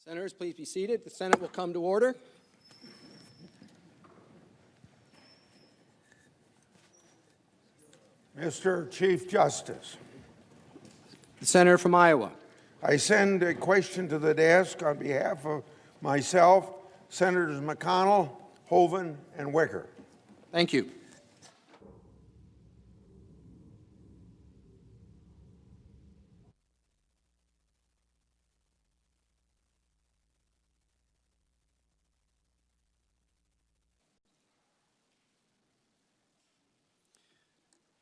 Senators, please be seated. The Senate will come to order. Mr. Chief Justice, The Senator from Iowa. I send a question to the desk on behalf of myself, Senators McConnell, Hoeven, and Wicker. Thank you.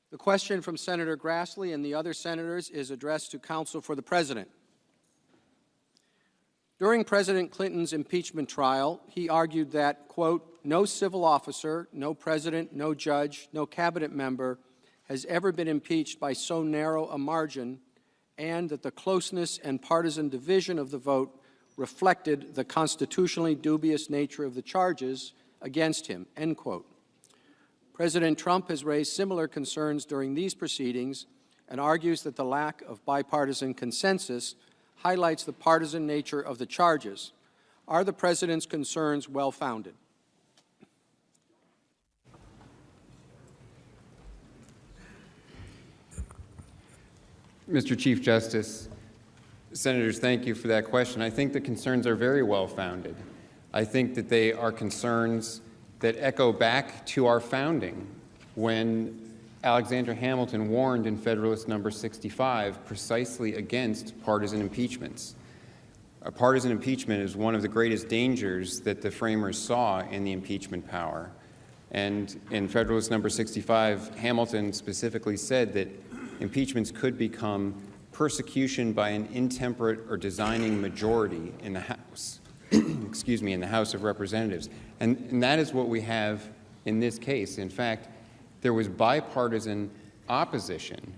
The question from Senator Grassley and the other senators is addressed to counsel for the President. During President Clinton's impeachment trial, he argued that, quote, no civil officer, no president, no judge, no cabinet member has ever been impeached by so narrow a margin, and that the closeness and partisan division of the vote reflected the constitutionally dubious nature of the charges against him, end quote. President Trump has raised similar concerns during these proceedings and argues that the lack of bipartisan consensus highlights the partisan nature of the charges. Are the President's concerns well-founded? Mr. Chief Justice, Senators, thank you for that question. I think the concerns are very well-founded. I think that they are concerns that echo back to our founding when Alexander Hamilton warned in Federalist Number 65 precisely against partisan impeachments. A partisan impeachment is one of the greatest dangers that the framers saw in the impeachment power. And in Federalist Number 65, Hamilton specifically said that impeachments could become persecution by an intemperate or designing majority in the House. Excuse me, in the House of Representatives. And that is what we have in this case. In fact, there was bipartisan opposition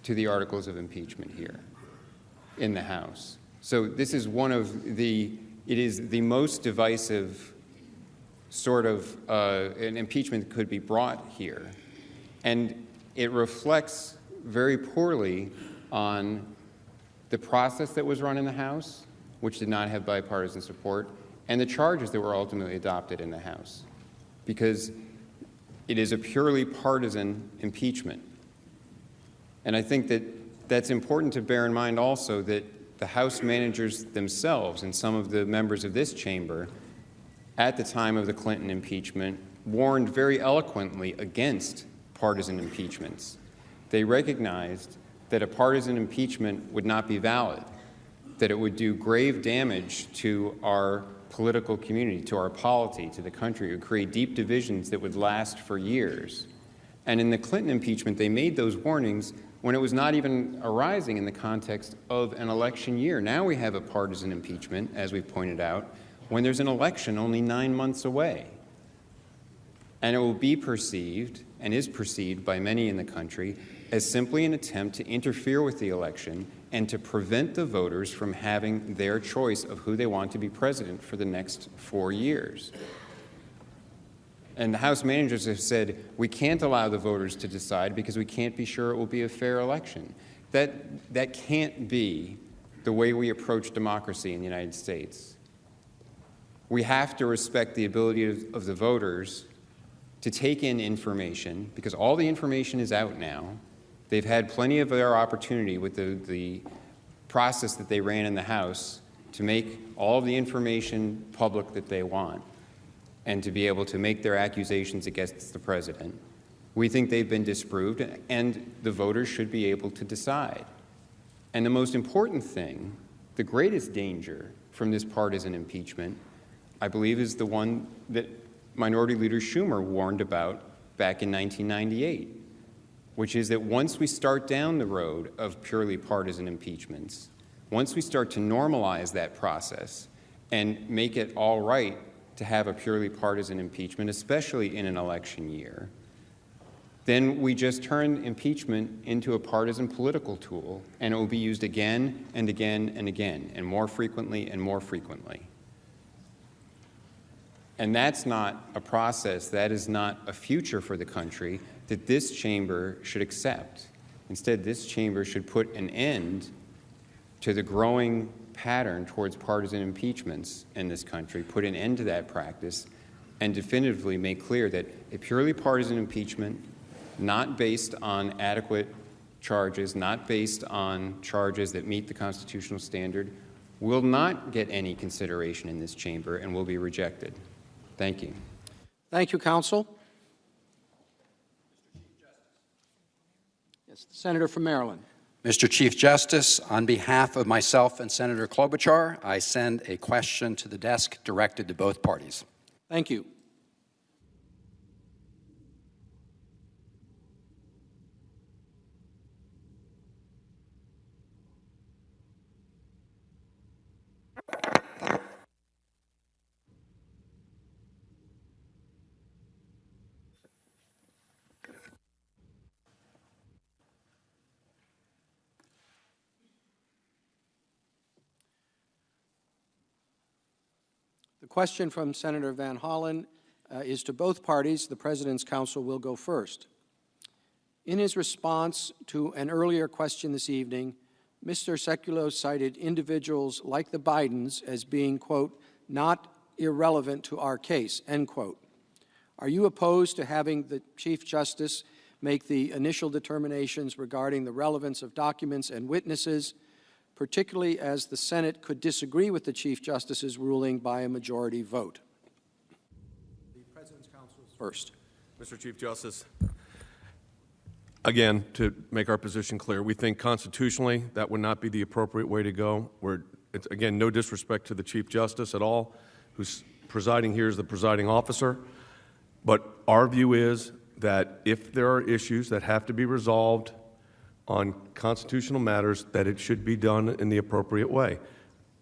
to the articles of impeachment here in the House. So this is one of it is the most divisive sort of an impeachment that could be brought here. And it reflects very poorly on the process that was run in the House, which did not have bipartisan support, and the charges that were ultimately adopted in the House, because it is a purely partisan impeachment. And I think that that's important to bear in mind also, that the House managers themselves and some of the members of this chamber at the time of the Clinton impeachment warned very eloquently against partisan impeachments. They recognized that a partisan impeachment would not be valid, that it would do grave damage to our political community, to our polity, to the country. It would create deep divisions that would last for years. And in the Clinton impeachment, they made those warnings when it was not even arising in the context of an election year. Now we have a partisan impeachment, as we pointed out, when there's an election only 9 months away. And it will be perceived, and is perceived by many in the country, as simply an attempt to interfere with the election and to prevent the voters from having their choice of who they want to be president for the next 4 years. And the House managers have said, we can't allow the voters to decide because we can't be sure it will be a fair election. That can't be the way we approach democracy in the United States. We have to respect the ability of the voters to take in information, because all the information is out now. They've had plenty of their opportunity with the process that they ran in the House to make all of the information public that they want and to be able to make their accusations against the president. We think they've been disproved, and the voters should be able to decide. And the most important thing, the greatest danger from this partisan impeachment, I believe, is the one that Minority Leader Schumer warned about back in 1998. Which is that once we start down the road of purely partisan impeachments, once we start to normalize that process and make it all right to have a purely partisan impeachment, especially in an election year, then we just turn impeachment into a partisan political tool, and it will be used again and again and again, and more frequently and more frequently. And that's not a process, that is not a future for the country that this chamber should accept. Instead, this chamber should put an end to the growing pattern towards partisan impeachments in this country, put an end to that practice, and definitively make clear that a purely partisan impeachment, not based on adequate charges, not based on charges that meet the constitutional standard, will not get any consideration in this chamber and will be rejected. Thank you. Thank you, counsel. Yes, the senator from Maryland. Mr. Chief Justice, on behalf of myself and Senator Klobuchar, I send a question to the desk directed to both parties. Thank you. The question from Senator Van Hollen is to both parties. The President's counsel will go first. In his response to an earlier question this evening, Mr. Sekulow cited individuals like the Bidens as being, quote, not irrelevant to our case, end quote. Are you opposed to having the Chief Justice make the initial determinations regarding the relevance of documents and witnesses, particularly as the Senate could disagree with the Chief Justice's ruling by a majority vote? The President's counsel is first. Mr. Chief Justice, again, to make our position clear, we think constitutionally that would not be the appropriate way to go. It's, again, no disrespect to the Chief Justice at all, who's presiding here as the presiding officer. But our view is that if there are issues that have to be resolved on constitutional matters, that it should be done in the appropriate way.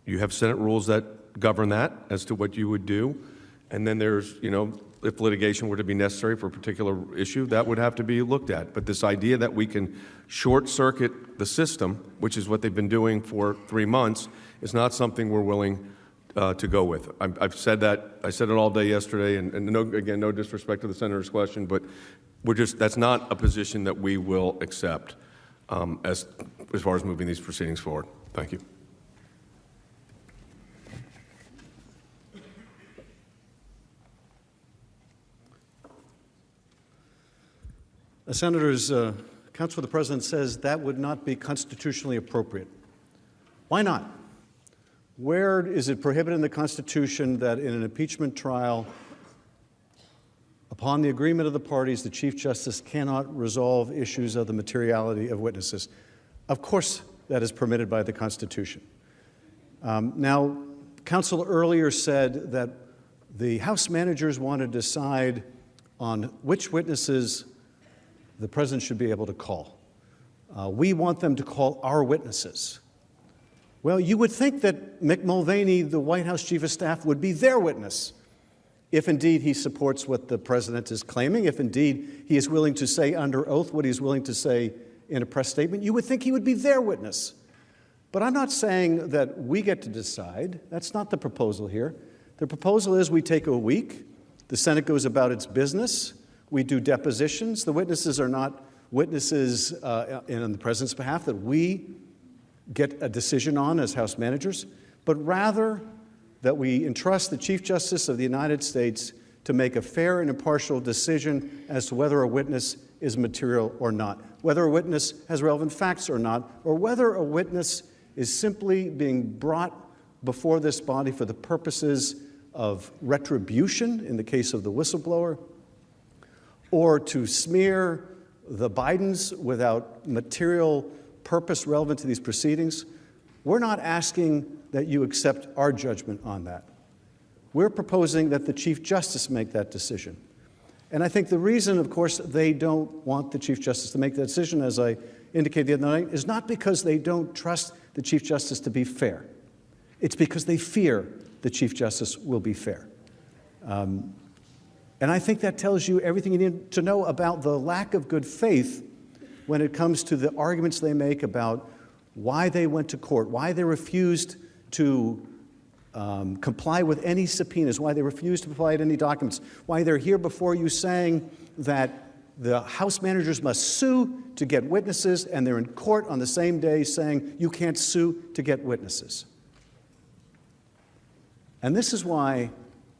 You have Senate rules that govern that as to what you would do. And then there's, if litigation were to be necessary for a particular issue, that would have to be looked at. But this idea that we can short-circuit the system, which is what they've been doing for 3 months, is not something we're willing to go with. I've said that. I said it all day yesterday, and no disrespect to the senator's question, but that's not a position that we will accept as far as moving these proceedings forward. Thank you. Senators, counsel for the President says that would not be constitutionally appropriate. Why not? Where is it prohibited in the Constitution that in an impeachment trial, upon the agreement of the parties, the Chief Justice cannot resolve issues of the materiality of witnesses? Of course, that is permitted by the Constitution. Now, counsel earlier said that the House managers want to decide on which witnesses the President should be able to call. We want them to call our witnesses. Well, you would think that Mick Mulvaney, the White House Chief of Staff, would be their witness if indeed he supports what the President is claiming, if indeed he is willing to say under oath what he's willing to say in a press statement. You would think he would be their witness. But I'm not saying that we get to decide. That's not the proposal here. The proposal is we take a week, the Senate goes about its business, we do depositions. The witnesses are not witnesses on the President's behalf that we get a decision on as House managers, but rather that we entrust the Chief Justice of the United States to make a fair and impartial decision as to whether a witness is material or not, whether a witness has relevant facts or not, or whether a witness is simply being brought before this body for the purposes of retribution in the case of the whistleblower, or to smear the Bidens without material purpose relevant to these proceedings. We're not asking that you accept our judgment on that. We're proposing that the Chief Justice make that decision. And I think the reason, of course, they don't want the Chief Justice to make that decision, as I indicated the other night, is not because they don't trust the Chief Justice to be fair. It's because they fear the Chief Justice will be fair. And I think that tells you everything you need to know about the lack of good faith when it comes to the arguments they make about why they went to court, why they refused to comply with any subpoenas, why they refused to provide any documents, why they're here before you saying that the House managers must sue to get witnesses, and they're in court on the same day saying you can't sue to get witnesses. And this is why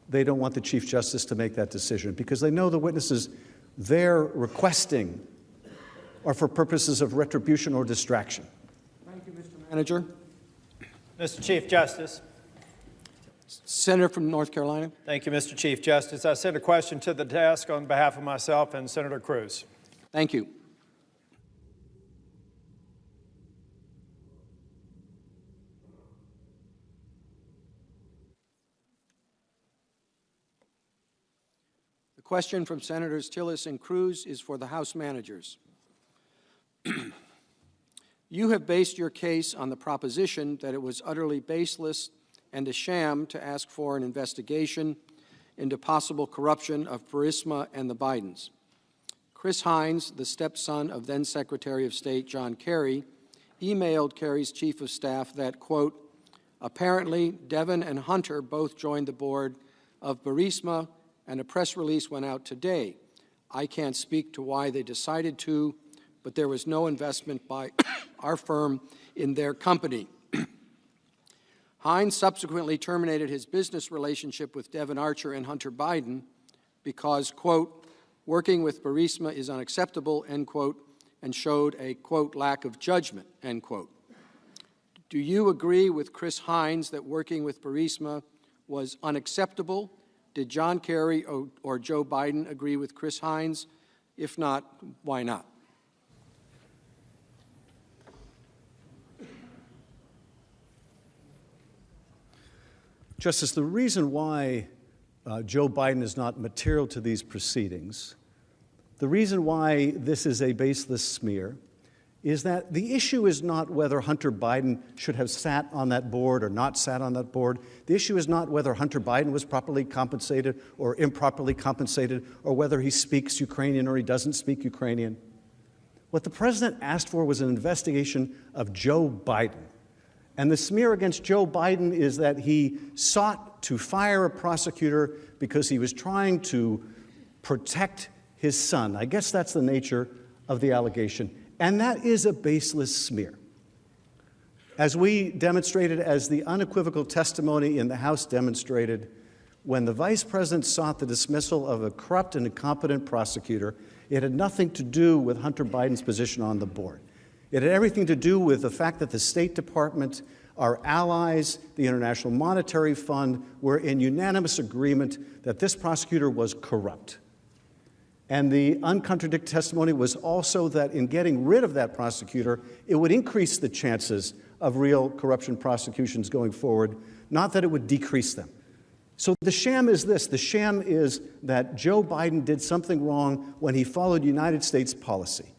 they don't want the Chief Justice to make that decision, because they know the witnesses they're requesting are for purposes of retribution or distraction. Thank you, Mr. Manager. Mr. Chief Justice. Senator from North Carolina. Thank you, Mr. Chief Justice. I sent a question to the desk on behalf of myself and Senator Cruz. Thank you. The question from Senators Tillis and Cruz is for the House managers. You have based your case on the proposition that it was utterly baseless and a sham to ask for an investigation into possible corruption of Burisma and the Bidens. Chris Hines, the stepson of then Secretary of State John Kerry, emailed Kerry's chief of staff that, quote, apparently Devon and Hunter both joined the board of Burisma, and a press release went out today. I can't speak to why they decided to, but there was no investment by our firm in their company. Hines subsequently terminated his business relationship with Devon Archer and Hunter Biden because, quote, working with Burisma is unacceptable, end quote, and showed a, quote, lack of judgment, end quote. Do you agree with Chris Hines that working with Burisma was unacceptable? Did John Kerry or Joe Biden agree with Chris Hines? If not, why not? Justice, the reason why Joe Biden is not material to these proceedings, the reason why this is a baseless smear, is that the issue is not whether Hunter Biden should have sat on that board or not sat on that board. The issue is not whether Hunter Biden was properly compensated or improperly compensated, or whether he speaks Ukrainian or he doesn't speak Ukrainian. What the president asked for was an investigation of Joe Biden. And the smear against Joe Biden is that he sought to fire a prosecutor because he was trying to protect his son. I guess that's the nature of the allegation. And that is a baseless smear. As we demonstrated, as the unequivocal testimony in the House demonstrated, when the vice president sought the dismissal of a corrupt and incompetent prosecutor, it had nothing to do with Hunter Biden's position on the board. It had everything to do with the fact that the State Department, our allies, the International Monetary Fund, were in unanimous agreement that this prosecutor was corrupt. And the uncontradicted testimony was also that in getting rid of that prosecutor, it would increase the chances of real corruption prosecutions going forward, not that it would decrease them. So the sham is this. The sham is that Joe Biden did something wrong when he followed United States policy,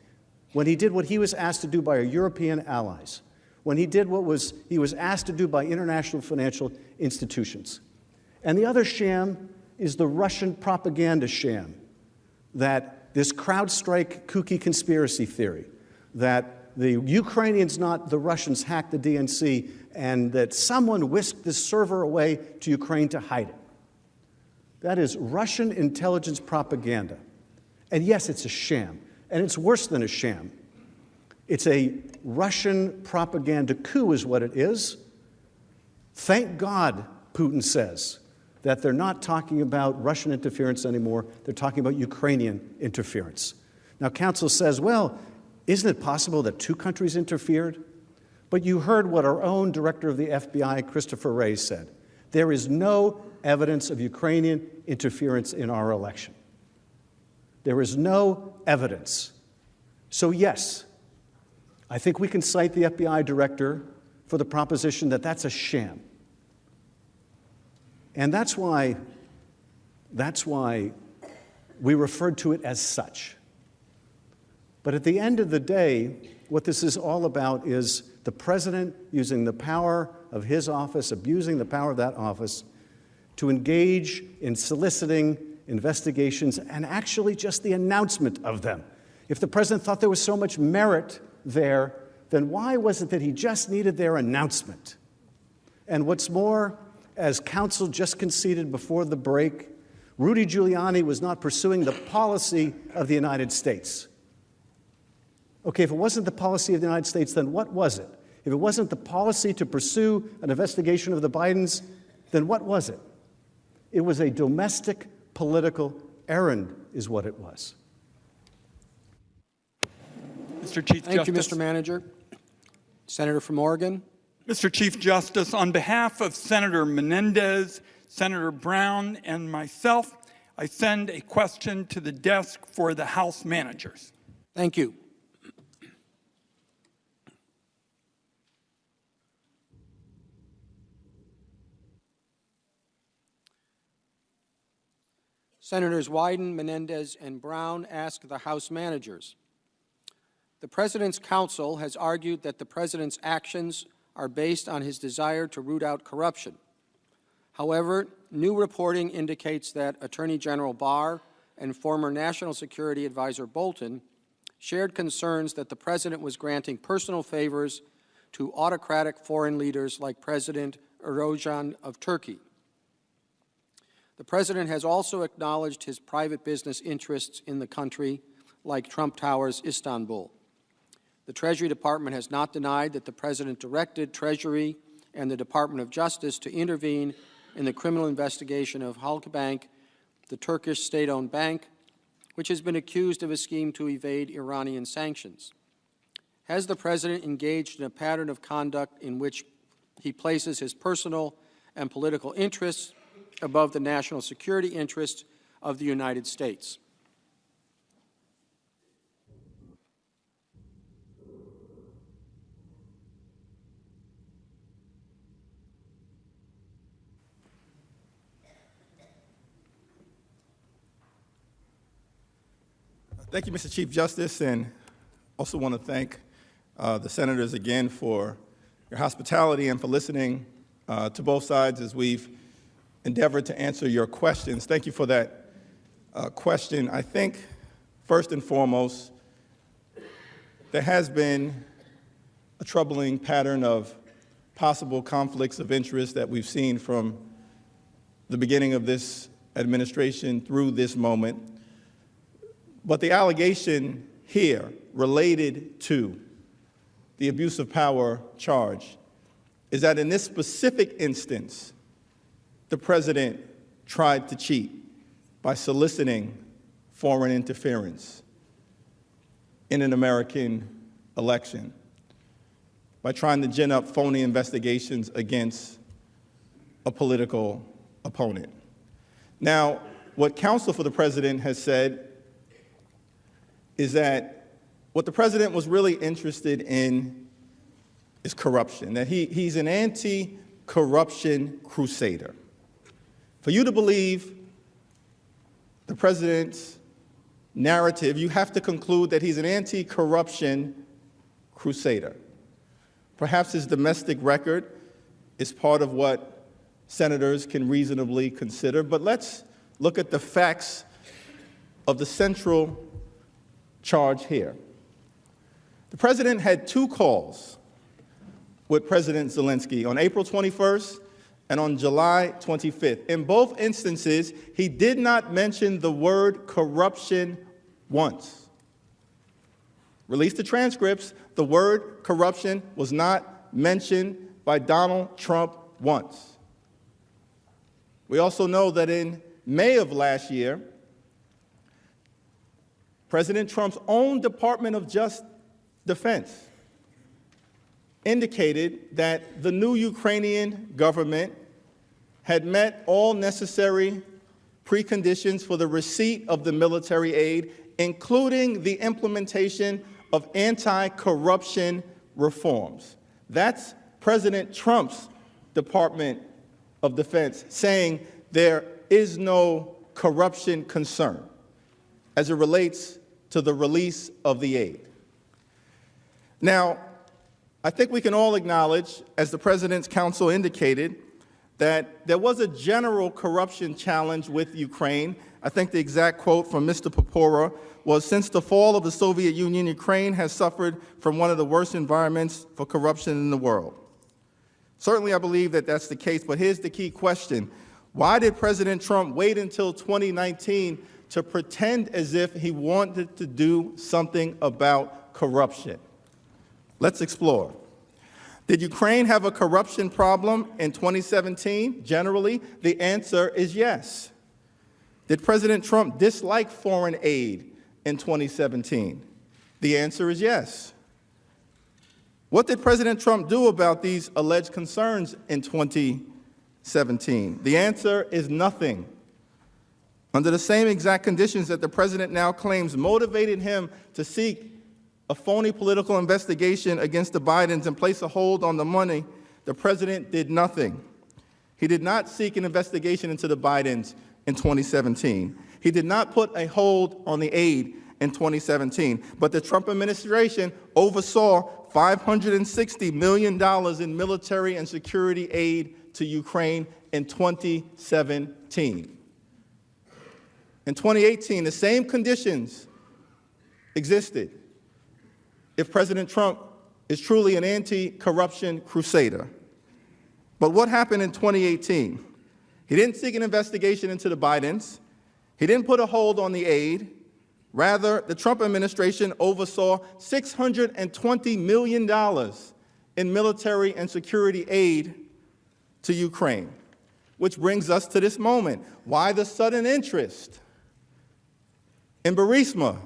when he did what he was asked to do by our European allies, when he did what he was asked to do by international financial institutions. And the other sham is the Russian propaganda sham, that this CrowdStrike kooky conspiracy theory, that the Ukrainians, not the Russians, hacked the DNC, and that someone whisked this server away to Ukraine to hide it. That is Russian intelligence propaganda. And yes, it's a sham, and it's worse than a sham. It's a Russian propaganda coup is what it is. Thank God, Putin says, that they're not talking about Russian interference anymore. They're talking about Ukrainian interference. Now, counsel says, well, isn't it possible that two countries interfered? But you heard what our own director of the FBI, Christopher Wray, said. There is no evidence of Ukrainian interference in our election. There is no evidence. So yes, I think we can cite the FBI director for the proposition that that's a sham. And that's why we referred to it as such. But at the end of the day, what this is all about is the president using the power of his office, abusing the power of that office, to engage in soliciting investigations and actually just the announcement of them. If the president thought there was so much merit there, then why was it that he just needed their announcement? And what's more, as counsel just conceded before the break, Rudy Giuliani was not pursuing the policy of the United States. Okay, if it wasn't the policy of the United States, then what was it? If it wasn't the policy to pursue an investigation of the Bidens then what was it? It was a domestic political errand, is what it was. Mr. Chief Thank you, Justice. Mr. Manager. Senator from Oregon. Mr. Chief Justice, on behalf of Senator Menendez, Senator Brown, and myself, I send a question to the desk for the House managers. Thank you. Senators Wyden, Menendez, and Brown ask the House managers. The President's counsel has argued that the President's actions are based on his desire to root out corruption. However, new reporting indicates that Attorney General Barr and former National Security Advisor Bolton shared concerns that the President was granting personal favors to autocratic foreign leaders like President Erdogan of Turkey. The President has also acknowledged his private business interests in the country, like Trump Towers, Istanbul. The Treasury Department has not denied that the President directed Treasury and the Department of Justice to intervene in the criminal investigation of Halkbank, the Turkish state-owned bank, which has been accused of a scheme to evade Iranian sanctions. Has the President engaged in a pattern of conduct in which he places his personal and political interests above the national security interests of the United States? Thank you, Mr. Chief Justice, and also want to thank the senators again for your hospitality and for listening to both sides as we've endeavored to answer your questions. Thank you for that question. I think, first and foremost, there has been a troubling pattern of possible conflicts of interest that we've seen from the beginning of this administration through this moment. But the allegation here related to the abuse of power charge is that in this specific instance, the President tried to cheat by soliciting foreign interference in an American election, by trying to gin up phony investigations against a political opponent. Now, what counsel for the President has said is that what the President was really interested in is corruption, that he's an anti-corruption crusader. For you to believe the President's narrative, you have to conclude that he's an anti-corruption crusader. Perhaps his domestic record is part of what senators can reasonably consider, but let's look at the facts of the central charge here. The President had two calls with President Zelensky on April 21st and on July 25th. In both instances, he did not mention the word corruption once. Release the transcripts, the word corruption was not mentioned by Donald Trump once. We also know that in May of last year, President Trump's own Department of Defense indicated that the new Ukrainian government had met all necessary preconditions for the receipt of the military aid, including the implementation of anti-corruption reforms. That's President Trump's Department of Defense saying there is no corruption concern as it relates to the release of the aid. Now, I think we can all acknowledge, as the President's counsel indicated, that there was a general corruption challenge with Ukraine. I think the exact quote from Mr. Popora was, "Since the fall of the Soviet Union, Ukraine has suffered from one of the worst environments for corruption in the world." Certainly, I believe that that's the case, but here's the key question. Why did President Trump wait until 2019 to pretend as if he wanted to do something about corruption? Let's explore. Did Ukraine have a corruption problem in 2017? Generally, the answer is yes. Did President Trump dislike foreign aid in 2017? The answer is yes. What did President Trump do about these alleged concerns in 2017? The answer is nothing. Under the same exact conditions that the president now claims motivated him to seek a phony political investigation against the Bidens and place a hold on the money, the president did nothing. He did not seek an investigation into the Bidens in 2017. He did not put a hold on the aid in 2017. But the Trump administration oversaw $560 million in military and security aid to Ukraine in 2017. In 2018, the same conditions existed if President Trump is truly an anti-corruption crusader. But what happened in 2018? He didn't seek an investigation into the Bidens. He didn't put a hold on the aid. Rather, the Trump administration oversaw $620 million in military and security aid to Ukraine, which brings us to this moment. Why the sudden interest in Burisma,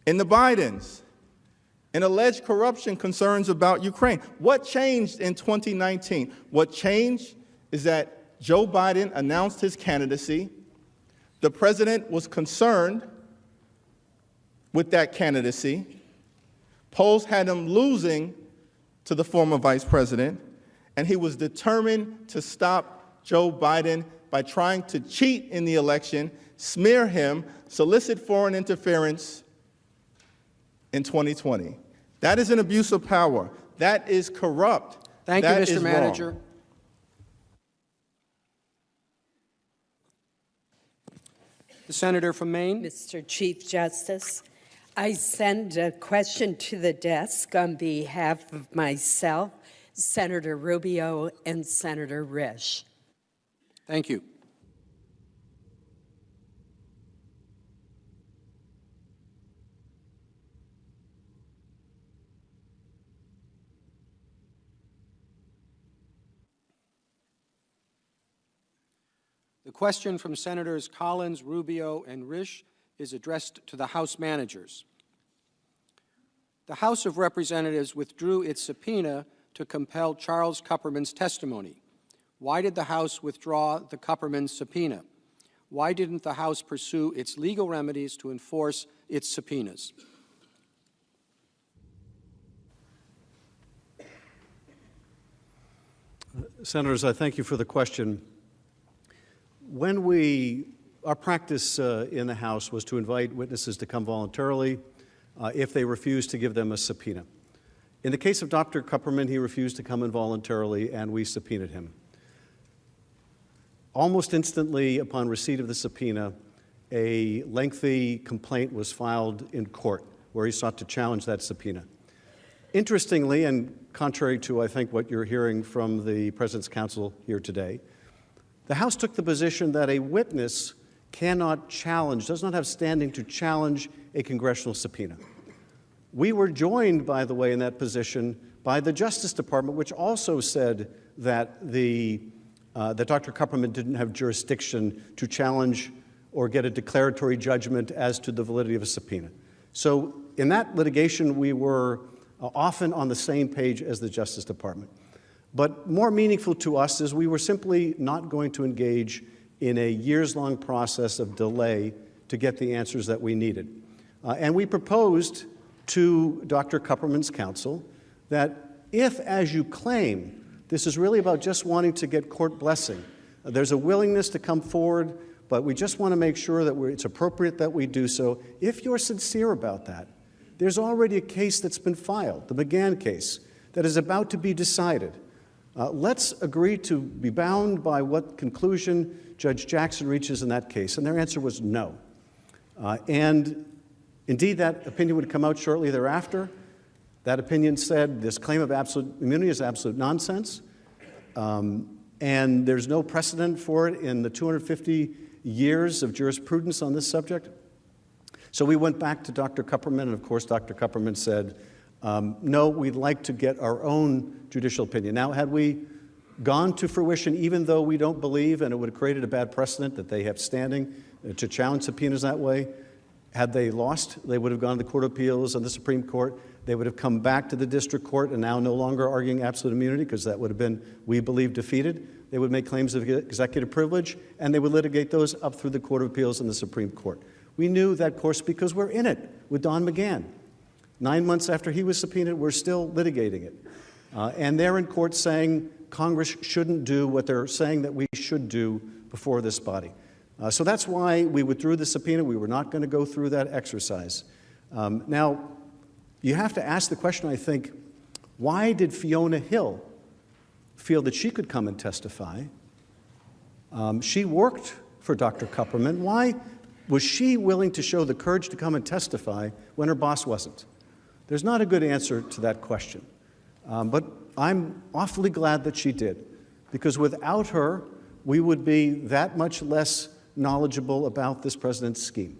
in the Bidens, in alleged corruption concerns about Ukraine? What changed in 2019? What changed is that Joe Biden announced his candidacy. The president was concerned with that candidacy. Polls had him losing to the former vice president, and he was determined to stop Joe Biden by trying to cheat in the election, smear him, solicit foreign interference in 2020. That is an abuse of power. That is corrupt. Thank you, That Mr. is Manager. wrong. The senator from Maine. Mr. Chief Justice, I send a question to the desk on behalf of myself, Senator Rubio, and Senator Risch. Thank you. The question from Senators Collins, Rubio, and Risch is addressed to the House managers. The House of Representatives withdrew its subpoena to compel Charles Kupperman's testimony. Why did the House withdraw the Kupperman subpoena? Why didn't the House pursue its legal remedies to enforce its subpoenas? Senators, I thank you for the question. Our practice in the House was to invite witnesses to come voluntarily if they refused to give them a subpoena. In the case of Dr. Kupperman, he refused to come in voluntarily, and we subpoenaed him. Almost instantly upon receipt of the subpoena, a lengthy complaint was filed in court where he sought to challenge that subpoena. Interestingly, and contrary to, I think, what you're hearing from the President's counsel here today, the House took the position that a witness cannot challenge, does not have standing to challenge a congressional subpoena. We were joined, by the way, in that position by the Justice Department, which also said that that Dr. Kupperman didn't have jurisdiction to challenge or get a declaratory judgment as to the validity of a subpoena. So in that litigation, we were often on the same page as the Justice Department. But more meaningful to us is we were simply not going to engage in a years-long process of delay to get the answers that we needed. And we proposed to Dr. Kupperman's counsel that if, as you claim, this is really about just wanting to get court blessing, there's a willingness to come forward, but we just want to make sure that it's appropriate that we do so. If you're sincere about that, there's already a case that's been filed, the McGahn case, that is about to be decided. Let's agree to be bound by what conclusion Judge Jackson reaches in that case. And their answer was no. And indeed, that opinion would come out shortly thereafter. That opinion said this claim of absolute immunity is absolute nonsense, and there's no precedent for it in the 250 years of jurisprudence on this subject. So we went back to Dr. Kupperman, and of course, Dr. Kupperman said, No, we'd like to get our own judicial opinion. Now, had we gone to fruition, even though we don't believe, and it would have created a bad precedent that they have standing to challenge subpoenas that way, had they lost, they would have gone to the Court of Appeals and the Supreme Court. They would have come back to the district court and now no longer arguing absolute immunity because that would have been, we believe, defeated. They would make claims of executive privilege, and they would litigate those up through the Court of Appeals and the Supreme Court. We knew that course because we're in it with Don McGahn. 9 months after he was subpoenaed, we're still litigating it. And they're in court saying Congress shouldn't do what they're saying that we should do before this body. So that's why we withdrew the subpoena. We were not going to go through that exercise. Now, you have to ask the question, I think, why did Fiona Hill feel that she could come and testify? She worked for Dr. Kupperman. Why was she willing to show the courage to come and testify when her boss wasn't? There's not a good answer to that question. But I'm awfully glad that she did, because without her, we would be that much less knowledgeable about this president's scheme.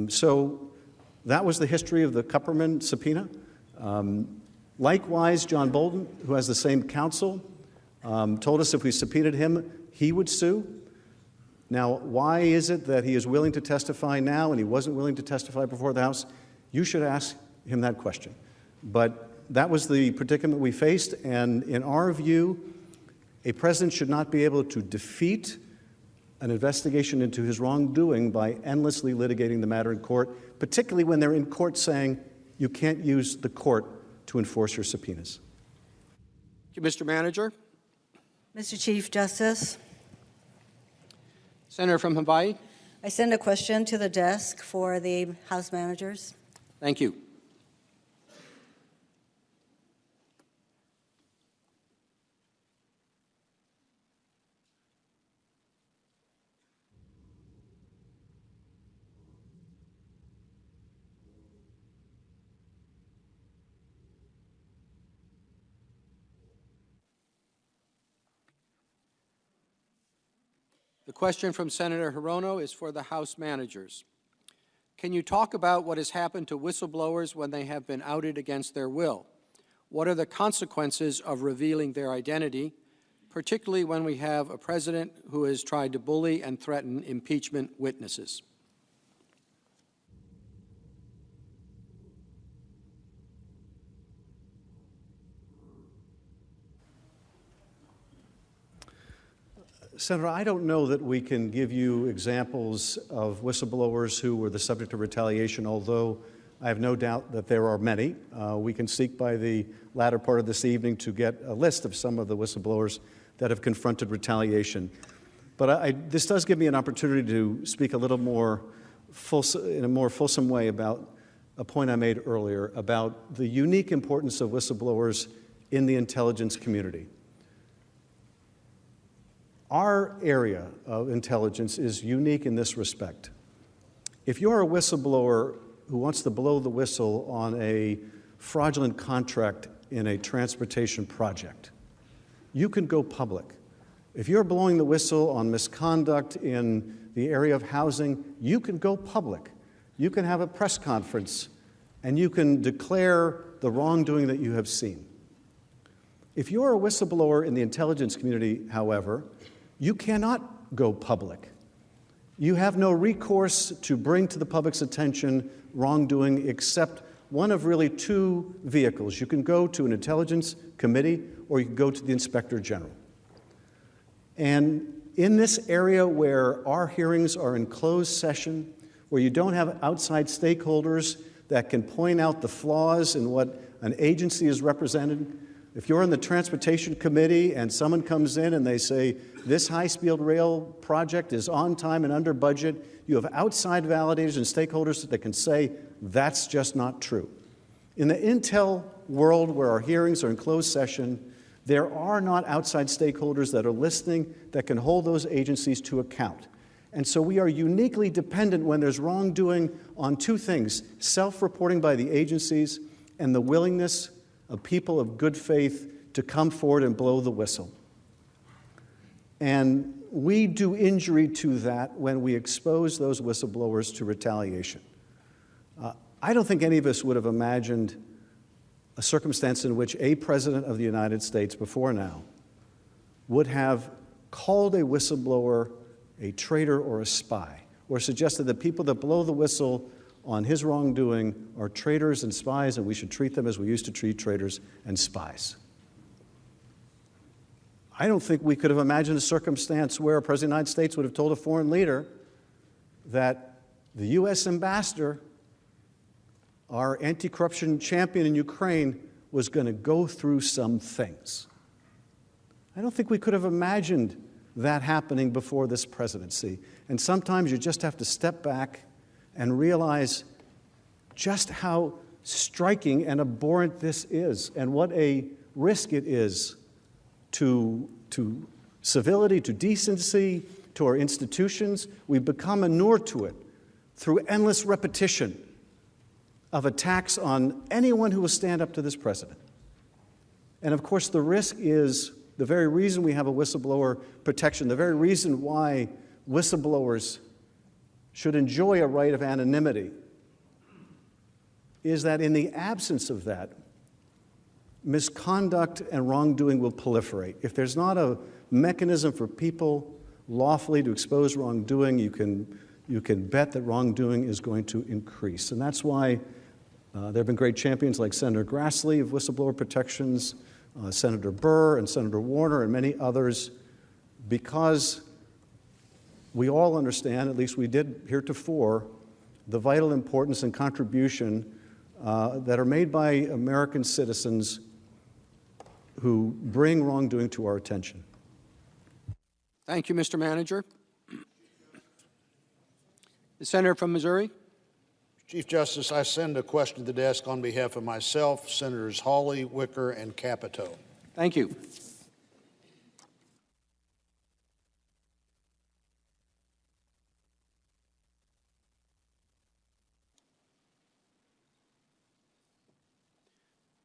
So that was the history of the Kupperman subpoena. Likewise, John Bolton, who has the same counsel, told us if we subpoenaed him, he would sue. Now, why is it that he is willing to testify now and he wasn't willing to testify before the House? You should ask him that question. But that was the predicament we faced, and in our view, a president should not be able to defeat an investigation into his wrongdoing by endlessly litigating the matter in court, particularly when they're in court saying you can't use the court to enforce your subpoenas. Thank you, Mr. Manager. Mr. Chief Justice, Senator from Hawaii. I send a question to the desk for the House managers. Thank you. The question from Senator Hirono is for the House managers. Can you talk about what has happened to whistleblowers when they have been outed against their will? What are the consequences of revealing their identity, particularly when we have a president who has tried to bully and threaten impeachment witnesses? Senator, I don't know that we can give you examples of whistleblowers who were the subject of retaliation, although I have no doubt that there are many. We can seek by the latter part of this evening to get a list of some of the whistleblowers that have confronted retaliation. But this does give me an opportunity to speak a little more in a more fulsome way about a point I made earlier about the unique importance of whistleblowers in the intelligence community. Our area of intelligence is unique in this respect. If you're a whistleblower who wants to blow the whistle on a fraudulent contract in a transportation project, you can go public. If you're blowing the whistle on misconduct in the area of housing, you can go public. You can have a press conference and you can declare the wrongdoing that you have seen. If you're a whistleblower in the intelligence community, however, you cannot go public. You have no recourse to bring to the public's attention wrongdoing except one of really two vehicles. You can go to an intelligence committee or you can go to the Inspector General. And in this area where our hearings are in closed session, where you don't have outside stakeholders that can point out the flaws in what an agency is represented, if you're in the Transportation Committee and someone comes in and they say, this high-speed rail project is on time and under budget, you have outside validators and stakeholders that can say, that's just not true. In the intel world where our hearings are in closed session, there are not outside stakeholders that are listening that can hold those agencies to account. And so we are uniquely dependent when there's wrongdoing on two things: self-reporting by the agencies and the willingness of people of good faith to come forward and blow the whistle. And we do injury to that when we expose those whistleblowers to retaliation. I don't think any of us would have imagined a circumstance in which a president of the United States before now would have called a whistleblower a traitor or a spy, or suggested that people that blow the whistle on his wrongdoing are traitors and spies, and we should treat them as we used to treat traitors and spies. I don't think we could have imagined a circumstance where a president of the United States would have told a foreign leader that the U.S. ambassador, our anti-corruption champion in Ukraine, was going to go through some things. I don't think we could have imagined that happening before this presidency. And sometimes you just have to step back and realize just how striking and abhorrent this is, and what a risk it is to civility, to decency, to our institutions. We've become inured to it through endless repetition of attacks on anyone who will stand up to this president. And of course, the risk is the very reason we have a whistleblower protection, the very reason why whistleblowers should enjoy a right of anonymity, is that in the absence of that, misconduct and wrongdoing will proliferate. If there's not a mechanism for people lawfully to expose wrongdoing, you can bet that wrongdoing is going to increase. And that's why there have been great champions like Senator Grassley of whistleblower protections, Senator Burr and Senator Warner and many others, because we all understand, at least we did heretofore, the vital importance and contribution that are made by American citizens who bring wrongdoing to our attention. Thank you, Mr. Manager. The senator from Missouri. Chief Justice, I send a question to the desk on behalf of myself, Senators Hawley, Wicker, and Capito. Thank you.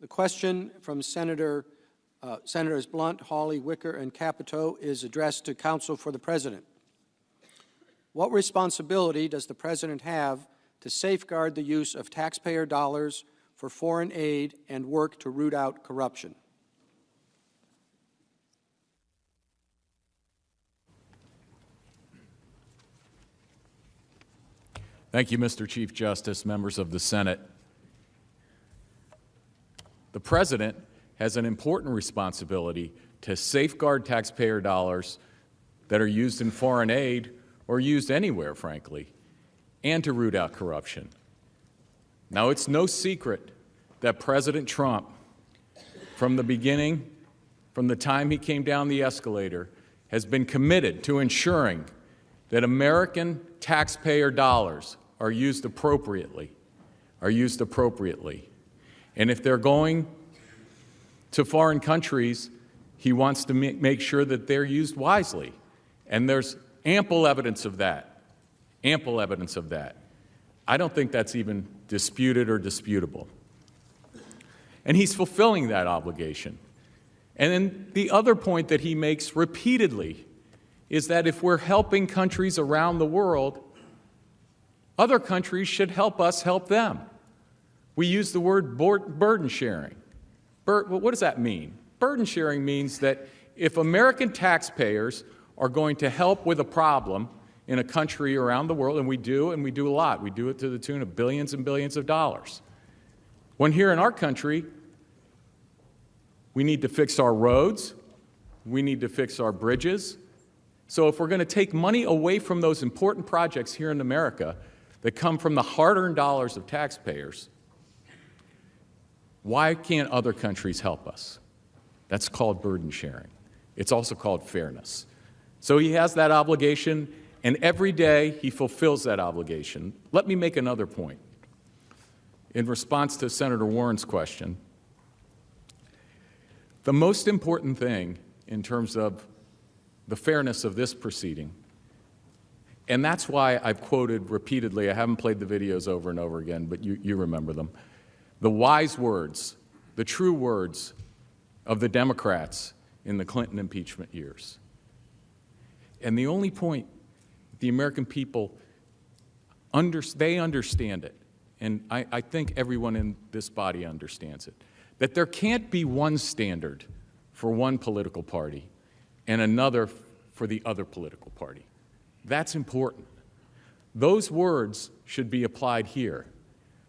The question from Senators Blunt, Hawley, Wicker, and Capito is addressed to counsel for the President. What responsibility does the President have to safeguard the use of taxpayer dollars for foreign aid and work to root out corruption? Thank you, Mr. Chief Justice, members of the Senate. The President has an important responsibility to safeguard taxpayer dollars that are used in foreign aid or used anywhere, frankly, and to root out corruption. Now, it's no secret that President Trump, from the beginning, from the time he came down the escalator, has been committed to ensuring that American taxpayer dollars are used appropriately, And if they're going to foreign countries, he wants to make sure that they're used wisely. And there's ample evidence of that, I don't think that's even disputed or disputable. And he's fulfilling that obligation. And then the other point that he makes repeatedly is that if we're helping countries around the world, other countries should help us help them. We use the word burden sharing. What does that mean? Burden sharing means that if American taxpayers are going to help with a problem in a country around the world, and we do a lot. We do it to the tune of billions and billions of dollars. When here in our country, we need to fix our roads, we need to fix our bridges. So if we're going to take money away from those important projects here in America that come from the hard-earned dollars of taxpayers, why can't other countries help us? That's called burden sharing. It's also called fairness. So he has that obligation, and every day he fulfills that obligation. Let me make another point. In response to Senator Warren's question, the most important thing in terms of the fairness of this proceeding, and that's why I've quoted repeatedly, I haven't played the videos over and over again, but you remember them, the wise words, the true words of the Democrats in the Clinton impeachment years. And the only point the American people, they understand it, and I think everyone in this body understands it. that there can't be one standard for one political party and another for the other political party. That's important. Those words should be applied here.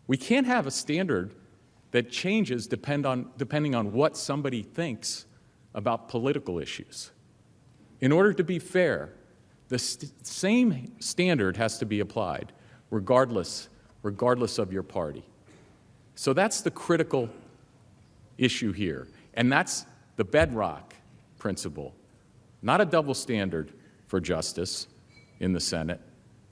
We can't have a standard that changes depending on what somebody thinks about political issues. In order to be fair, the same standard has to be applied regardless of your party. So that's the critical issue here, and that's the bedrock principle. Not a double standard for justice in the Senate,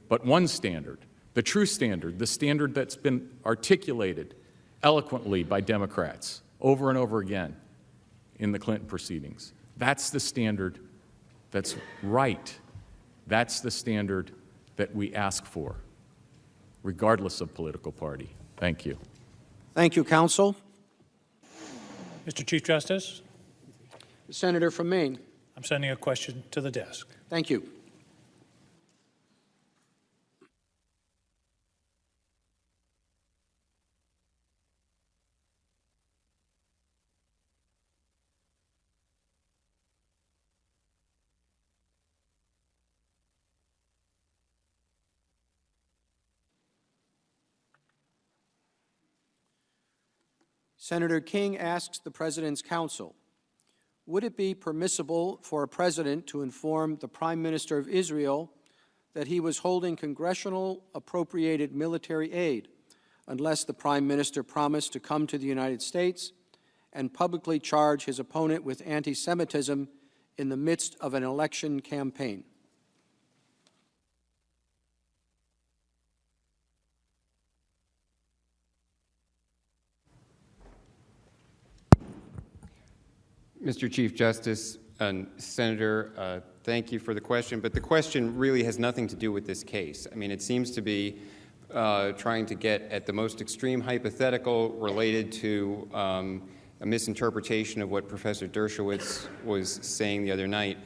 but one standard, the true standard, the standard that's been articulated eloquently by Democrats over and over again in the Clinton proceedings. That's the standard that's right. That's the standard that we ask for, regardless of political party. Thank you. Thank you, counsel. Mr. Chief Justice, The senator from Maine. I'm sending a question to the desk. Thank you. Senator King asks the President's counsel, would it be permissible for a president to inform the Prime Minister of Israel that he was holding congressional appropriated military aid unless the Prime Minister promised to come to the United States and publicly charge his opponent with anti-Semitism in the midst of an election campaign? Mr. Chief Justice, Senator, thank you for the question, but the question really has nothing to do with this case. I mean, it seems to be trying to get at the most extreme hypothetical related to a misinterpretation of what Professor Dershowitz was saying the other night.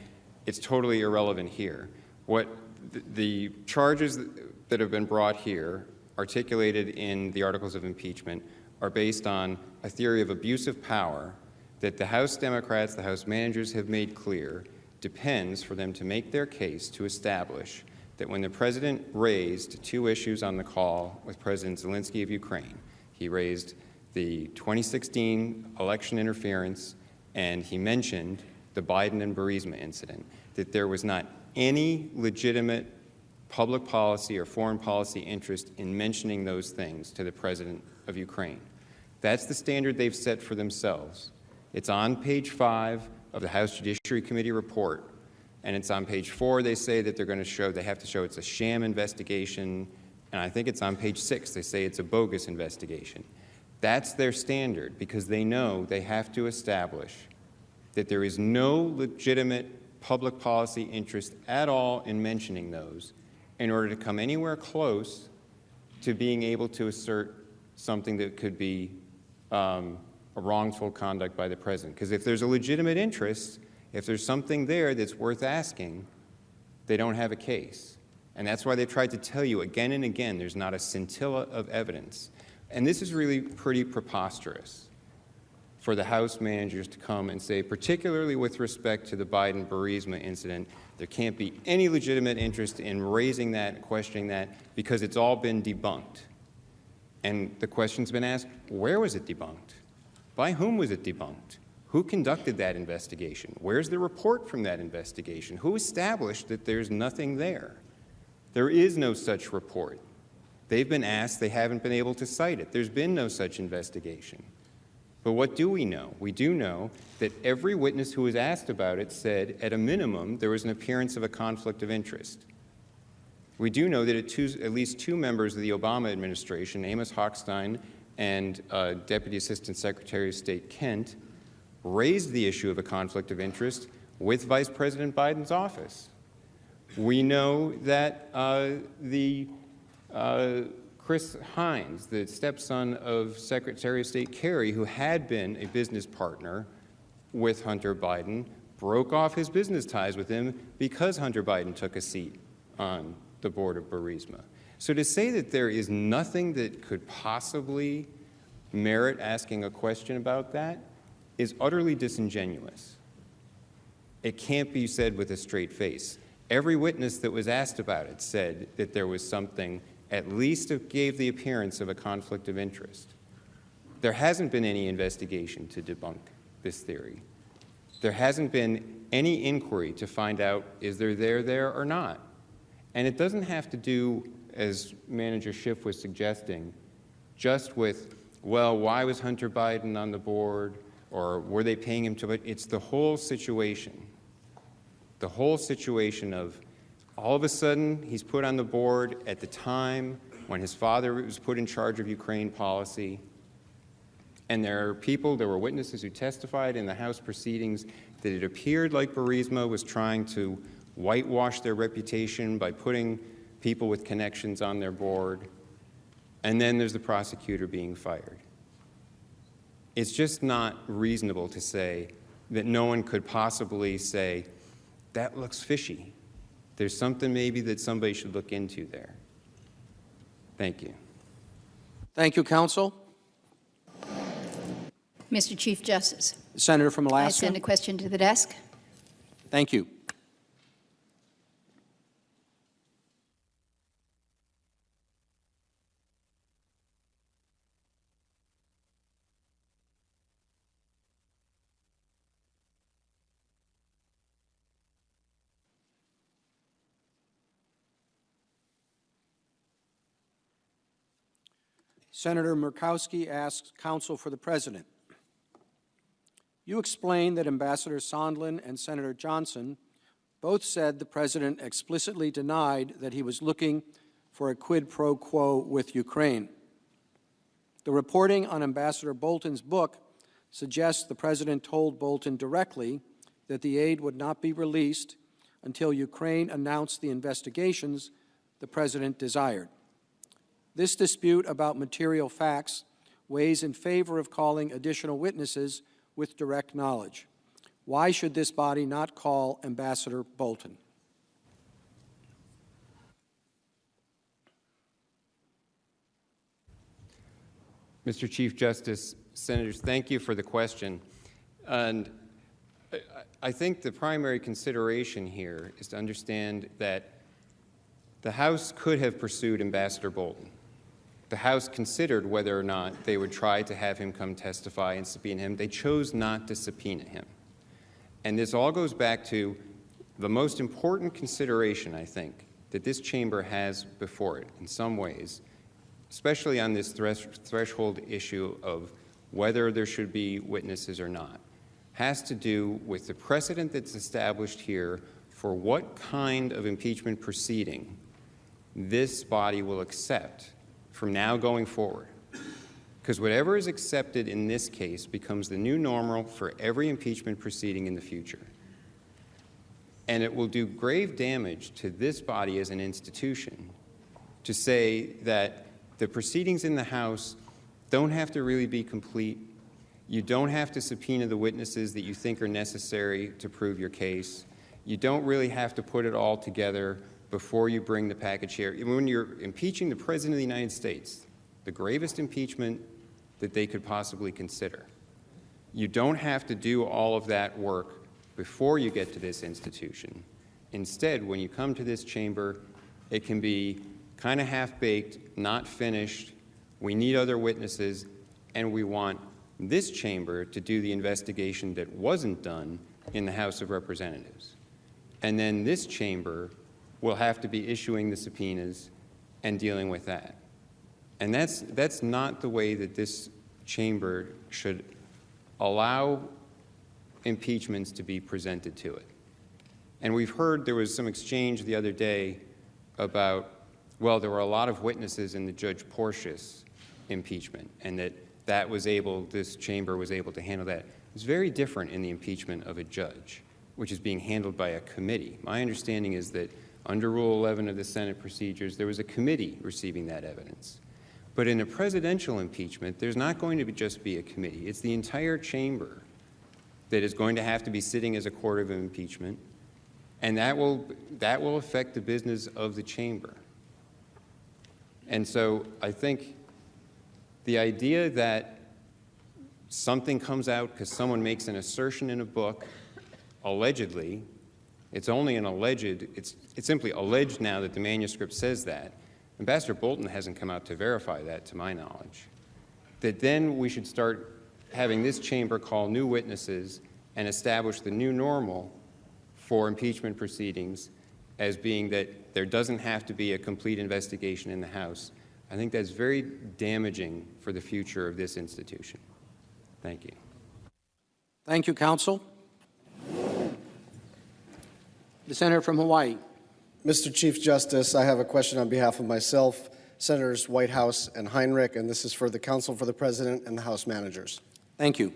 It's totally irrelevant here. What the charges that have been brought here, articulated in the Articles of Impeachment, are based on a theory of abuse of power that the House Democrats, the House managers have made clear depends for them to make their case to establish that when the President raised two issues on the call with President Zelensky of Ukraine, he raised the 2016 election interference and he mentioned the Biden and Burisma incident, that there was not any legitimate public policy or foreign policy interest in mentioning those things to the President of Ukraine. That's the standard they've set for themselves. It's on page 5 of the House Judiciary Committee report, and it's on page 4. They say that they have to show it's a sham investigation, and I think it's on page 6. They say it's a bogus investigation. That's their standard because they know they have to establish that there is no legitimate public policy interest at all in mentioning those in order to come anywhere close to being able to assert something that could be a wrongful conduct by the President. Because if there's a legitimate interest, if there's something there that's worth asking, they don't have a case. And that's why they've tried to tell you again and again there's not a scintilla of evidence. And this is really pretty preposterous for the House managers to come and say, particularly with respect to the Biden-Burisma incident, there can't be any legitimate interest in raising that and questioning that because it's all been debunked. And the question's been asked, where was it debunked? By whom was it debunked? Who conducted that investigation? Where's the report from that investigation? Who established that there's nothing there? There is no such report. They've been asked, they haven't been able to cite it. There's been no such investigation. But what do we know? We do know that every witness who was asked about it said, at a minimum, there was an appearance of a conflict of interest. We do know that at least two members of the Obama administration, Amos Hochstein and Deputy Assistant Secretary of State Kent, raised the issue of a conflict of interest with Vice President Biden's office. We know that Chris Hines, the stepson of Secretary of State Kerry, who had been a business partner with Hunter Biden, broke off his business ties with him because Hunter Biden took a seat on the board of Burisma. So to say that there is nothing that could possibly merit asking a question about that is utterly disingenuous. It can't be said with a straight face. Every witness that was asked about it said that there was something, at least it gave the appearance of a conflict of interest. There hasn't been any investigation to debunk this theory. There hasn't been any inquiry to find out, is there or not? And it doesn't have to do, as Manager Schiff was suggesting, just with, well, why was Hunter Biden on the board? Or were they paying him to it? It's the whole situation. The whole situation of all of a sudden he's put on the board at the time when his father was put in charge of Ukraine policy. And there were witnesses who testified in the House proceedings that it appeared like Burisma was trying to whitewash their reputation by putting people with connections on their board. And then there's the prosecutor being fired. It's just not reasonable to say that no one could possibly say, that looks fishy. There's something maybe that somebody should look into there. Thank you. Thank you, counsel. Mr. Chief Justice. Senator from Alaska. I send a question to the desk. Thank you. Senator Murkowski asks counsel for the President. You explained that Ambassador Sondland and Senator Johnson both said the President explicitly denied that he was looking for a quid pro quo with Ukraine. The reporting on Ambassador Bolton's book suggests the President told Bolton directly that the aid would not be released until Ukraine announced the investigations the President desired. This dispute about material facts weighs in favor of calling additional witnesses with direct knowledge. Why should this body not call Ambassador Bolton? Mr. Chief Justice, Senators, thank you for the question. And I think the primary consideration here is to understand that the House could have pursued Ambassador Bolton. The House considered whether or not they would try to have him come testify and subpoena him. They chose not to subpoena him. And this all goes back to the most important consideration, I think, that this chamber has before it in some ways, especially on this threshold issue of whether there should be witnesses or not, has to do with the precedent that's established here for what kind of impeachment proceeding this body will accept from now going forward. Because whatever is accepted in this case becomes the new normal for every impeachment proceeding in the future. And it will do grave damage to this body as an institution to say that the proceedings in the House don't have to really be complete. You don't have to subpoena the witnesses that you think are necessary to prove your case. You don't really have to put it all together before you bring the package here. When you're impeaching the President of the United States, the gravest impeachment that they could possibly consider, you don't have to do all of that work before you get to this institution. Instead, when you come to this chamber, it can be kind of half-baked, not finished. We need other witnesses, and we want this chamber to do the investigation that wasn't done in the House of Representatives. And then this chamber will have to be issuing the subpoenas and dealing with that. And that's not the way that this chamber should allow impeachments to be presented to it. And we've heard there was some exchange the other day about, well, there were a lot of witnesses in the Judge Porcius impeachment, and this chamber was able to handle that. It's very different in the impeachment of a judge, which is being handled by a committee. My understanding is that under Rule 11 of the Senate procedures, there was a committee receiving that evidence. But in a presidential impeachment, there's not going to just be a committee. It's the entire chamber that is going to have to be sitting as a court of impeachment, and that will affect the business of the chamber. And so I think the idea that something comes out because someone makes an assertion in a book, allegedly, it's only an alleged, it's simply alleged now that the manuscript says that. Ambassador Bolton hasn't come out to verify that, to my knowledge. That then we should start having this chamber call new witnesses and establish the new normal for impeachment proceedings as being that there doesn't have to be a complete investigation in the House. I think that's very damaging for the future of this institution. Thank you. Thank you, counsel. The senator from Hawaii. Mr. Chief Justice, I have a question on behalf of myself, Senators Whitehouse and Heinrich, and this is for the Counsel for the President and the House Managers. Thank you.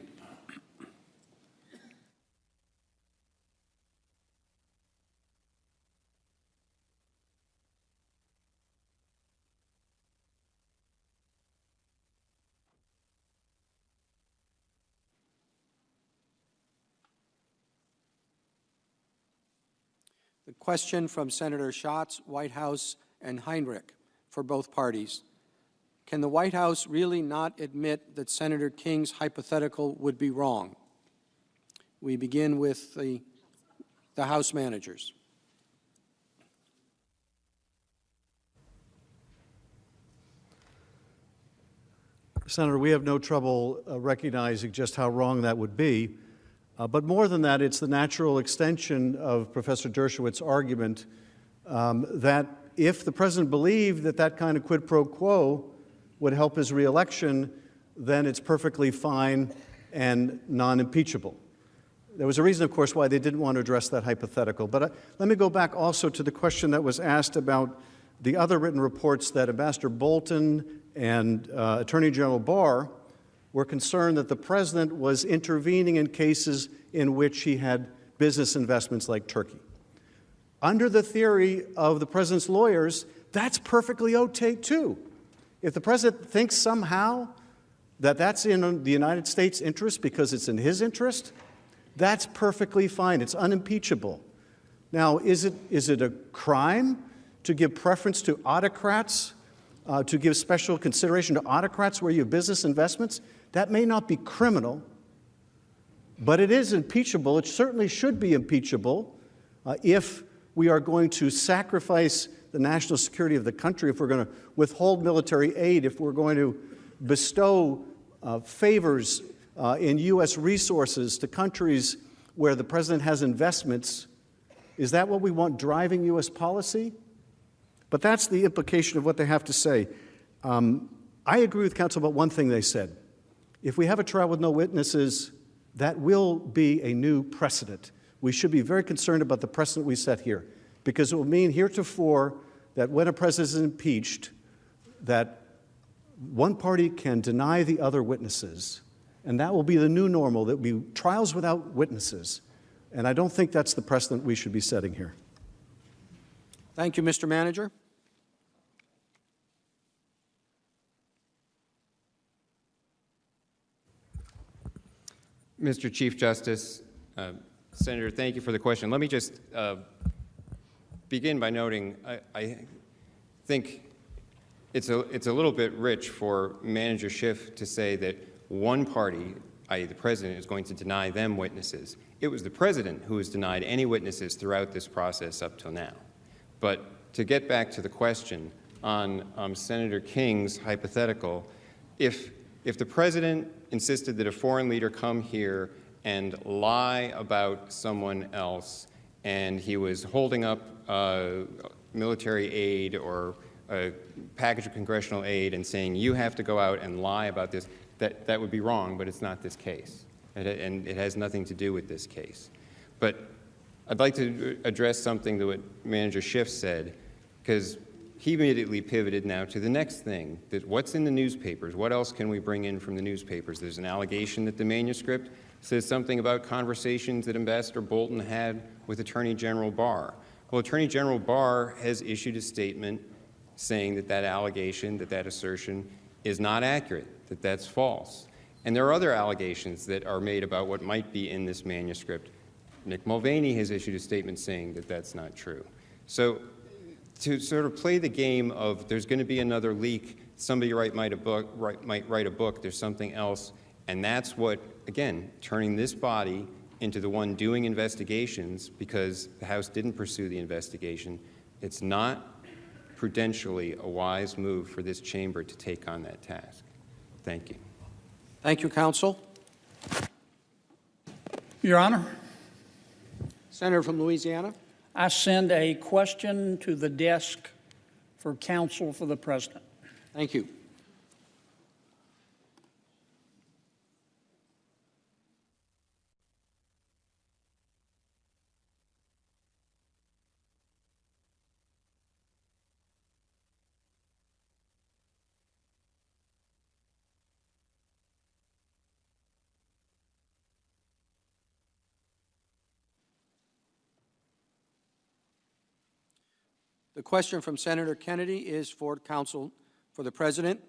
The question from Senator Schatz, Whitehouse, and Heinrich for both parties. Can the White House really not admit that Senator King's hypothetical would be wrong? We begin with the House managers. Senator, we have no trouble recognizing just how wrong that would be. But more than that, it's the natural extension of Professor Dershowitz's argument that if the president believed that that kind of quid pro quo would help his reelection, then it's perfectly fine and non-impeachable. There was a reason, of course, why they didn't want to address that hypothetical. But let me go back also to the question that was asked about the other written reports that Ambassador Bolton and Attorney General Barr were concerned that the president was intervening in cases in which he had business investments like Turkey. Under the theory of the president's lawyers, that's perfectly okay, too. If the president thinks somehow that that's in the United States' interest because it's in his interest, that's perfectly fine. It's unimpeachable. Now, is it a crime to give preference to autocrats, to give special consideration to autocrats where you have business investments? That may not be criminal, but it is impeachable. It certainly should be impeachable if we are going to sacrifice the national security of the country, if we're going to withhold military aid, if we're going to bestow favors in U.S. resources to countries where the president has investments. Is that what we want driving U.S. policy? But that's the implication of what they have to say. I agree with counsel about one thing they said. If we have a trial with no witnesses, that will be a new precedent. We should be very concerned about the precedent we set here, because it will mean heretofore that when a president is impeached, that one party can deny the other witnesses, and that will be the new normal. That will be trials without witnesses. And I don't think that's the precedent we should be setting here. Thank you, Mr. Manager. Mr. Chief Justice, Senator, thank you for the question. Let me just begin by noting I think it's a little bit rich for Manager Schiff to say that one party, i.e. the president, is going to deny them witnesses. It was the president who has denied any witnesses throughout this process up till now. But to get back to the question on Senator King's hypothetical, if the president insisted that a foreign leader come here and lie about someone else, and he was holding up military aid or a package of congressional aid and saying, you have to go out and lie about this, that would be wrong, but it's not this case. And it has nothing to do with this case. But I'd like to address something that what Manager Schiff said, because he immediately pivoted now to the next thing, that what's in the newspapers? What else can we bring in from the newspapers? There's an allegation that the manuscript says something about conversations that Ambassador Bolton had with Attorney General Barr. Well, Attorney General Barr has issued a statement saying that that allegation, that assertion is not accurate, that that's false. And there are other allegations that are made about what might be in this manuscript. Nick Mulvaney has issued a statement saying that that's not true. So to sort of play the game of there's going to be another leak, somebody might write a book, there's something else, And that's what, again, turning this body into the one doing investigations because the House didn't pursue the investigation, it's not prudentially a wise move for this chamber to take on that task. Thank you. Thank you, counsel. Your Honor, Senator from Louisiana. I send a question to the desk for counsel for the President. Thank you. The question from Senator Kennedy is for counsel for the President.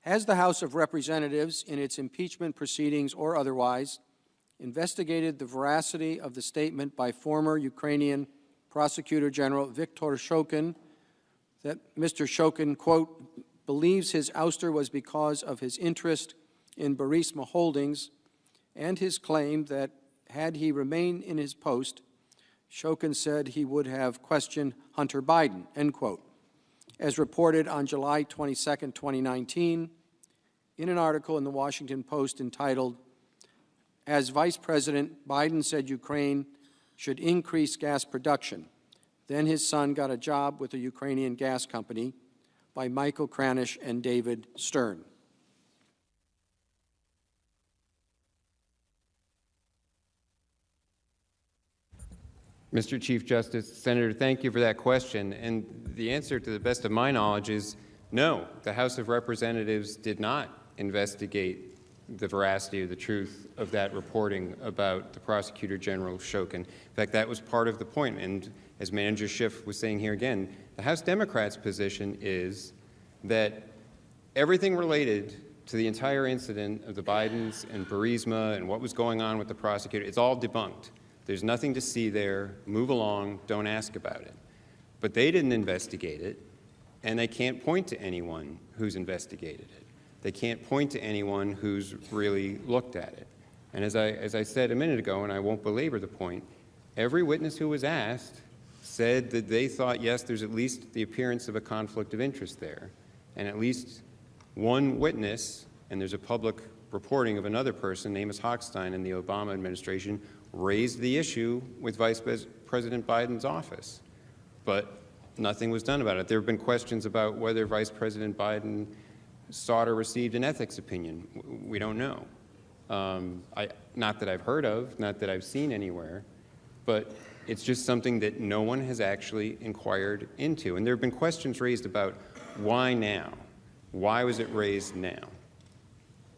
Has the House of Representatives, in its impeachment proceedings or otherwise, investigated the veracity of the statement by former Ukrainian Prosecutor General Viktor Shokin that Mr. Shokin, quote, believes his ouster was because of his interest in Burisma Holdings, and his claim that had he remained in his post, Shokin said he would have questioned Hunter Biden, end quote, as reported on July 22, 2019, in an article in the Washington Post entitled, As Vice President, Biden said Ukraine should increase gas production. Then his son got a job with a Ukrainian gas company, by Michael Kranish and David Stern. Mr. Chief Justice, Senator, thank you for that question. And the answer, to the best of my knowledge, is no. The House of Representatives did not investigate the veracity or the truth of that reporting about the Prosecutor General Shokin. In fact, that was part of the point. And as Manager Schiff was saying here again, the House Democrats' position is that everything related to the entire incident of the Bidens and Burisma and what was going on with the prosecutor, it's all debunked. There's nothing to see there. Move along. Don't ask about it. But they didn't investigate it, and they can't point to anyone who's investigated it. They can't point to anyone who's really looked at it. And as I said a minute ago, and I won't belabor the point, every witness who was asked said that they thought, yes, there's at least the appearance of a conflict of interest there. And at least one witness, and there's a public reporting of another person, Amos Hochstein, in the Obama administration, raised the issue with Vice President Biden's office. But nothing was done about it. There have been questions about whether Vice President Biden sought or received an ethics opinion. We don't know. Not that I've heard of, not that I've seen anywhere, but it's just something that no one has actually inquired into. And there have been questions raised about why now? Why was it raised now?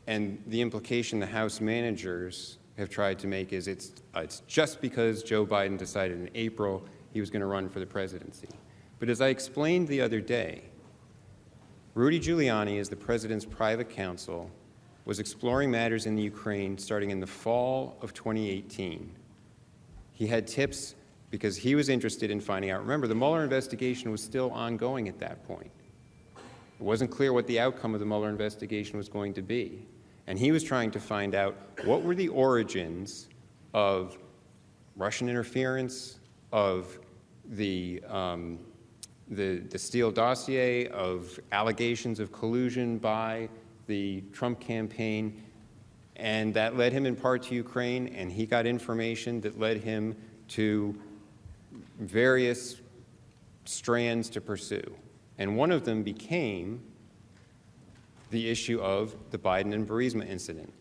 And the implication the House managers have tried to make is it's just because Joe Biden decided in April he was going to run for the presidency. But as I explained the other day, Rudy Giuliani, as the president's private counsel, was exploring matters in the Ukraine starting in the fall of 2018. He had tips because he was interested in finding out. Remember, the Mueller investigation was still ongoing at that point. It wasn't clear what the outcome of the Mueller investigation was going to be. And he was trying to find out what were the origins of Russian interference, of the Steele dossier, of allegations of collusion by the Trump campaign. And that led him in part to Ukraine, and he got information that led him to various strands to pursue. And one of them became the issue of the Biden and Burisma incident.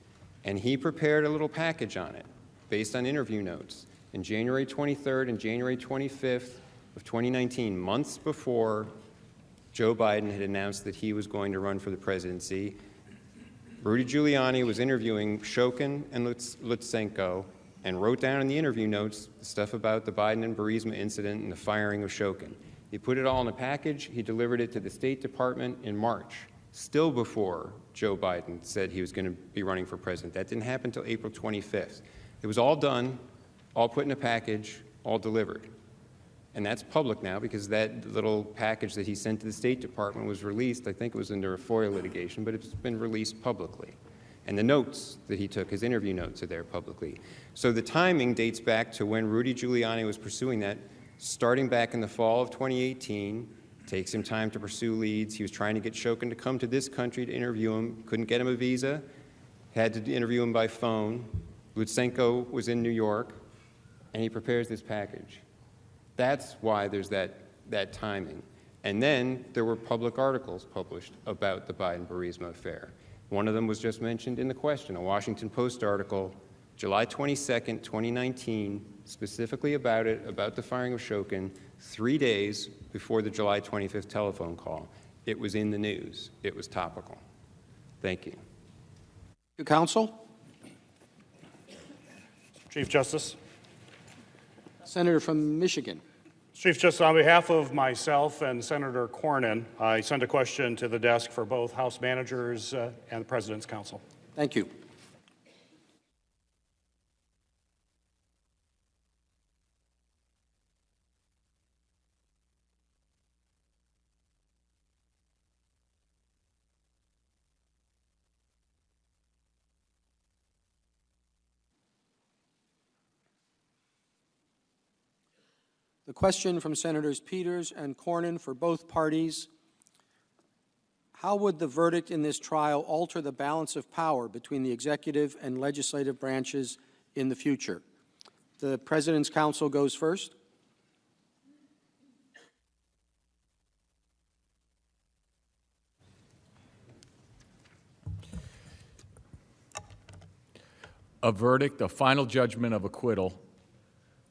And he prepared a little package on it based on interview notes. In January 23rd and January 25th of 2019, months before Joe Biden had announced that he was going to run for the presidency, Rudy Giuliani was interviewing Shokin and Lutsenko and wrote down in the interview notes the stuff about the Biden and Burisma incident and the firing of Shokin. He put it all in a package. He delivered it to the State Department in March, still before Joe Biden said he was going to be running for president. That didn't happen until April 25th. It was all done, all put in a package, all delivered. And that's public now because that little package that he sent to the State Department was released. I think it was under a FOIA litigation, but it's been released publicly. And the notes that he took, his interview notes, are there publicly. So the timing dates back to when Rudy Giuliani was pursuing that, starting back in the fall of 2018. Takes him time to pursue leads. He was trying to get Shokin to come to this country to interview him. Couldn't get him a visa. Had to interview him by phone. Lutsenko was in New York, and he prepares this package. That's why there's that timing. And then there were public articles published about the Biden-Burisma affair. One of them was just mentioned in the question, a Washington Post article, July 22nd, 2019, specifically about it, about the firing of Shokin, 3 days before the July 25th telephone call. It was in the news. It was topical. Thank you. Counsel? Chief Justice. Senator from Michigan. Chief Justice, on behalf of myself and Senator Cornyn, I send a question to the desk for both House managers and the President's Counsel. Thank you. The question from Senators Peters and Cornyn for both parties: how would the verdict in this trial alter the balance of power between the executive and legislative branches in the future? The President's Counsel goes first. A verdict, a final judgment of acquittal,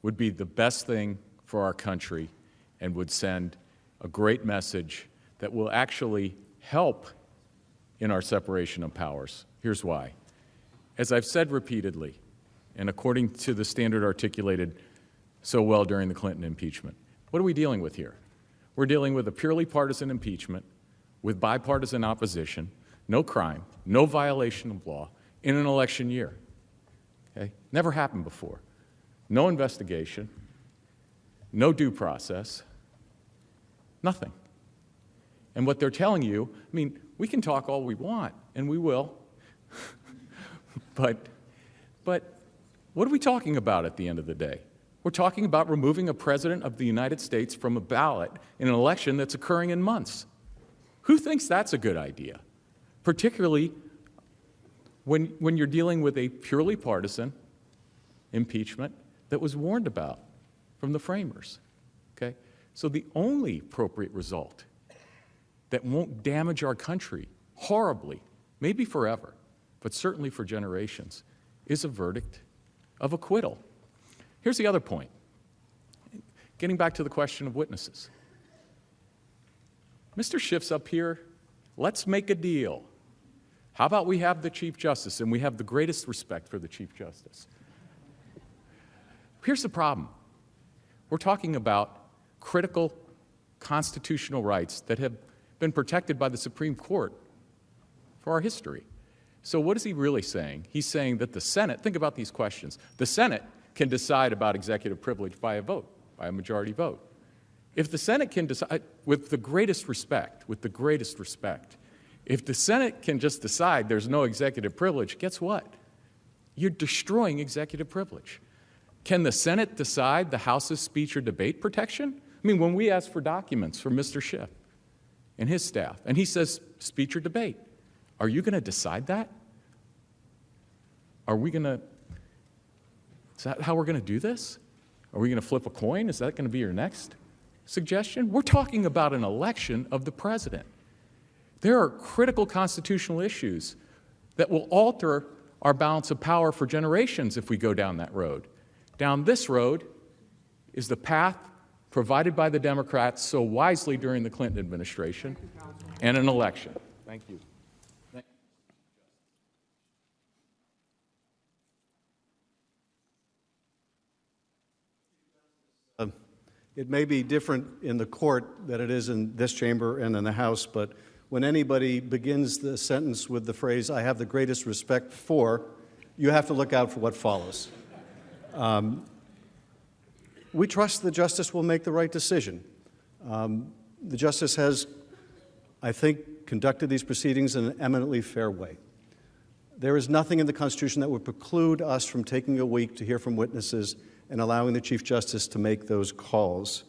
would be the best thing for our country and would send a great message that will actually help in our separation of powers. Here's why. As I've said repeatedly, and according to the standard articulated so well during the Clinton impeachment, what are we dealing with here? We're dealing with a purely partisan impeachment with bipartisan opposition, no crime, no violation of law in an election year. Okay? Never happened before. No investigation, no due process, nothing. And what they're telling you, I mean, we can talk all we want, and we will, but what are we talking about at the end of the day? We're talking about removing a president of the United States from a ballot in an election that's occurring in months. Who thinks that's a good idea? Particularly when you're dealing with a purely partisan impeachment that was warned about from the framers, okay? So the only appropriate result that won't damage our country horribly, maybe forever, but certainly for generations, is a verdict of acquittal. Here's the other point. Getting back to the question of witnesses. Mr. Schiff's up here. Let's make a deal. How about we have the Chief Justice, and we have the greatest respect for the Chief Justice. Here's the problem. We're talking about critical constitutional rights that have been protected by the Supreme Court for our history. So what is he really saying? He's saying that the Senate, think about these questions, the Senate can decide about executive privilege by a vote, by a majority vote. If the Senate can decide, with the greatest respect, if the Senate can just decide there's no executive privilege, guess what? You're destroying executive privilege. Can the Senate decide the House's speech or debate protection? I mean, when we ask for documents from Mr. Schiff and his staff, and he says speech or debate, are you going to decide that? Is that how we're going to do this? Are we going to flip a coin? Is that going to be your next suggestion? We're talking about an election of the president. There are critical constitutional issues that will alter our balance of power for generations if we go down that road. Down this road is the path provided by the Democrats so wisely during the Clinton administration and an election. Thank you. It may be different in the court than it is in this chamber and in the House, but when anybody begins the sentence with the phrase, "I have the greatest respect for," you have to look out for what follows. We trust the justice will make the right decision. The justice has, I think, conducted these proceedings in an eminently fair way. There is nothing in the Constitution that would preclude us from taking a week to hear from witnesses and allowing the Chief Justice to make those calls.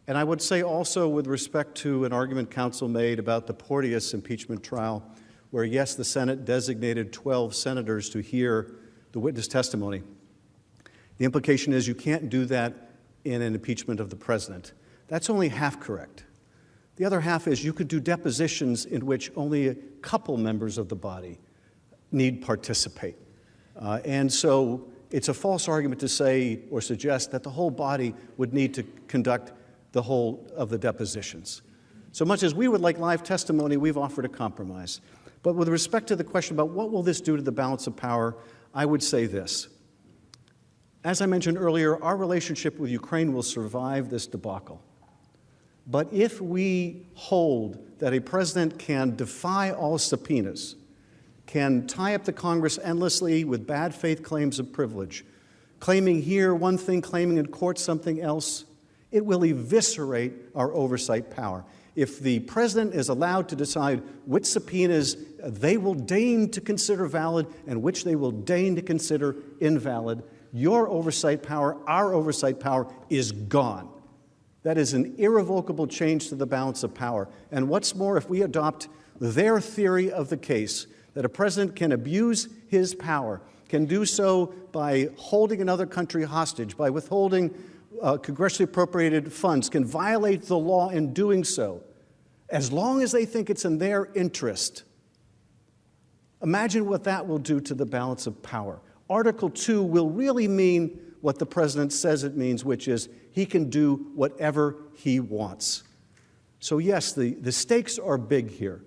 And I would say also, with respect to an argument counsel made about the Porteous impeachment trial, where, yes, the Senate designated 12 senators to hear the witness testimony, the implication is you can't do that in an impeachment of the president. That's only half correct. The other half is you could do depositions in which only a couple members of the body need participate. And so it's a false argument to say or suggest that the whole body would need to conduct the whole of the depositions. So much as we would like live testimony, we've offered a compromise. But with respect to the question about what will this do to the balance of power, I would say this. As I mentioned earlier, our relationship with Ukraine will survive this debacle. But if we hold that a president can defy all subpoenas, can tie up the Congress endlessly with bad faith claims of privilege, claiming here one thing, claiming in court something else, it will eviscerate our oversight power. If the president is allowed to decide which subpoenas they will deign to consider valid and which they will deign to consider invalid, your oversight power, our oversight power, is gone. That is an irrevocable change to the balance of power. And what's more, if we adopt their theory of the case, that a president can abuse his power, can do so by holding another country hostage, by withholding congressionally appropriated funds, can violate the law in doing so, as long as they think it's in their interest. Imagine what that will do to the balance of power. Article 2 will really mean what the president says it means, which is he can do whatever he wants. So yes, the stakes are big here.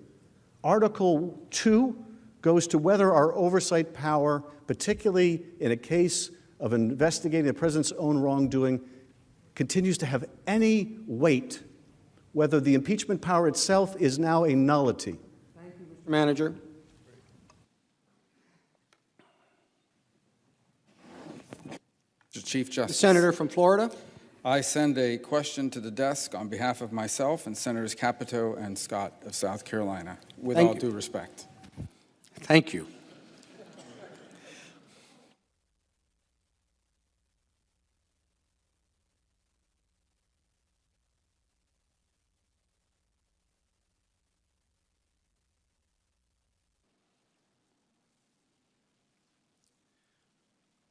Article 2 goes to whether our oversight power, particularly in a case of investigating the president's own wrongdoing, continues to have any weight, whether the impeachment power itself is now a nullity. Thank you, Mr. Manager. Mr. Chief Justice. The senator from Florida. I send a question to the desk on behalf of myself and Senators Capito and Scott of South Carolina, with all due respect. Thank you.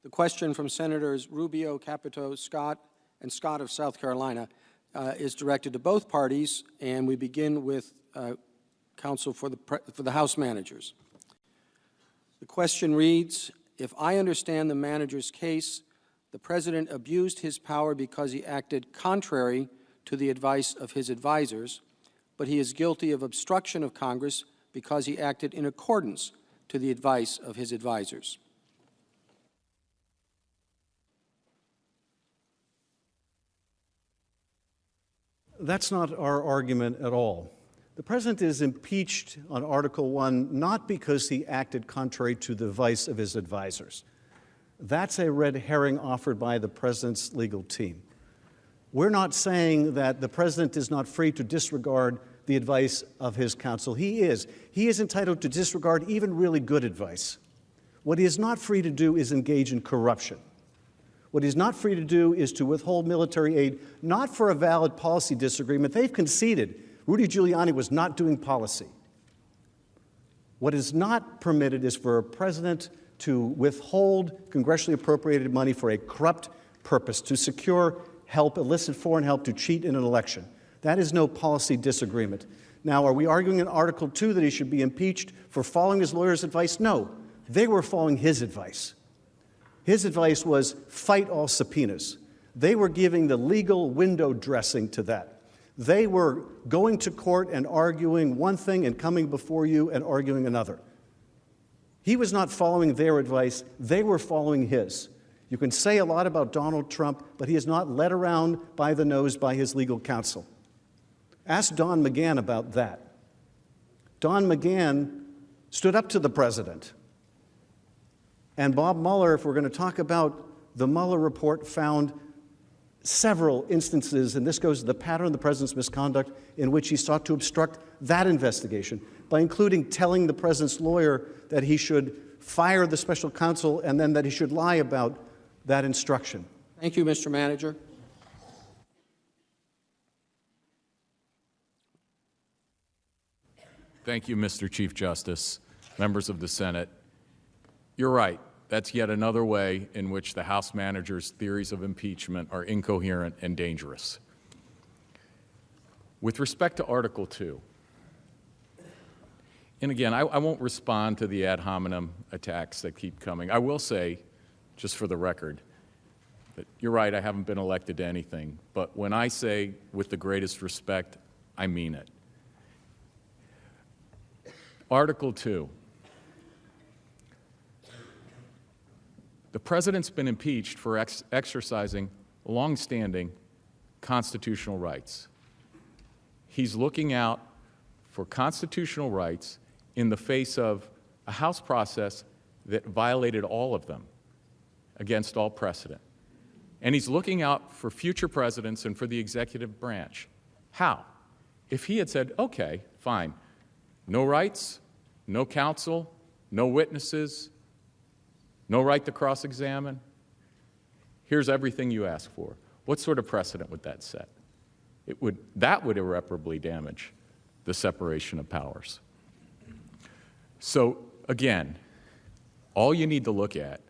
The question from Senators Rubio, Capito, Scott, and Scott of South Carolina is directed to both parties, and we begin with counsel for the House managers. The question reads, if I understand the manager's case, the president abused his power because he acted contrary to the advice of his advisors, but he is guilty of obstruction of Congress because he acted in accordance to the advice of his advisors. That's not our argument at all. The president is impeached on Article 1 not because he acted contrary to the advice of his advisors. That's a red herring offered by the president's legal team. We're not saying that the president is not free to disregard the advice of his counsel. He is. He is entitled to disregard even really good advice. What he is not free to do is engage in corruption. What he's not free to do is to withhold military aid, not for a valid policy disagreement. They've conceded Rudy Giuliani was not doing policy. What is not permitted is for a president to withhold congressionally appropriated money for a corrupt purpose, to secure help, illicit foreign help, to cheat in an election. That is no policy disagreement. Now, are we arguing in Article 2 that he should be impeached for following his lawyer's advice? No. They were following his advice. His advice was fight all subpoenas. They were giving the legal window dressing to that. They were going to court and arguing one thing and coming before you and arguing another. He was not following their advice. They were following his. You can say a lot about Donald Trump, but he is not led around by the nose by his legal counsel. Ask Don McGahn about that. Don McGahn stood up to the president. And Bob Mueller, if we're going to talk about the Mueller report, found several instances, and this goes to the pattern of the president's misconduct, in which he sought to obstruct that investigation by including telling the president's lawyer that he should fire the special counsel and then that he should lie about that instruction. Thank you, Mr. Manager. Thank you, Mr. Chief Justice, members of the Senate. You're right. That's yet another way in which the House manager's theories of impeachment are incoherent and dangerous. With respect to Article 2, and again, I won't respond to the ad hominem attacks that keep coming. I will say, just for the record, that you're right, I haven't been elected to anything. But when I say with the greatest respect, I mean it. Article 2. The president's been impeached for exercising longstanding constitutional rights. He's looking out for constitutional rights in the face of a House process that violated all of them against all precedent. And he's looking out for future presidents and for the executive branch. How? If he had said, okay, fine, no rights, no counsel, no witnesses, no right to cross-examine, here's everything you ask for. What sort of precedent would that set? That would irreparably damage the separation of powers. So again, all you need to look at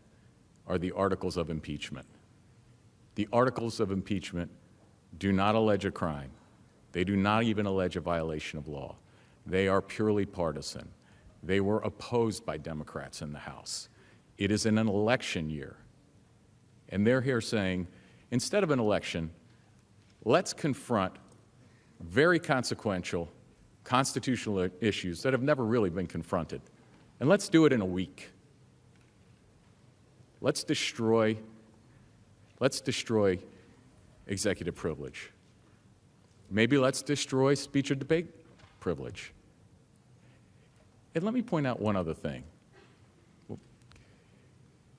are the articles of impeachment. The articles of impeachment do not allege a crime. They do not even allege a violation of law. They are purely partisan. They were opposed by Democrats in the House. It is in an election year. And they're here saying, instead of an election, let's confront very consequential constitutional issues that have never really been confronted. And let's do it in a week. Let's destroy executive privilege. Maybe let's destroy speech or debate privilege. And let me point out one other thing.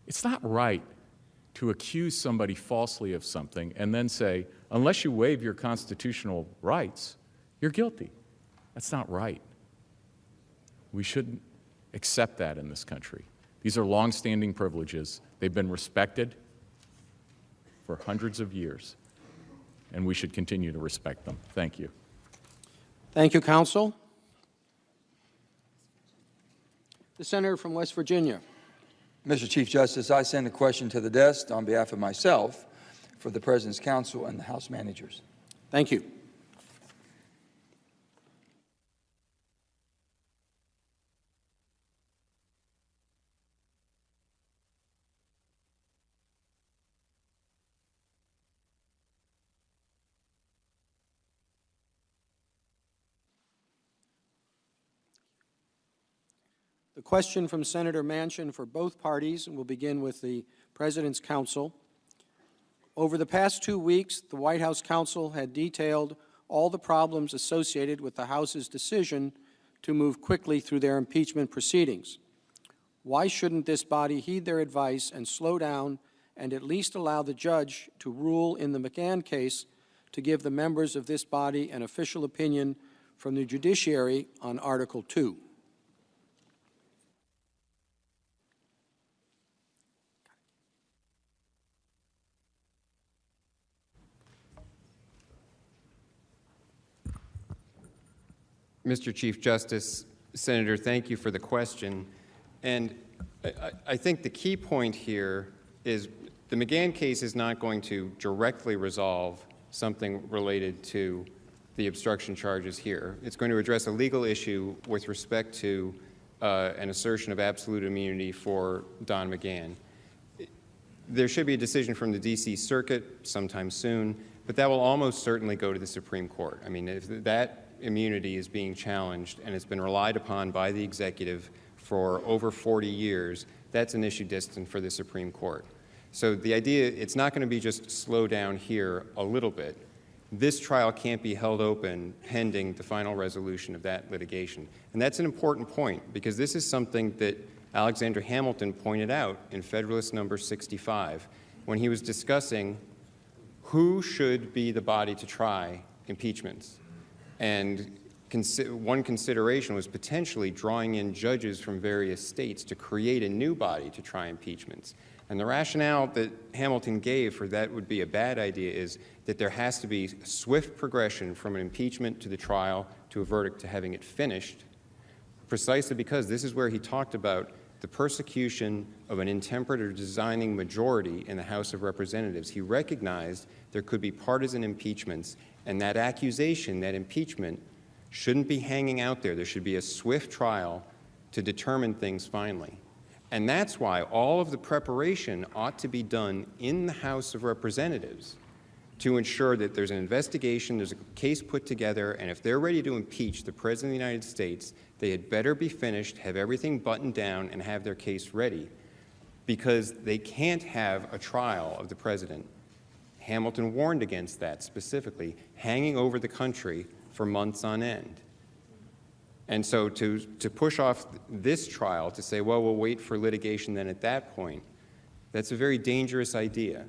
It's not right to accuse somebody falsely of something and then say, unless you waive your constitutional rights, you're guilty. That's not right. We shouldn't accept that in this country. These are longstanding privileges. They've been respected for hundreds of years, and we should continue to respect them. Thank you. Thank you, counsel. The senator from West Virginia. Mr. Chief Justice, I send a question to the desk on behalf of myself for the President's counsel and the House managers. Thank you. The question from Senator Manchin for both parties, and we'll begin with the President's counsel. Over the past 2 weeks, the White House counsel had detailed all the problems associated with the House's decision to move quickly through their impeachment proceedings. Why shouldn't this body heed their advice and slow down and at least allow the judge to rule in the McGahn case to give the members of this body an official opinion from the judiciary on Article 2? Mr. Chief Justice, Senator, thank you for the question. And I think the key point here is the McGahn case is not going to directly resolve something related to the obstruction charges here. It's going to address a legal issue with respect to an assertion of absolute immunity for Don McGahn. There should be a decision from the D.C. Circuit sometime soon, but that will almost certainly go to the Supreme Court. I mean, if that immunity is being challenged and it's been relied upon by the executive for over 40 years, that's an issue destined for the Supreme Court. So the idea, it's not going to be just slow down here a little bit. This trial can't be held open pending the final resolution of that litigation. And that's an important point because this is something that Alexander Hamilton pointed out in Federalist Number 65 when he was discussing who should be the body to try impeachments. And one consideration was potentially drawing in judges from various states to create a new body to try impeachments. And the rationale that Hamilton gave for that would be a bad idea is that there has to be swift progression from an impeachment to the trial to a verdict to having it finished, precisely because this is where he talked about the persecution of an intemperate or designing majority in the House of Representatives. He recognized there could be partisan impeachments, and that accusation, that impeachment, shouldn't be hanging out there. There should be a swift trial to determine things finally. And that's why all of the preparation ought to be done in the House of Representatives to ensure that there's an investigation, there's a case put together, and if they're ready to impeach the President of the United States, they had better be finished, have everything buttoned down, and have their case ready, because they can't have a trial of the President. Hamilton warned against that specifically, hanging over the country for months on end. And so to push off this trial, to say, well, we'll wait for litigation then at that point, that's a very dangerous idea.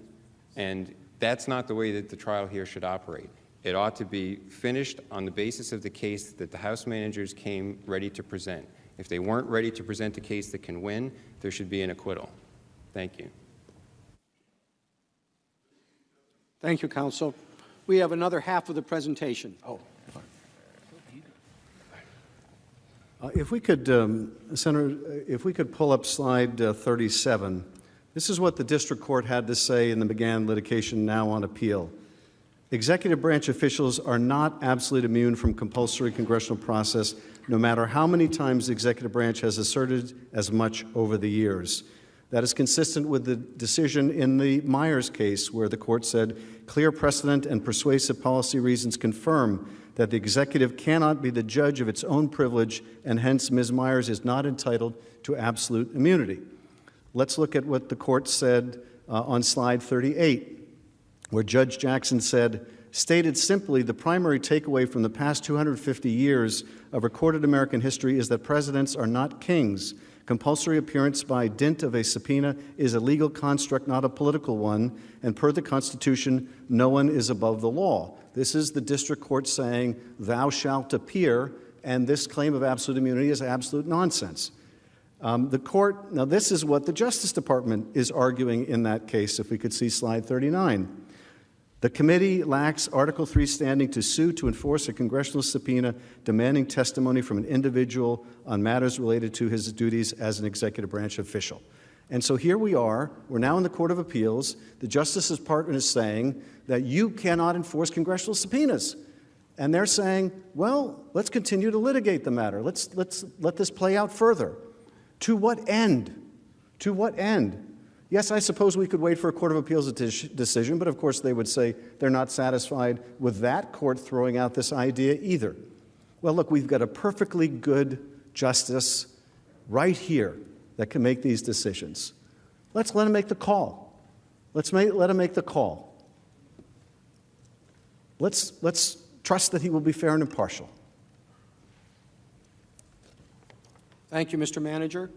And that's not the way that the trial here should operate. It ought to be finished on the basis of the case that the House managers came ready to present. If they weren't ready to present a case that can win, there should be an acquittal. Thank you. Thank you, counsel. We have another half of the presentation. If we could, Senator, if we could pull up slide 37. This is what the district court had to say in the McGahn litigation now on appeal. Executive branch officials are not absolutely immune from compulsory congressional process, no matter how many times the executive branch has asserted as much over the years. That is consistent with the decision in the Myers case, where the court said clear precedent and persuasive policy reasons confirm that the executive cannot be the judge of its own privilege, and hence Ms. Myers is not entitled to absolute immunity. Let's look at what the court said on slide 38, where Judge Jackson said, stated simply, the primary takeaway from the past 250 years of recorded American history is that presidents are not kings. Compulsory appearance by dint of a subpoena is a legal construct, not a political one, and per the Constitution, no one is above the law. This is the district court saying, thou shalt appear, and this claim of absolute immunity is absolute nonsense. The court, now this is what the Justice Department is arguing in that case, if we could see slide 39. The committee lacks Article III standing to sue to enforce a congressional subpoena demanding testimony from an individual on matters related to his duties as an executive branch official. And so here we are, we're now in the Court of Appeals. The Justice Department is saying that you cannot enforce congressional subpoenas. And they're saying, well, let's continue to litigate the matter. Let's let this play out further. To what end? To what end? Yes, I suppose we could wait for a Court of Appeals decision, but of course they would say they're not satisfied with that court throwing out this idea either. Well, look, we've got a perfectly good justice right here that can make these decisions. Let's let him make the call. Let him make the call. Let's trust that he will be fair and impartial. Thank you, Mr. Manager.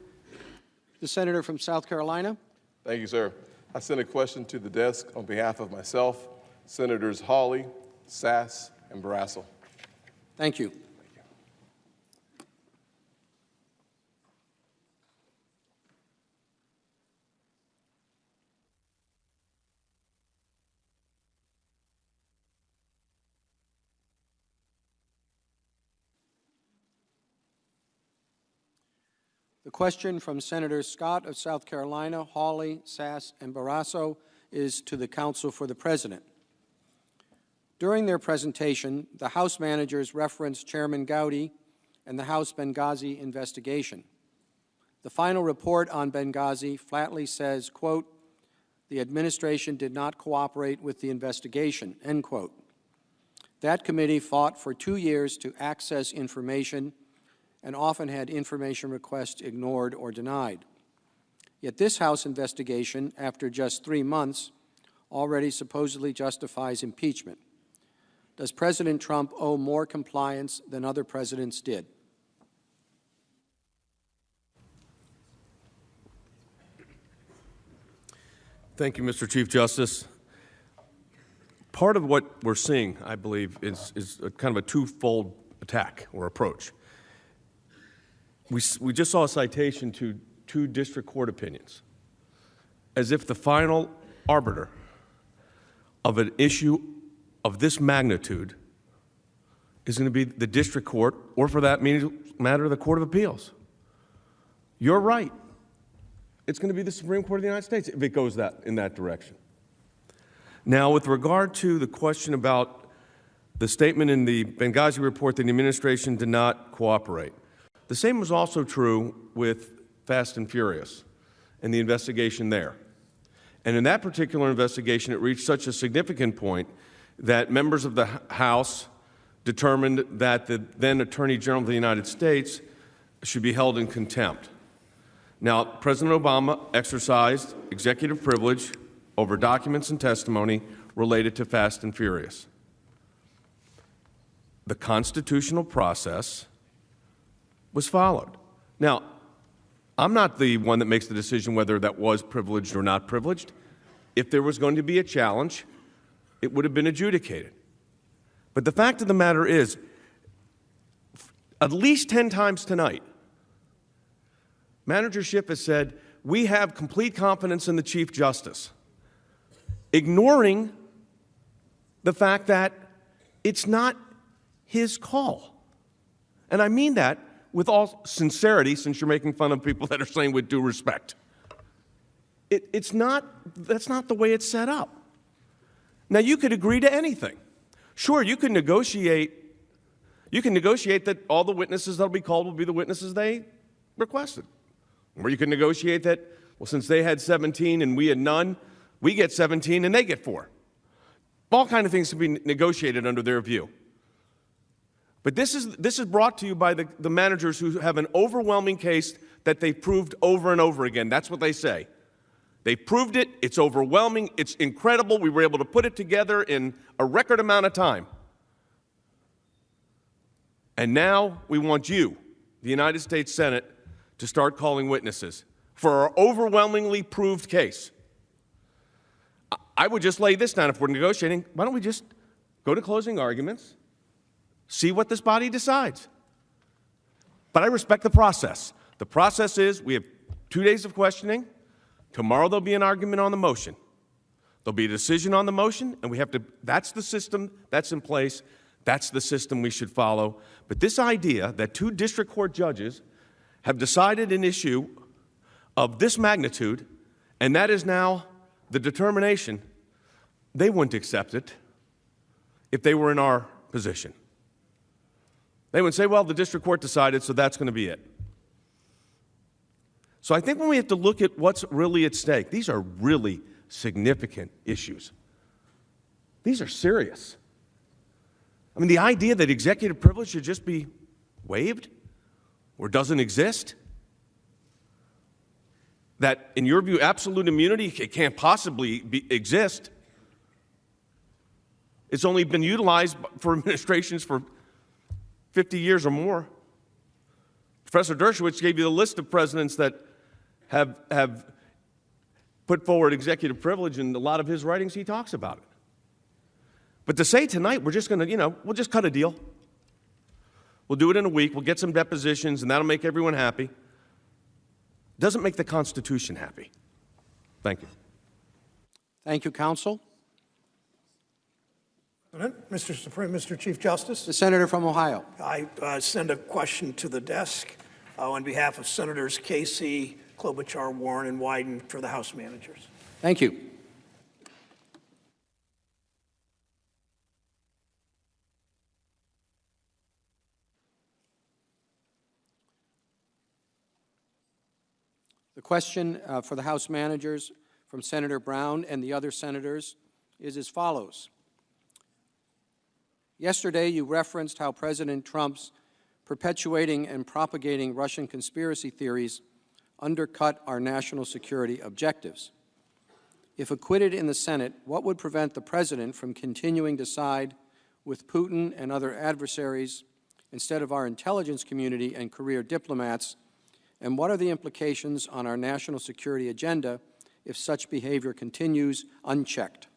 The senator from South Carolina. Thank you, sir. I sent a question to the desk on behalf of myself, Senators Hawley, Sass, and Barrasso. Thank you. The question from Senators Scott of South Carolina, Hawley, Sass, and Barrasso is to the counsel for the President. During their presentation, the House managers referenced Chairman Gowdy and the House Benghazi investigation. The final report on Benghazi flatly says, quote, the administration did not cooperate with the investigation, end quote. That committee fought for 2 years to access information and often had information requests ignored or denied. Yet this House investigation, after just 3 months, already supposedly justifies impeachment. Does President Trump owe more compliance than other presidents did? Thank you, Mr. Chief Justice. part of what we're seeing, I believe, is a kind of a twofold attack or approach. We just saw a citation to 2 district court opinions, as if the final arbiter of an issue of this magnitude is going to be the district court, or for that matter, the Court of Appeals. You're right. It's going to be the Supreme Court of the United States if it goes in that direction. Now, with regard to the question about the statement in the Benghazi report that the administration did not cooperate, the same was also true with Fast and Furious and the investigation there. And in that particular investigation, it reached such a significant point that members of the House determined that the then Attorney General of the United States should be held in contempt. Now, President Obama exercised executive privilege over documents and testimony related to Fast and Furious. The constitutional process was followed. Now, I'm not the one that makes the decision whether that was privileged or not privileged. If there was going to be a challenge, it would have been adjudicated. But the fact of the matter is, at least 10 times tonight, Manager Schiff has said, we have complete confidence in the Chief Justice, ignoring the fact that it's not his call. And I mean that with all sincerity, since you're making fun of people that are saying with due respect. That's not the way it's set up. Now, you could agree to anything. Sure, you can negotiate that all the witnesses that will be called will be the witnesses they requested. Or you can negotiate that, well, since they had 17 and we had none, we get 17 and they get 4. All kinds of things can be negotiated under their view. But this is brought to you by the managers who have an overwhelming case that they've proved over and over again. That's what they say. They proved it. It's overwhelming. It's incredible. We were able to put it together in a record amount of time. And now we want you, the United States Senate, to start calling witnesses for our overwhelmingly proved case. I would just lay this down. If we're negotiating, why don't we just go to closing arguments, see what this body decides? But I respect the process. The process is we have 2 days of questioning. Tomorrow there'll be an argument on the motion. There'll be a decision on the motion, and we have to, that's the system that's in place. That's the system we should follow. But this idea that 2 district court judges have decided an issue of this magnitude, and that is now the determination, they wouldn't accept it if they were in our position. They would say, well, the district court decided, so that's going to be it. So I think when we have to look at what's really at stake, these are really significant issues. These are serious. I mean, the idea that executive privilege should just be waived or doesn't exist, that, in your view, absolute immunity can't possibly exist. It's only been utilized for administrations for 50 years or more. Professor Dershowitz gave you the list of presidents that have put forward executive privilege, and a lot of his writings, he talks about it. But to say tonight, we're just going to, we'll just cut a deal. We'll do it in a week. We'll get some depositions, and that'll make everyone happy. Doesn't make the Constitution happy. Thank you. Thank you, counsel. Mr. Chief Justice. The senator from Ohio. I send a question to the desk on behalf of Senators Casey, Klobuchar, Warren, and Wyden for the House managers. Thank you. The question for the House managers from Senator Brown and the other senators is as follows. Yesterday, you referenced how President Trump's perpetuating and propagating Russian conspiracy theories undercut our national security objectives. If acquitted in the Senate, what would prevent the President from continuing to side with Putin and other adversaries instead of our intelligence community and career diplomats? And what are the implications on our national security agenda if such behavior continues unchecked?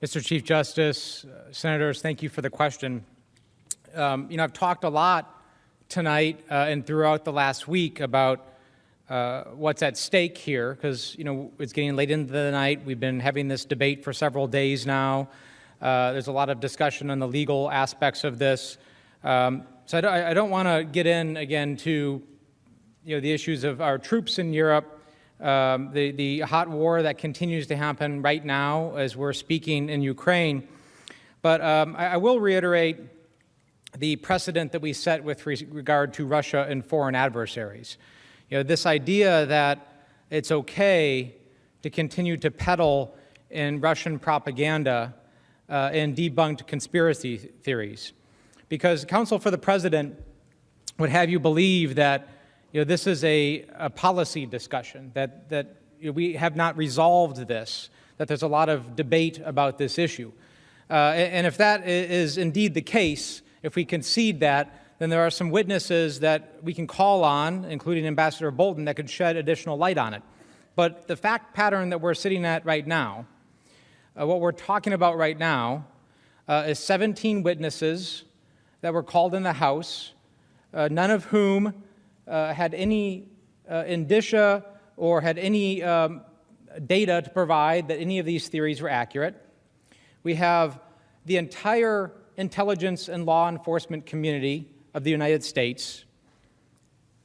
Mr. Chief Justice, Senators, thank you for the question. I've talked a lot tonight and throughout the last week about what's at stake here because, it's getting late into the night. We've been having this debate for several days now. There's a lot of discussion on the legal aspects of this. So I don't want to get in again to, the issues of our troops in Europe, the hot war that continues to happen right now as we're speaking in Ukraine. But I will reiterate the precedent that we set with regard to Russia and foreign adversaries. This idea that it's okay to continue to peddle in Russian propaganda and debunked conspiracy theories. Because counsel for the president would have you believe that this is a policy discussion, that we have not resolved this, that there's a lot of debate about this issue. And if that is indeed the case, if we concede that, then there are some witnesses that we can call on, including Ambassador Bolton, that could shed additional light on it. But the fact pattern that we're sitting at right now, what we're talking about right now, is 17 witnesses that were called in the House, none of whom had any indicia or had any data to provide that any of these theories were accurate. We have the entire intelligence and law enforcement community of the United States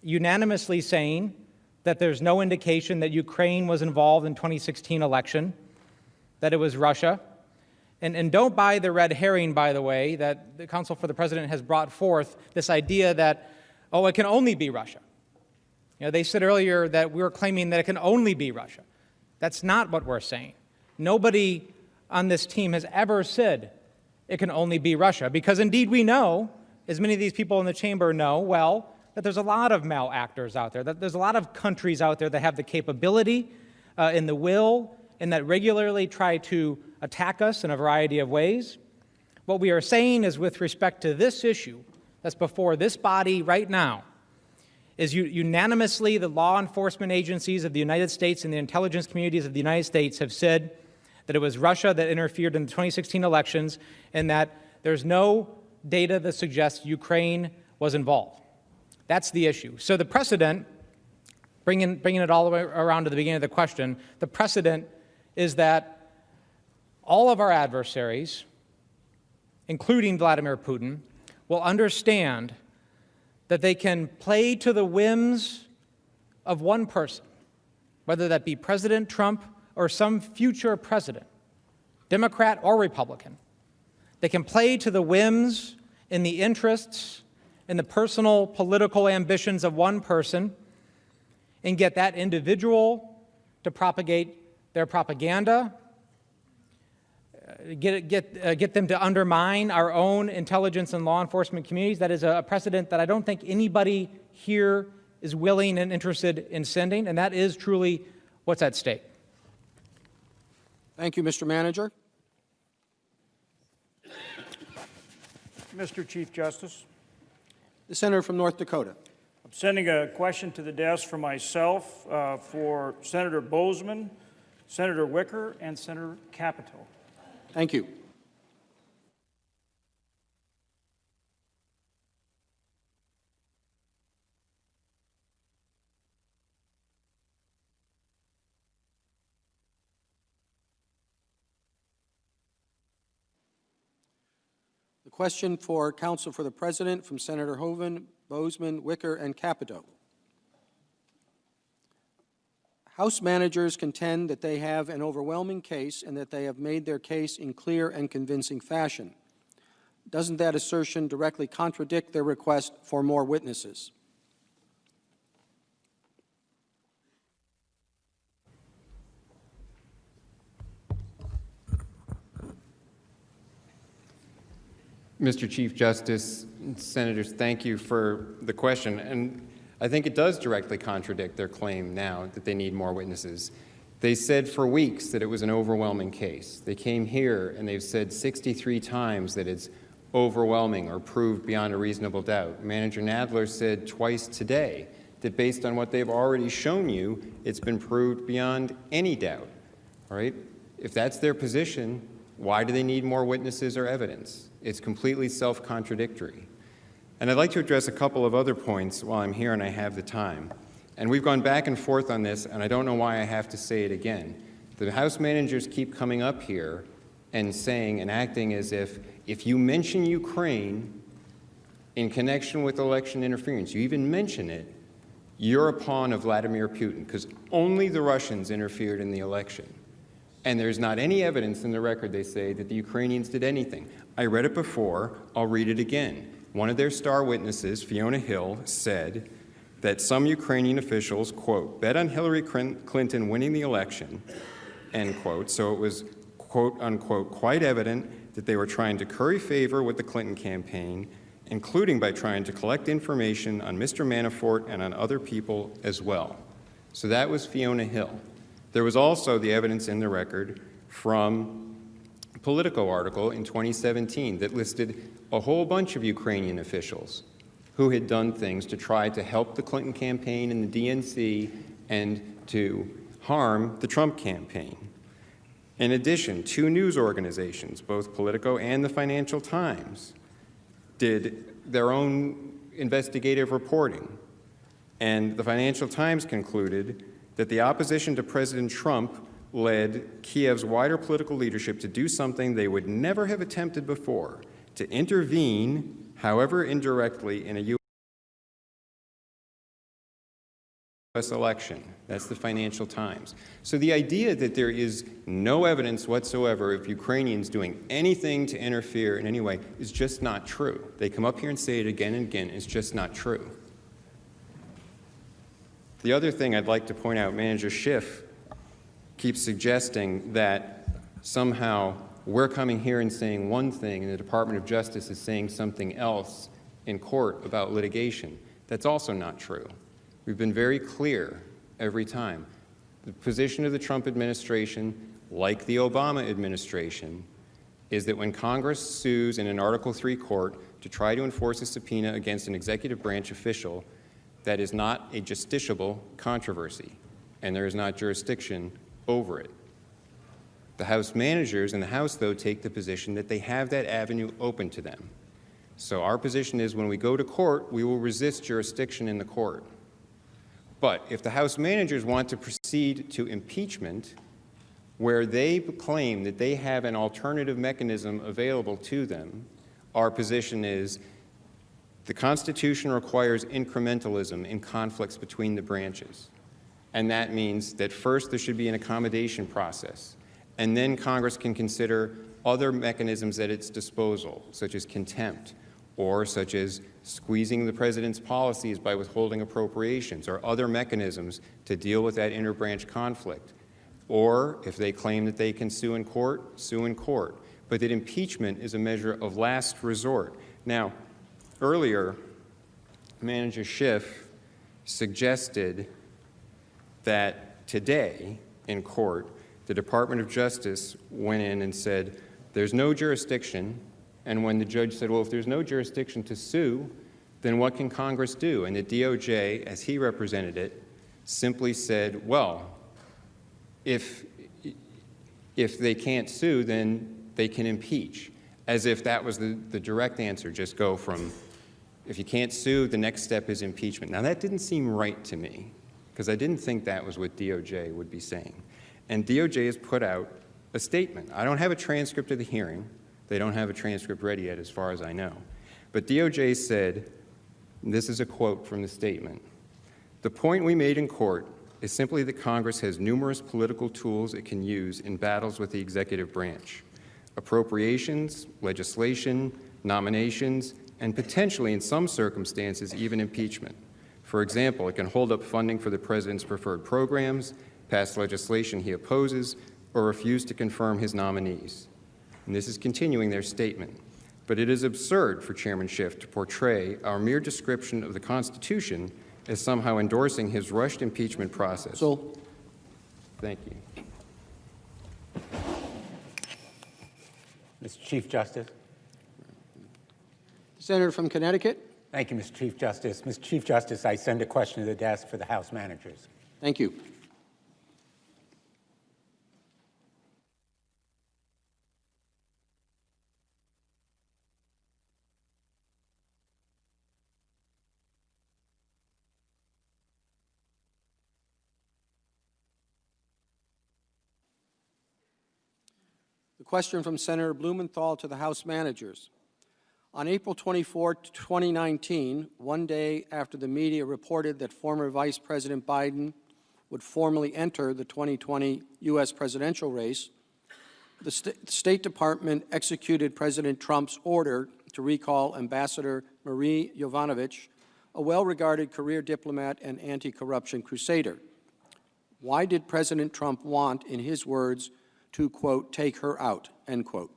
unanimously saying that there's no indication that Ukraine was involved in the 2016 election, that it was Russia. And don't buy the red herring, by the way, that the counsel for the president has brought forth, this idea that, it can only be Russia. They said earlier that we were claiming that it can only be Russia. That's not what we're saying. Nobody on this team has ever said it can only be Russia, because indeed we know, as many of these people in the chamber know well, that there's a lot of malactors out there, that there's a lot of countries out there that have the capability and the will and that regularly try to attack us in a variety of ways. What we are saying is, with respect to this issue that's before this body right now, is unanimously the law enforcement agencies of the United States and the intelligence communities of the United States have said that it was Russia that interfered in the 2016 elections and that there's no data that suggests Ukraine was involved. That's the issue. So the precedent, bringing it all the way around to the beginning of the question, the precedent is that all of our adversaries, including Vladimir Putin, will understand that they can play to the whims of one person, whether that be President Trump or some future president, Democrat or Republican. They can play to the whims and the interests and the personal political ambitions of one person and get that individual to propagate their propaganda, get them to undermine our own intelligence and law enforcement communities. That is a precedent that I don't think anybody here is willing and interested in sending, and that is truly what's at stake. Thank you, Mr. Manager. Mr. Chief Justice. The senator from North Dakota. I'm sending a question to the desk for myself, for Senator Bozeman, Senator Wicker, and Senator Capito. Thank you. The question for counsel for the president from Senator Hoeven, Bozeman, Wicker, and Capito. House managers contend that they have an overwhelming case and that they have made their case in clear and convincing fashion. Doesn't that assertion directly contradict their request for more witnesses? Mr. Chief Justice, Senators, thank you for the question. And I think it does directly contradict their claim now that they need more witnesses. They said for weeks that it was an overwhelming case. They came here and they've said 63 times that it's overwhelming or proved beyond a reasonable doubt. Manager Nadler said twice today that based on what they've already shown you, it's been proved beyond any doubt. All right? If that's their position, Why do they need more witnesses or evidence? It's completely self-contradictory. And I'd like to address a couple of other points while I'm here and I have the time. And we've gone back and forth on this, and I don't know why I have to say it again. The House managers keep coming up here and saying and acting as if you mention Ukraine in connection with election interference, you even mention it, you're a pawn of Vladimir Putin, because only the Russians interfered in the election. And there's not any evidence in the record, they say, that the Ukrainians did anything. I read it before. I'll read it again. One of their star witnesses, Fiona Hill, said that some Ukrainian officials, quote, bet on Hillary Clinton winning the election, end quote. So it was, quote, unquote, quite evident that they were trying to curry favor with the Clinton campaign, including by trying to collect information on Mr. Manafort and on other people as well. So that was Fiona Hill. There was also the evidence in the record from a Politico article in 2017 that listed a whole bunch of Ukrainian officials who had done things to try to help the Clinton campaign and the DNC and to harm the Trump campaign. In addition, 2 news organizations, both Politico and the Financial Times, did their own investigative reporting. And the Financial Times concluded that the opposition to President Trump led Kiev's wider political leadership to do something they would never have attempted before, to intervene, however indirectly, in a U.S. election. That's the Financial Times. So the idea that there is no evidence whatsoever of Ukrainians doing anything to interfere in any way is just not true. They come up here and say it again and again. It's just not true. The other thing I'd like to point out, Manager Schiff keeps suggesting that somehow we're coming here and saying one thing and the Department of Justice is saying something else in court about litigation. That's also not true. We've been very clear every time. The position of the Trump administration, like the Obama administration, is that when Congress sues in an Article III court to try to enforce a subpoena against an executive branch official, that is not a justiciable controversy, and there is not jurisdiction over it. The House managers in the House, though, take the position that they have that avenue open to them. So our position is when we go to court, we will resist jurisdiction in the court. But if the House managers want to proceed to impeachment, where they claim that they have an alternative mechanism available to them, our position is the Constitution requires incrementalism in conflicts between the branches. And that means that first there should be an accommodation process, and then Congress can consider other mechanisms at its disposal, such as contempt, or such as squeezing the president's policies by withholding appropriations, or other mechanisms to deal with that interbranch conflict. Or, if they claim that they can sue in court, sue in court. But that impeachment is a measure of last resort. Now, earlier, Manager Schiff suggested that today in court, the Department of Justice went in and said, there's no jurisdiction, and when the judge said, well, if there's no jurisdiction to sue, then what can Congress do? And the DOJ, as he represented it, simply said, well, if they can't sue, then they can impeach, as if that was the direct answer, just go from, if you can't sue, the next step is impeachment. Now, that didn't seem right to me, because I didn't think that was what DOJ would be saying. And DOJ has put out a statement. I don't have a transcript of the hearing. They don't have a transcript ready yet, as far as I know. But DOJ said, and this is a quote from the statement, "The point we made in court is simply that Congress has numerous political tools it can use in battles with the executive branch. Appropriations, legislation, nominations, and potentially, in some circumstances, even impeachment. For example, it can hold up funding for the president's preferred programs, pass legislation he opposes, or refuse to confirm his nominees." And this is continuing their statement. But it is absurd for Chairman Schiff to portray our mere description of the Constitution as somehow endorsing his rushed impeachment process. So, thank you. Mr. Chief Justice. Senator from Connecticut. Thank you, Mr. Chief Justice. Mr. Chief Justice, I send a question to the desk for the House managers. Thank you. question from Senator Blumenthal to the House managers. On April 24, 2019, one day after the media reported that former Vice President Biden would formally enter the 2020 U.S. presidential race, the State Department executed President Trump's order to recall Ambassador Marie Yovanovitch, a well-regarded career diplomat and anti-corruption crusader. Why did President Trump want, in his words, to, quote, take her out, end quote?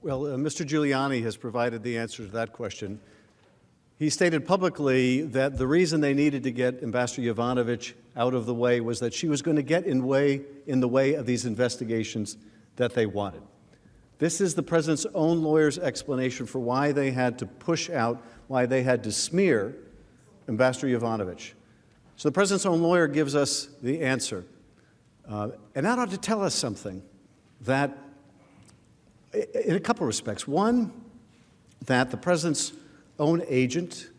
Well, Mr. Giuliani has provided the answer to that question. He stated publicly that the reason they needed to get Ambassador Yovanovitch out of the way was that she was going to get in the way of these investigations that they wanted. This is the president's own lawyer's explanation for why they had to push out, why they had to smear Ambassador Yovanovitch. So the president's own lawyer gives us the answer. And that ought to tell us something, that in a couple of respects. One, that the president's own agent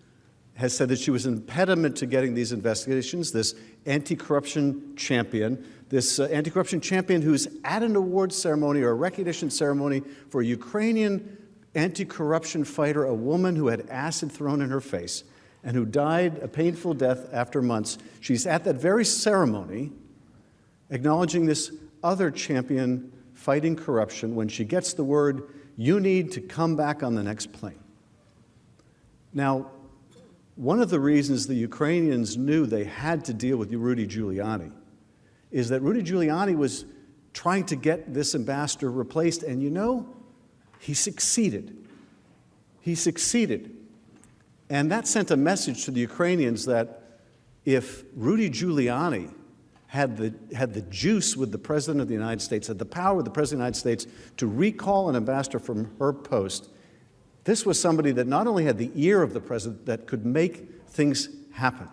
has said that she was an impediment to getting these investigations, this anti-corruption champion who's at an awards ceremony or a recognition ceremony for a Ukrainian anti-corruption fighter, a woman who had acid thrown in her face and who died a painful death after months. She's at that very ceremony acknowledging this other champion fighting corruption when she gets the word, you need to come back on the next plane. Now, one of the reasons the Ukrainians knew they had to deal with Rudy Giuliani is that Rudy Giuliani was trying to get this ambassador replaced, and you know, he succeeded. He succeeded. And that sent a message to the Ukrainians that if Rudy Giuliani had the juice with the President of the United States, had the power with the President of the United States to recall an ambassador from her post, this was somebody that not only had the ear of the President, that could make things happen.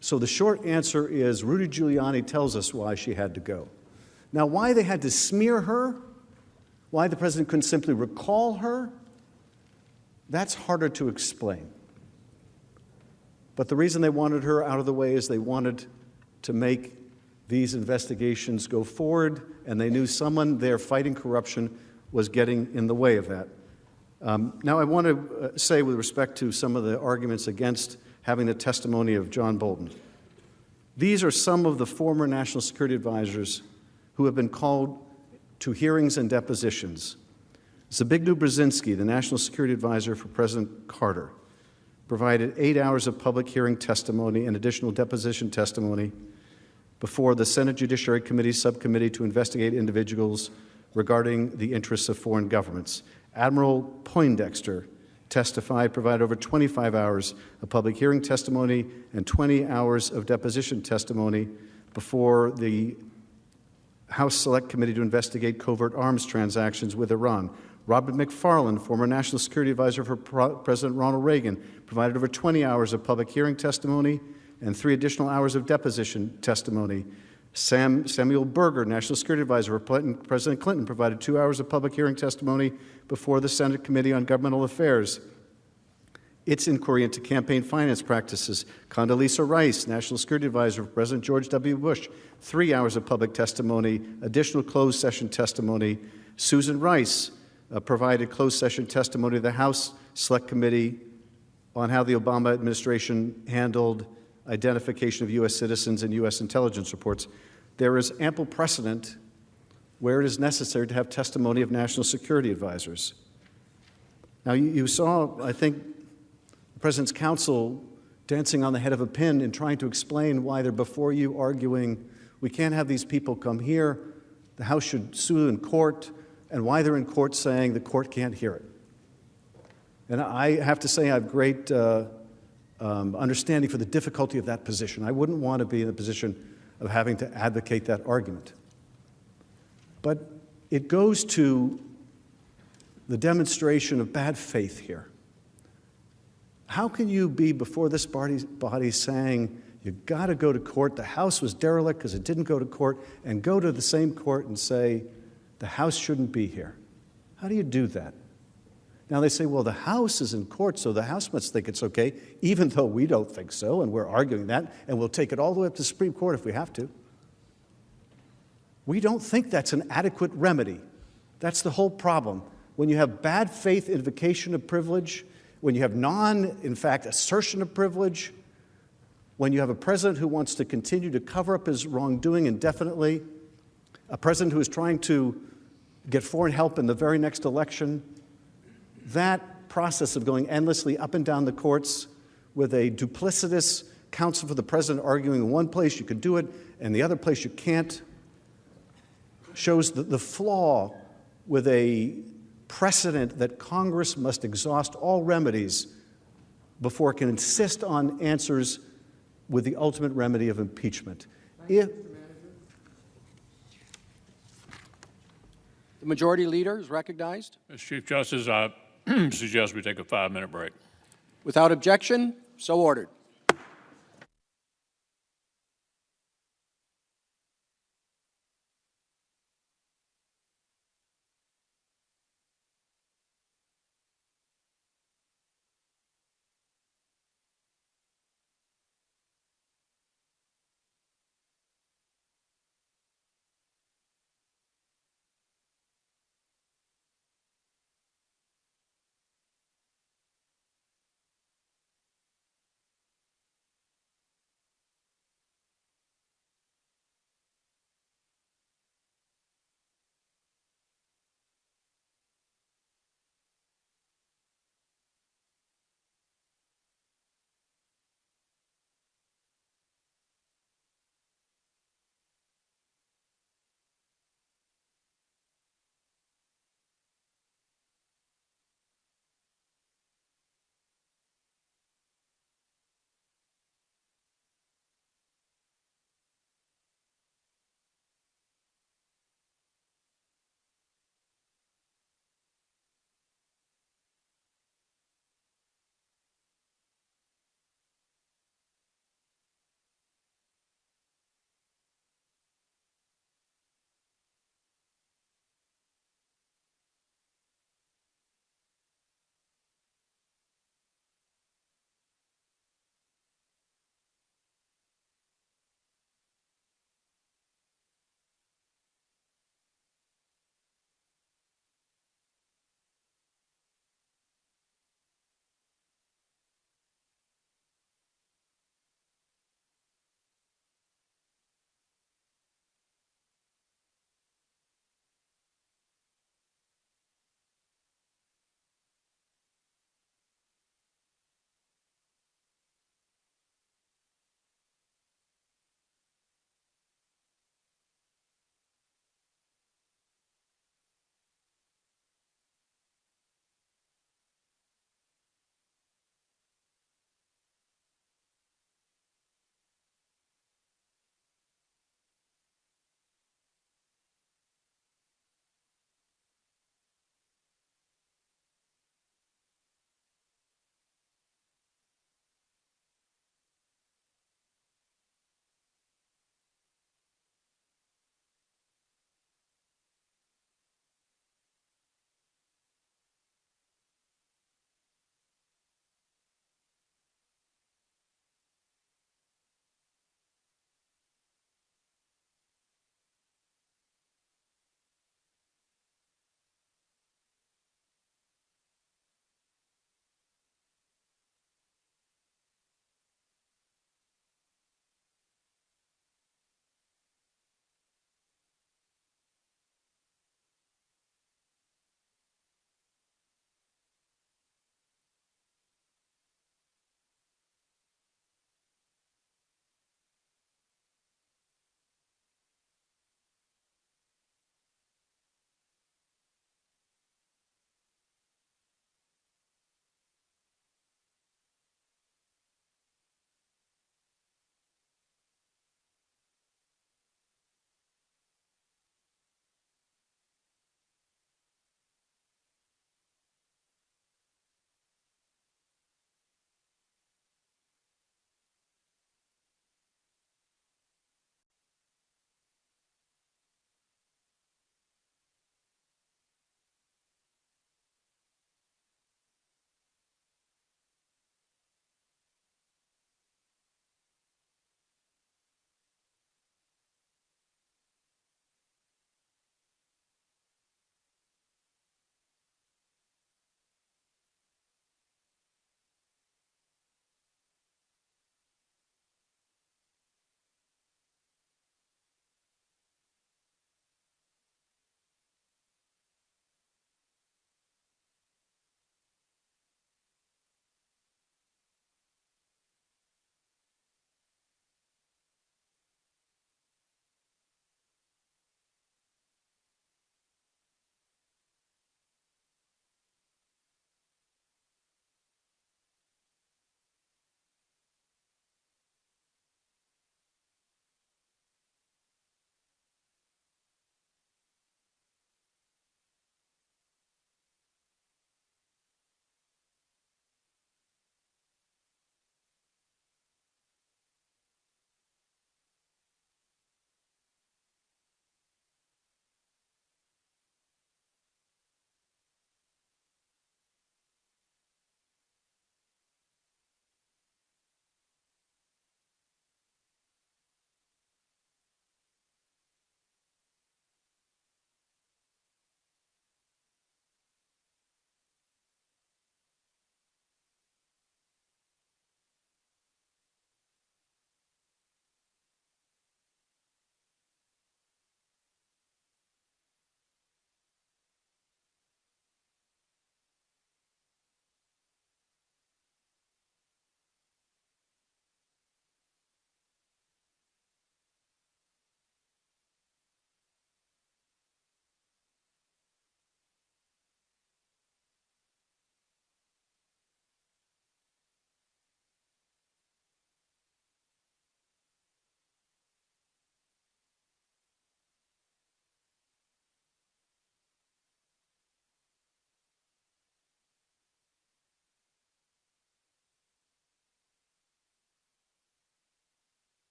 So the short answer is Rudy Giuliani tells us why she had to go. Now, why they had to smear her, why the President couldn't simply recall her, that's harder to explain. But the reason they wanted her out of the way is they wanted to make these investigations go forward, and they knew someone there fighting corruption was getting in the way of that. Now, I want to say, with respect to some of the arguments against having the testimony of John Bolton, these are some of the former national security advisors who have been called to hearings and depositions. Zbigniew Brzezinski, the national security advisor for President Carter, provided 8 hours of public hearing testimony and additional deposition testimony before the Senate Judiciary Committee's subcommittee to investigate individuals regarding the interests of foreign governments. Admiral Poindexter testified, provided over 25 hours of public hearing testimony and 20 hours of deposition testimony before the House Select Committee to investigate covert arms transactions with Iran. Robert McFarland, former National Security Advisor for President Ronald Reagan, provided over 20 hours of public hearing testimony and 3 additional hours of deposition testimony. Samuel Berger, National Security Advisor for President Clinton, provided 2 hours of public hearing testimony before the Senate Committee on Governmental Affairs. Its inquiry into campaign finance practices. Condoleezza Rice, National Security Advisor for President George W. Bush, 3 hours of public testimony, additional closed session testimony. Susan Rice provided closed session testimony to the House Select Committee on how the Obama administration handled identification of U.S. citizens and U.S. intelligence reports. There is ample precedent where it is necessary to have testimony of national security advisors. Now, you saw, I think, the President's counsel dancing on the head of a pin in trying to explain why they're before you arguing we can't have these people come here, the House should sue in court, and why they're in court saying the court can't hear it. And I have to say I have great understanding for the difficulty of that position. I wouldn't want to be in the position of having to advocate that argument. But it goes to the demonstration of bad faith here. How can you be before this body saying you've got to go to court, the House was derelict because it didn't go to court, and go to the same court and say the House shouldn't be here? How do you do that? Now they say, well, the House is in court, so the House must think it's okay, even though we don't think so, and we're arguing that, and we'll take it all the way up to the Supreme Court if we have to. We don't think that's an adequate remedy. That's the whole problem. When you have bad faith invocation of privilege, when you have in fact, assertion of privilege, when you have a president who wants to continue to cover up his wrongdoing indefinitely, a president who is trying to get foreign help in the very next election, that process of going endlessly up and down the courts with a duplicitous counsel for the president arguing in one place you can do it and the other place you can't, shows the flaw with a precedent that Congress must exhaust all remedies before it can insist on answers with the ultimate remedy of impeachment. If The Majority Leader is recognized. Mr. Chief Justice, I suggest we take a 5-minute break. Without objection, so ordered.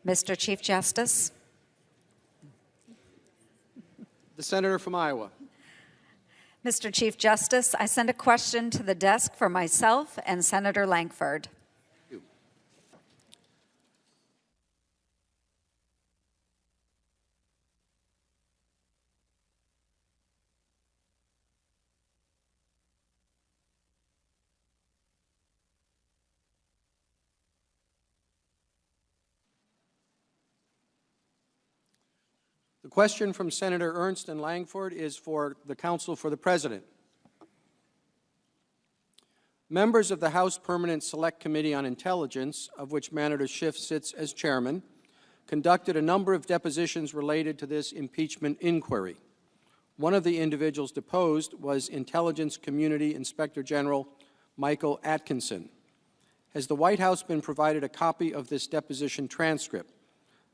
Mr. Chief Justice, The senator from Iowa. Mr. Chief Justice, I send a question to the desk for myself and Senator Lankford. The question from Senator Ernst and Langford is for the counsel for the President. Members of the House Permanent Select Committee on Intelligence, of which Senator Schiff sits as chairman, conducted a number of depositions related to this impeachment inquiry. One of the individuals deposed was Intelligence Community Inspector General Michael Atkinson. Has the White House been provided a copy of this deposition transcript?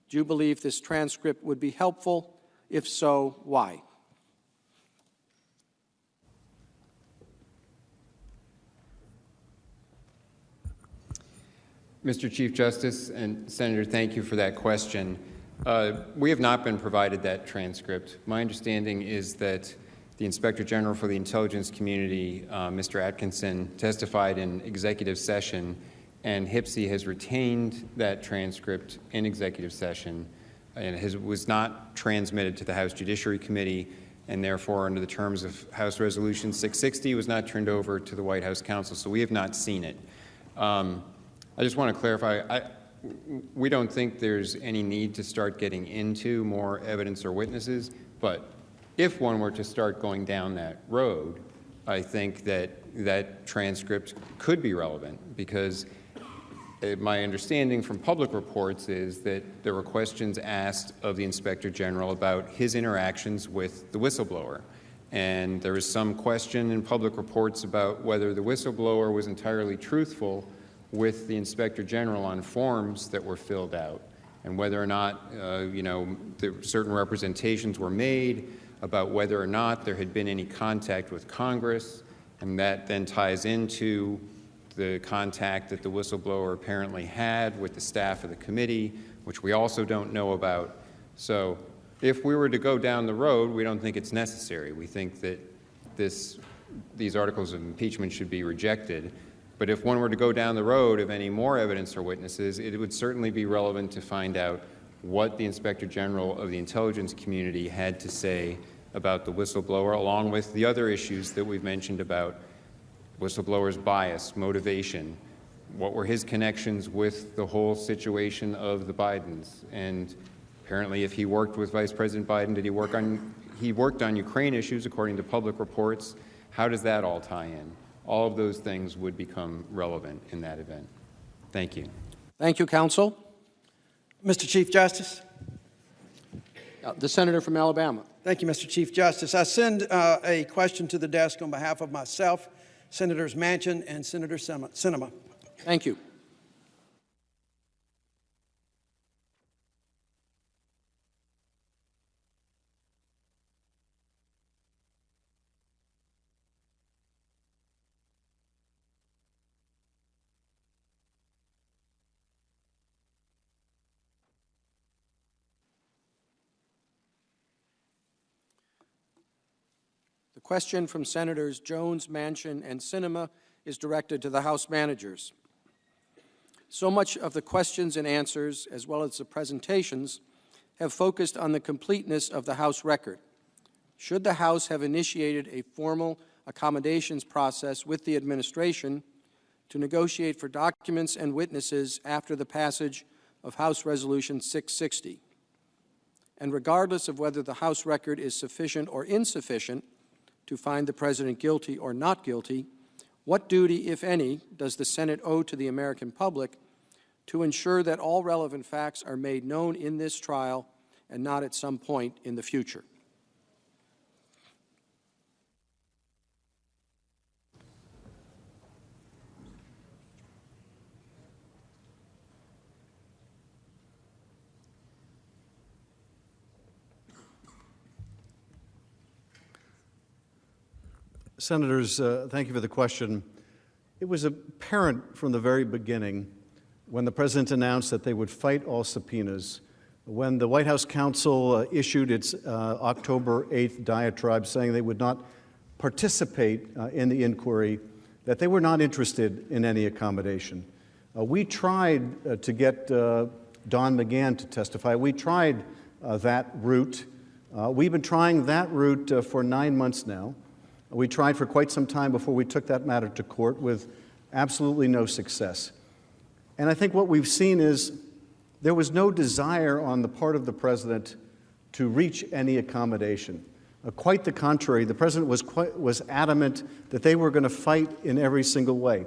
Do you believe this transcript would be helpful? If so, why? Mr. Chief Justice and Senator, thank you for that question. We have not been provided that transcript. My understanding is that the Inspector General for the Intelligence Community, Mr. Atkinson, testified in executive session, and HPSI has retained that transcript in executive session, and it was not transmitted to the House Judiciary Committee, and therefore, under the terms of House Resolution 660, was not turned over to the White House counsel, so we have not seen it. I just want to clarify, we don't think there's any need to start getting into more evidence or witnesses, but if one were to start going down that road, I think that that transcript could be relevant, because my understanding from public reports is that there were questions asked of the Inspector General about his interactions with the whistleblower. And there was some question in public reports about whether the whistleblower was entirely truthful with the Inspector General on forms that were filled out, and whether or not, certain representations were made about whether or not there had been any contact with Congress, and that then ties into the contact that the whistleblower apparently had with the staff of the committee, which we also don't know about. So if we were to go down the road, we don't think it's necessary. We think that these articles of impeachment should be rejected. But if one were to go down the road of any more evidence or witnesses, it would certainly be relevant to find out what the Inspector General of the intelligence community had to say about the whistleblower, along with the other issues that we've mentioned about whistleblower's bias, motivation, what were his connections with the whole situation of the Bidens, and apparently if he worked with Vice President Biden, he worked on Ukraine issues according to public reports. How does that all tie in? All of those things would become relevant in that event. Thank you. Thank you, counsel. Mr. Chief Justice. The senator from Alabama. Thank you, Mr. Chief Justice. I send a question to the desk on behalf of myself, Senators Manchin and Senator Sinema. Thank you. The question from Senators Jones, Manchin, and Sinema is directed to the House managers. So much of the questions and answers, as well as the presentations, have focused on the completeness of the House record. Should the House have initiated a formal accommodations process with the administration to negotiate for documents and witnesses after the passage of House Resolution 660? And regardless of whether the House record is sufficient or insufficient to find the President guilty or not guilty, what duty, if any, does the Senate owe to the American public to ensure that all relevant facts are made known in this trial and not at some point in the future? Senators, thank you for the question. It was apparent from the very beginning when the president announced that they would fight all subpoenas, when the White House counsel issued its October 8th diatribe saying they would not participate in the inquiry, that they were not interested in any accommodation. We tried to get Don McGahn to testify. We tried that route. We've been trying that route for 9 months now. We tried for quite some time before we took that matter to court with absolutely no success. And I think what we've seen is there was no desire on the part of the president to reach any accommodation. Quite the contrary, the president was adamant that they were going to fight in every single way.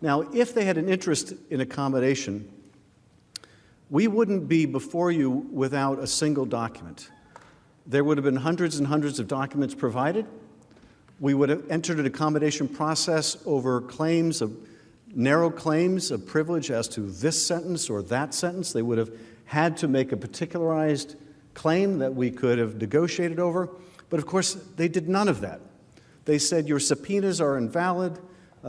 Now, if they had an interest in accommodation, we wouldn't be before you without a single document. There would have been hundreds and hundreds of documents provided. We would have entered an accommodation process over claims of narrow claims of privilege as to this sentence or that sentence. They would have had to make a particularized claim that we could have negotiated over. But of course, they did none of that. They said your subpoenas are invalid.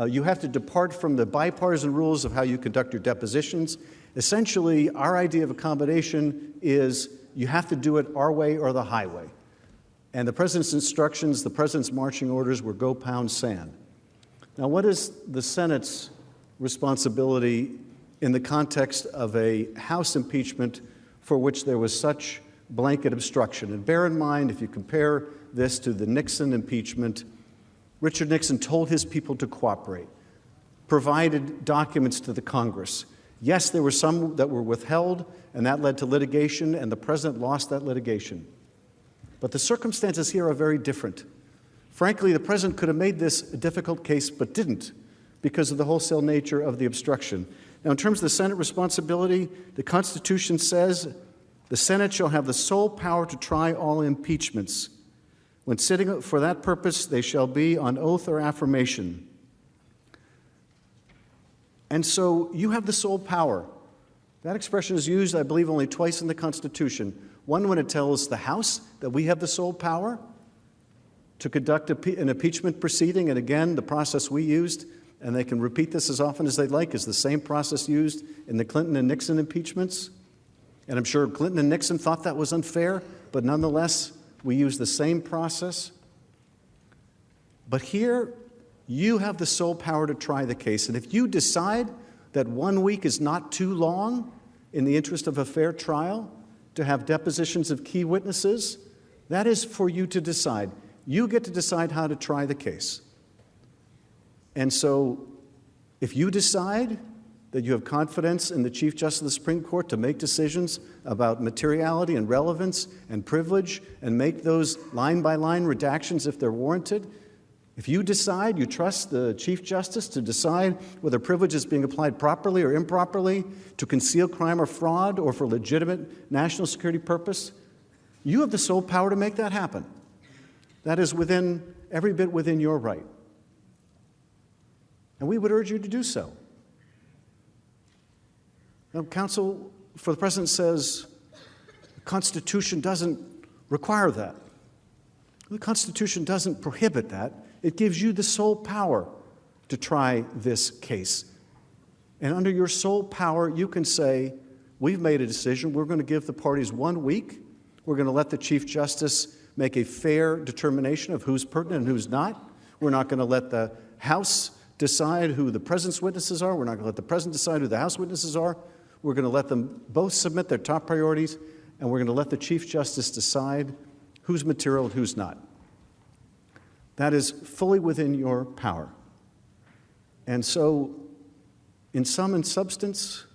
You have to depart from the bipartisan rules of how you conduct your depositions. Essentially, our idea of accommodation is you have to do it our way or the highway. And the president's instructions, the president's marching orders were go pound sand. Now, what is the Senate's responsibility in the context of a House impeachment for which there was such blanket obstruction? And bear in mind, if you compare this to the Nixon impeachment, Richard Nixon told his people to cooperate, provided documents to the Congress. Yes, there were some that were withheld, and that led to litigation, and the president lost that litigation. But the circumstances here are very different. Frankly, the president could have made this a difficult case, but didn't, because of the wholesale nature of the obstruction. Now, in terms of the Senate responsibility, the Constitution says the Senate shall have the sole power to try all impeachments. When sitting for that purpose, they shall be on oath or affirmation. And so you have the sole power. That expression is used, I believe, only twice in the Constitution. One, when it tells the House that we have the sole power to conduct an impeachment proceeding, and again, the process we used, and they can repeat this as often as they'd like, is the same process used in the Clinton and Nixon impeachments. And I'm sure Clinton and Nixon thought that was unfair, but nonetheless, we use the same process. But here, you have the sole power to try the case. And if you decide that 1 week is not too long in the interest of a fair trial to have depositions of key witnesses, that is for you to decide. You get to decide how to try the case. And so if you decide that you have confidence in the Chief Justice of the Supreme Court to make decisions about materiality and relevance and privilege and make those line-by-line redactions if they're warranted, if you decide you trust the Chief Justice to decide whether privilege is being applied properly or improperly to conceal crime or fraud or for legitimate national security purpose, you have the sole power to make that happen. That is every bit within your right. And we would urge you to do so. Now, counsel for the president says the Constitution doesn't require that. The Constitution doesn't prohibit that. It gives you the sole power to try this case. And under your sole power, you can say, we've made a decision. We're going to give the parties 1 week. We're going to let the Chief Justice make a fair determination of who's pertinent and who's not. We're not going to let the House decide who the president's witnesses are. We're not going to let the president decide who the House witnesses are. We're going to let them both submit their top priorities, and we're going to let the Chief Justice decide who's material and who's not. That is fully within your power. And so, in sum and substance,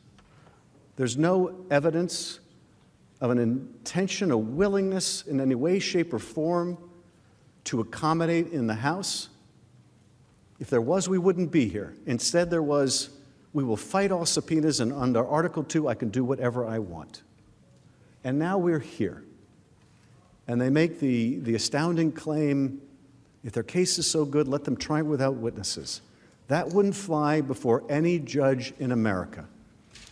there's no evidence of an intention, a willingness in any way, shape, or form to accommodate in the House. If there was, we wouldn't be here. Instead, there was, we will fight all subpoenas, and under Article 2, I can do whatever I want. And now we're here. And they make the astounding claim, if their case is so good, let them try without witnesses. That wouldn't fly before any judge in America,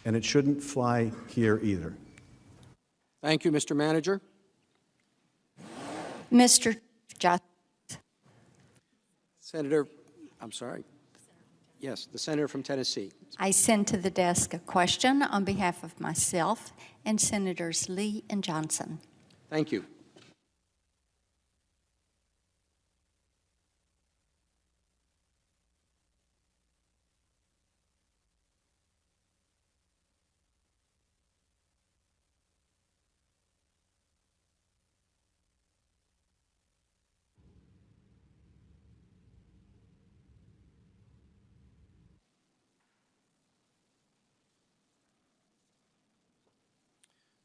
and it shouldn't fly here either. Thank you, Mr. Manager. Mr. Justice. Senator, I'm sorry. Yes, the senator from Tennessee. I send to the desk a question on behalf of myself and Senators Lee and Johnson. Thank you.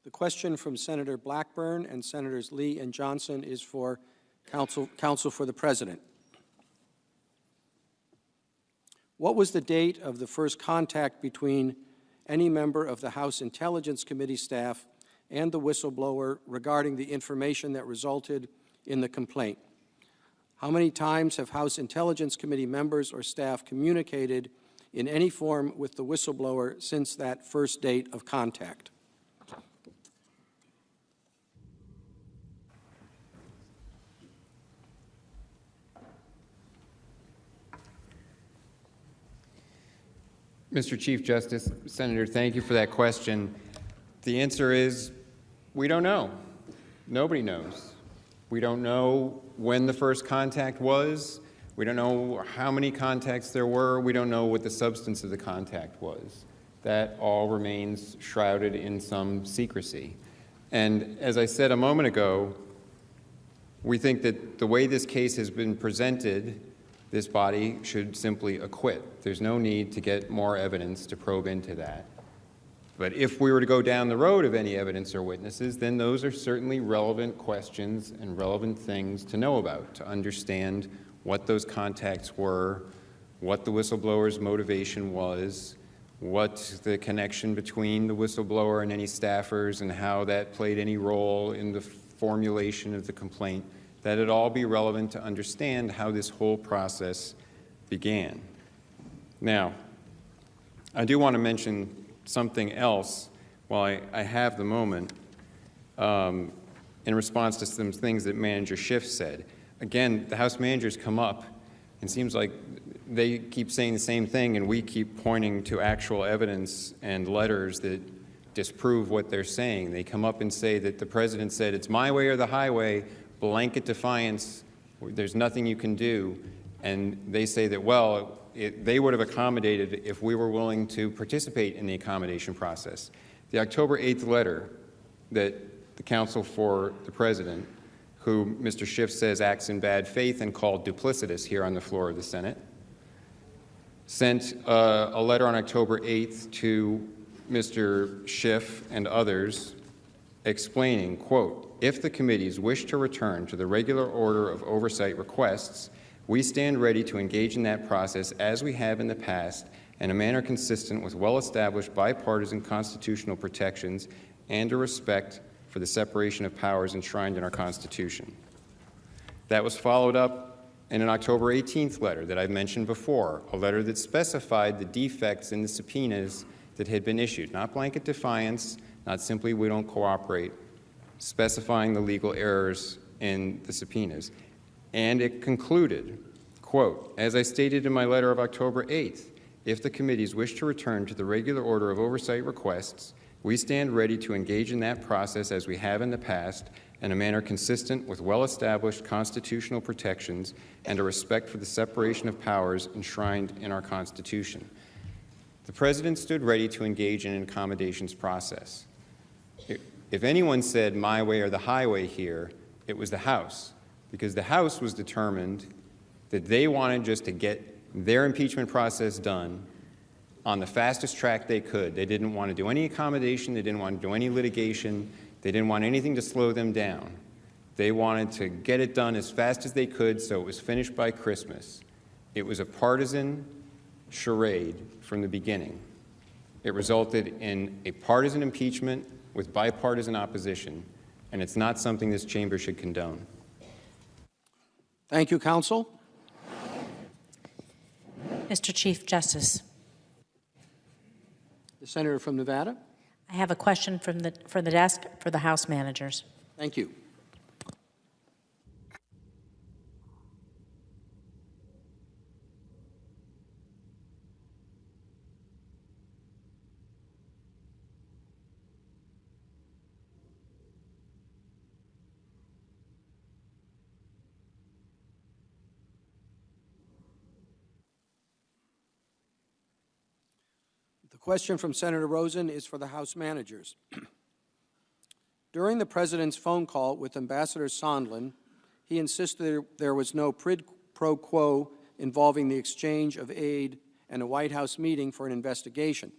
The question from Senator Blackburn and Senators Lee and Johnson is for counsel for the President. What was the date of the first contact between any member of the House Intelligence Committee staff and the whistleblower regarding the information that resulted in the complaint? How many times have House Intelligence Committee members or staff communicated in any form with the whistleblower since that first date of contact? Mr. Chief Justice, Senator, thank you for that question. The answer is we don't know. Nobody knows. We don't know when the first contact was. We don't know how many contacts there were. We don't know what the substance of the contact was. That all remains shrouded in some secrecy. And as I said a moment ago, we think that the way this case has been presented, this body should simply acquit. There's no need to get more evidence to probe into that. But if we were to go down the road of any evidence or witnesses, then those are certainly relevant questions and relevant things to know about, to understand what those contacts were, what the whistleblower's motivation was, what the connection between the whistleblower and any staffers and how that played any role in the formulation of the complaint, that it all be relevant to understand how this whole process began. Now, I do want to mention something else while I have the moment in response to some things that Manager Schiff said. Again, the House managers come up and it seems like they keep saying the same thing and we keep pointing to actual evidence and letters that disprove what they're saying. They come up and say that the president said it's my way or the highway, blanket defiance, there's nothing you can do. And they say that, well, they would have accommodated if we were willing to participate in the accommodation process. The October 8th letter that the counsel for the president, who Mr. Schiff says acts in bad faith and called duplicitous here on the floor of the Senate, sent a letter on October 8th to Mr. Schiff and others explaining, quote, if the committees wish to return to the regular order of oversight requests, we stand ready to engage in that process as we have in the past in a manner consistent with well-established bipartisan constitutional protections and a respect for the separation of powers enshrined in our Constitution. That was followed up in an October 18th letter that I've mentioned before, a letter that specified the defects in the subpoenas that had been issued, not blanket defiance, not simply we don't cooperate, specifying the legal errors in the subpoenas. And it concluded, quote, as I stated in my letter of October 8th, if the committees wish to return to the regular order of oversight requests, we stand ready to engage in that process as we have in the past in a manner consistent with well-established constitutional protections and a respect for the separation of powers enshrined in our Constitution. The President stood ready to engage in an accommodations process. If anyone said my way or the highway here, it was the House, because the House was determined that they wanted just to get their impeachment process done on the fastest track they could. They didn't want to do any accommodation. They didn't want to do any litigation. They didn't want anything to slow them down. They wanted to get it done as fast as they could so it was finished by Christmas. It was a partisan charade from the beginning. It resulted in a partisan impeachment with bipartisan opposition, and it's not something this chamber should condone. Thank you, counsel. Mr. Chief Justice. The senator from Nevada. I have a question for the desk for the House managers. Thank you. question from Senator Rosen is for the House managers. During the President's phone call with Ambassador Sondland, he insisted there was no quid pro quo involving the exchange of aid and a White House meeting for an investigation.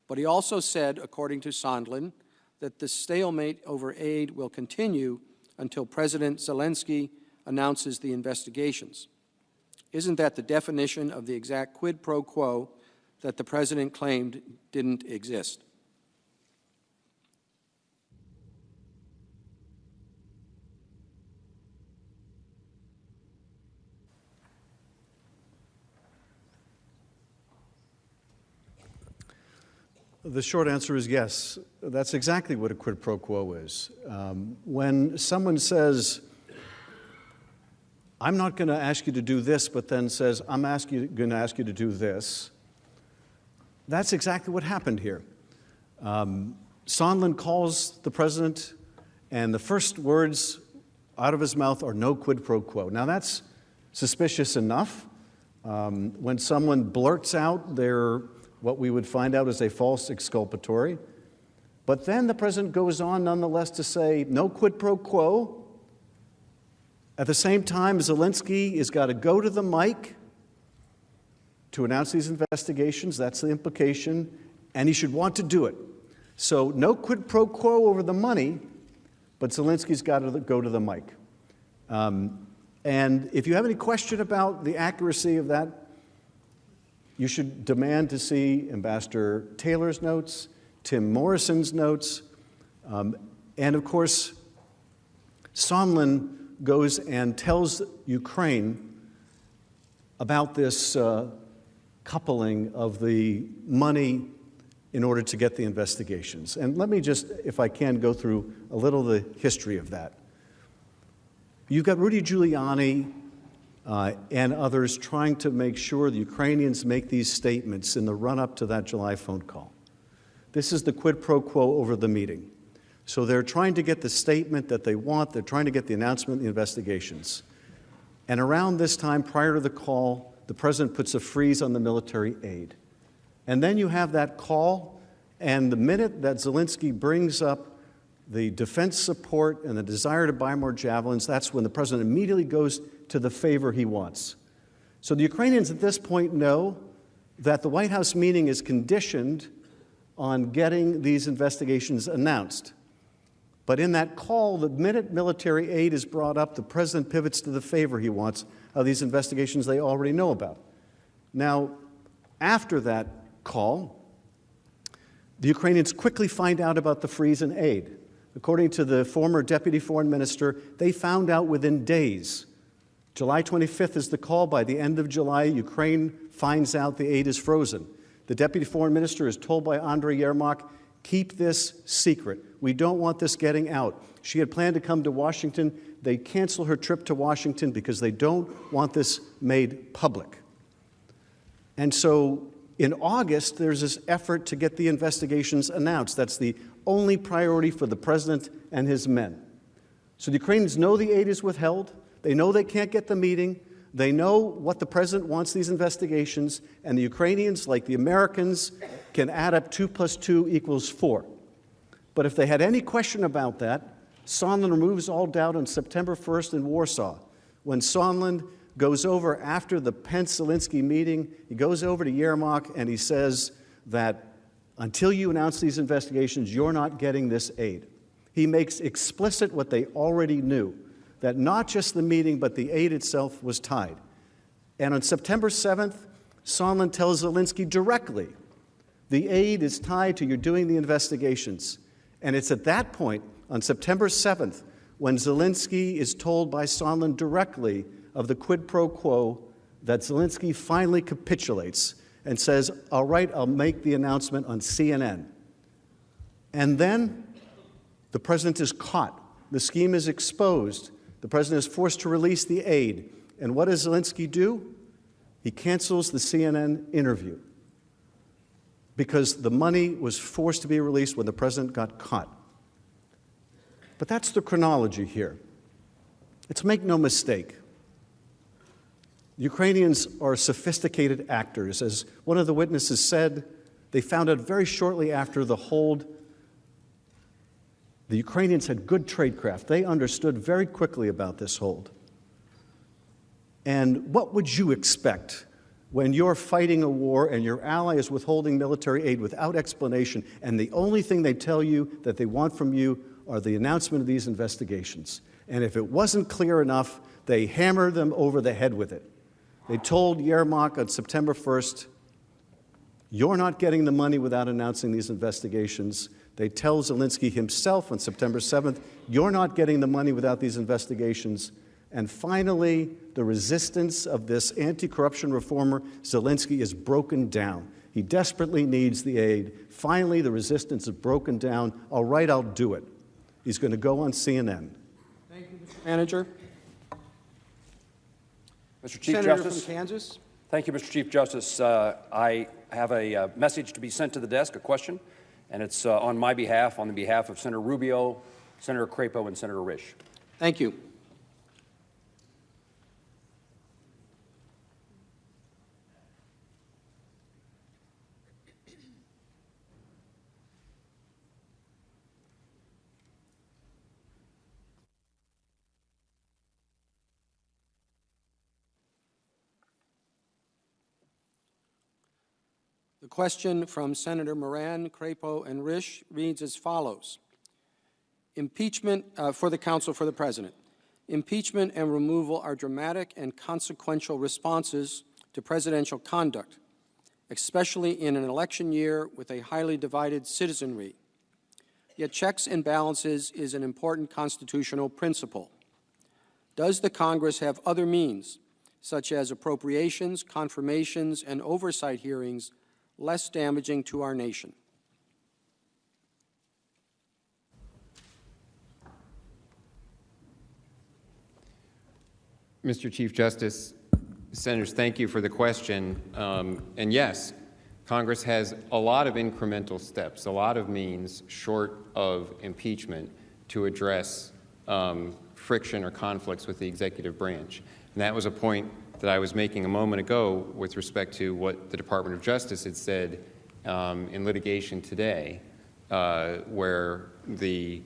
But he also said, according to Sondland, that the stalemate over aid will continue until President Zelensky announces the investigations. Isn't that the definition of the exact quid pro quo that the President claimed didn't exist? The short answer is yes. That's exactly what a quid pro quo is. When someone says, I'm not going to ask you to do this, but then says, I'm going to ask you to do this, that's exactly what happened here. Sondland calls the president, and the first words out of his mouth are no quid pro quo. Now, that's suspicious enough. When someone blurts out what we would find out is a false exculpatory. But then the president goes on nonetheless to say, no quid pro quo. At the same time, Zelensky has got to go to the mic to announce these investigations. That's the implication. And he should want to do it. So no quid pro quo over the money, but Zelensky's got to go to the mic. And if you have any question about the accuracy of that, you should demand to see Ambassador Taylor's notes, Tim Morrison's notes, and of course, Sondland goes and tells Ukraine about this coupling of the money in order to get the investigations. And let me just, if I can, go through a little of the history of that. You've got Rudy Giuliani and others trying to make sure the Ukrainians make these statements in the run-up to that July phone call. This is the quid pro quo over the meeting. So they're trying to get the statement that they want. They're trying to get the announcement of the investigations. And around this time, prior to the call, the president puts a freeze on the military aid. And then you have that call, and the minute that Zelensky brings up the defense support and the desire to buy more javelins, that's when the president immediately goes to the favor he wants. So the Ukrainians at this point know that the White House meeting is conditioned on getting these investigations announced. But in that call, the minute military aid is brought up, the president pivots to the favor he wants of these investigations they already know about. Now, after that call, the Ukrainians quickly find out about the freeze in aid. According to the former deputy foreign minister, they found out within days. July 25th is the call. By the end of July, Ukraine finds out the aid is frozen. The deputy foreign minister is told by Andriy Yermak, keep this secret. We don't want this getting out. She had planned to come to Washington. They cancel her trip to Washington because they don't want this made public. And so in August, there's this effort to get the investigations announced. That's the only priority for the president and his men. So the Ukrainians know the aid is withheld. They know they can't get the meeting. They know what the president wants, these investigations, and the Ukrainians, like the Americans, can add up 2 + 2 = 4. But if they had any question about that, Sondland removes all doubt on September 1st in Warsaw, when Sondland goes over after the Pence-Zelensky meeting. He goes over to Yermak and he says that until you announce these investigations, you're not getting this aid. He makes explicit what they already knew, that not just the meeting, but the aid itself was tied. And on September 7th, Sondland tells Zelensky directly, the aid is tied to your doing the investigations. And it's at that point, on September 7th, when Zelensky is told by Sondland directly of the quid pro quo, that Zelensky finally capitulates and says, all right, I'll make the announcement on CNN. And then the president is caught. The scheme is exposed. The president is forced to release the aid. And what does Zelensky do? He cancels the CNN interview because the money was forced to be released when the president got caught. But that's the chronology here. Let's make no mistake. Ukrainians are sophisticated actors. As one of the witnesses said, They found out very shortly after the hold the Ukrainians had good tradecraft. They understood very quickly about this hold. And what would you expect when you're fighting a war and your ally is withholding military aid without explanation, and the only thing they tell you that they want from you are the announcement of these investigations? And if it wasn't clear enough, they hammered them over the head with it. They told Yermak on September 1st, you're not getting the money without announcing these investigations. They tell Zelensky himself on September 7th, you're not getting the money without these investigations. And finally, the resistance of this anti-corruption reformer, Zelensky, is broken down. He desperately needs the aid. Finally, the resistance is broken down. All right, I'll do it. He's going to go on CNN. Thank you, Mr. Manager. Mr. Chief Senator Justice. from Kansas. Thank you, Mr. Chief Justice. I have a message to be sent to the desk, a question, and it's on my behalf, on the behalf of Senator Rubio, Senator Crapo, and Senator Risch. Thank you. The question from Senator Moran, Crapo, and Risch reads as follows. Impeachment for the Counsel for the President. Impeachment and removal are dramatic and consequential responses to presidential conduct, especially in an election year with a highly divided citizenry. Yet checks and balances is an important constitutional principle. Does the Congress have other means, such as appropriations, confirmations, and oversight hearings, less damaging to our nation? Mr. Chief Justice, Senators, thank you for the question. And yes, Congress has a lot of incremental steps, a lot of means short of impeachment to address friction or conflicts with the executive branch. And that was a point that I was making a moment ago with respect to what the Department of Justice had said in litigation today, where the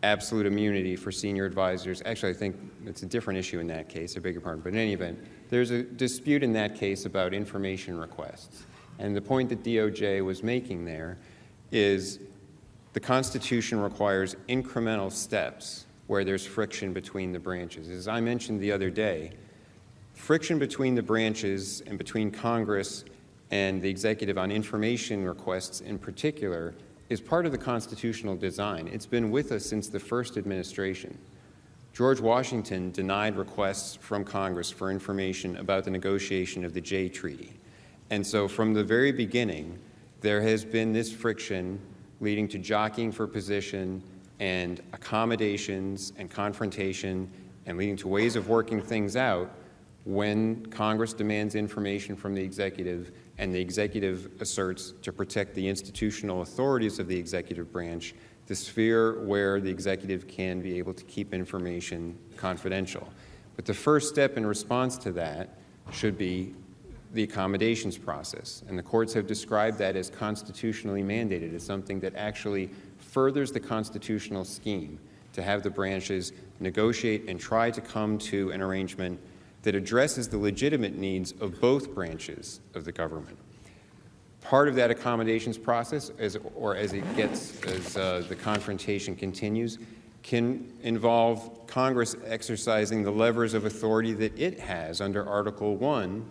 absolute immunity for senior advisors, actually I think it's a different issue in that case, I beg your pardon, but in any event, there's a dispute in that case about information requests. And the point that DOJ was making there is the Constitution requires incremental steps where there's friction between the branches. As I mentioned the other day, friction between the branches and between Congress and the executive on information requests in particular is part of the constitutional design. It's been with us since the first administration. George Washington denied requests from Congress for information about the negotiation of the Jay Treaty. And so from the very beginning, there has been this friction leading to jockeying for position and accommodations and confrontation and leading to ways of working things out when Congress demands information from the executive and the executive asserts to protect the institutional authorities of the executive branch, the sphere where the executive can be able to keep information confidential. But the first step in response to that should be the accommodations process. And the courts have described that as constitutionally mandated, as something that actually furthers the constitutional scheme to have the branches negotiate and try to come to an arrangement that addresses the legitimate needs of both branches of the government. Part of that accommodations process, as the confrontation continues, can involve Congress exercising the levers of authority that it has under Article 1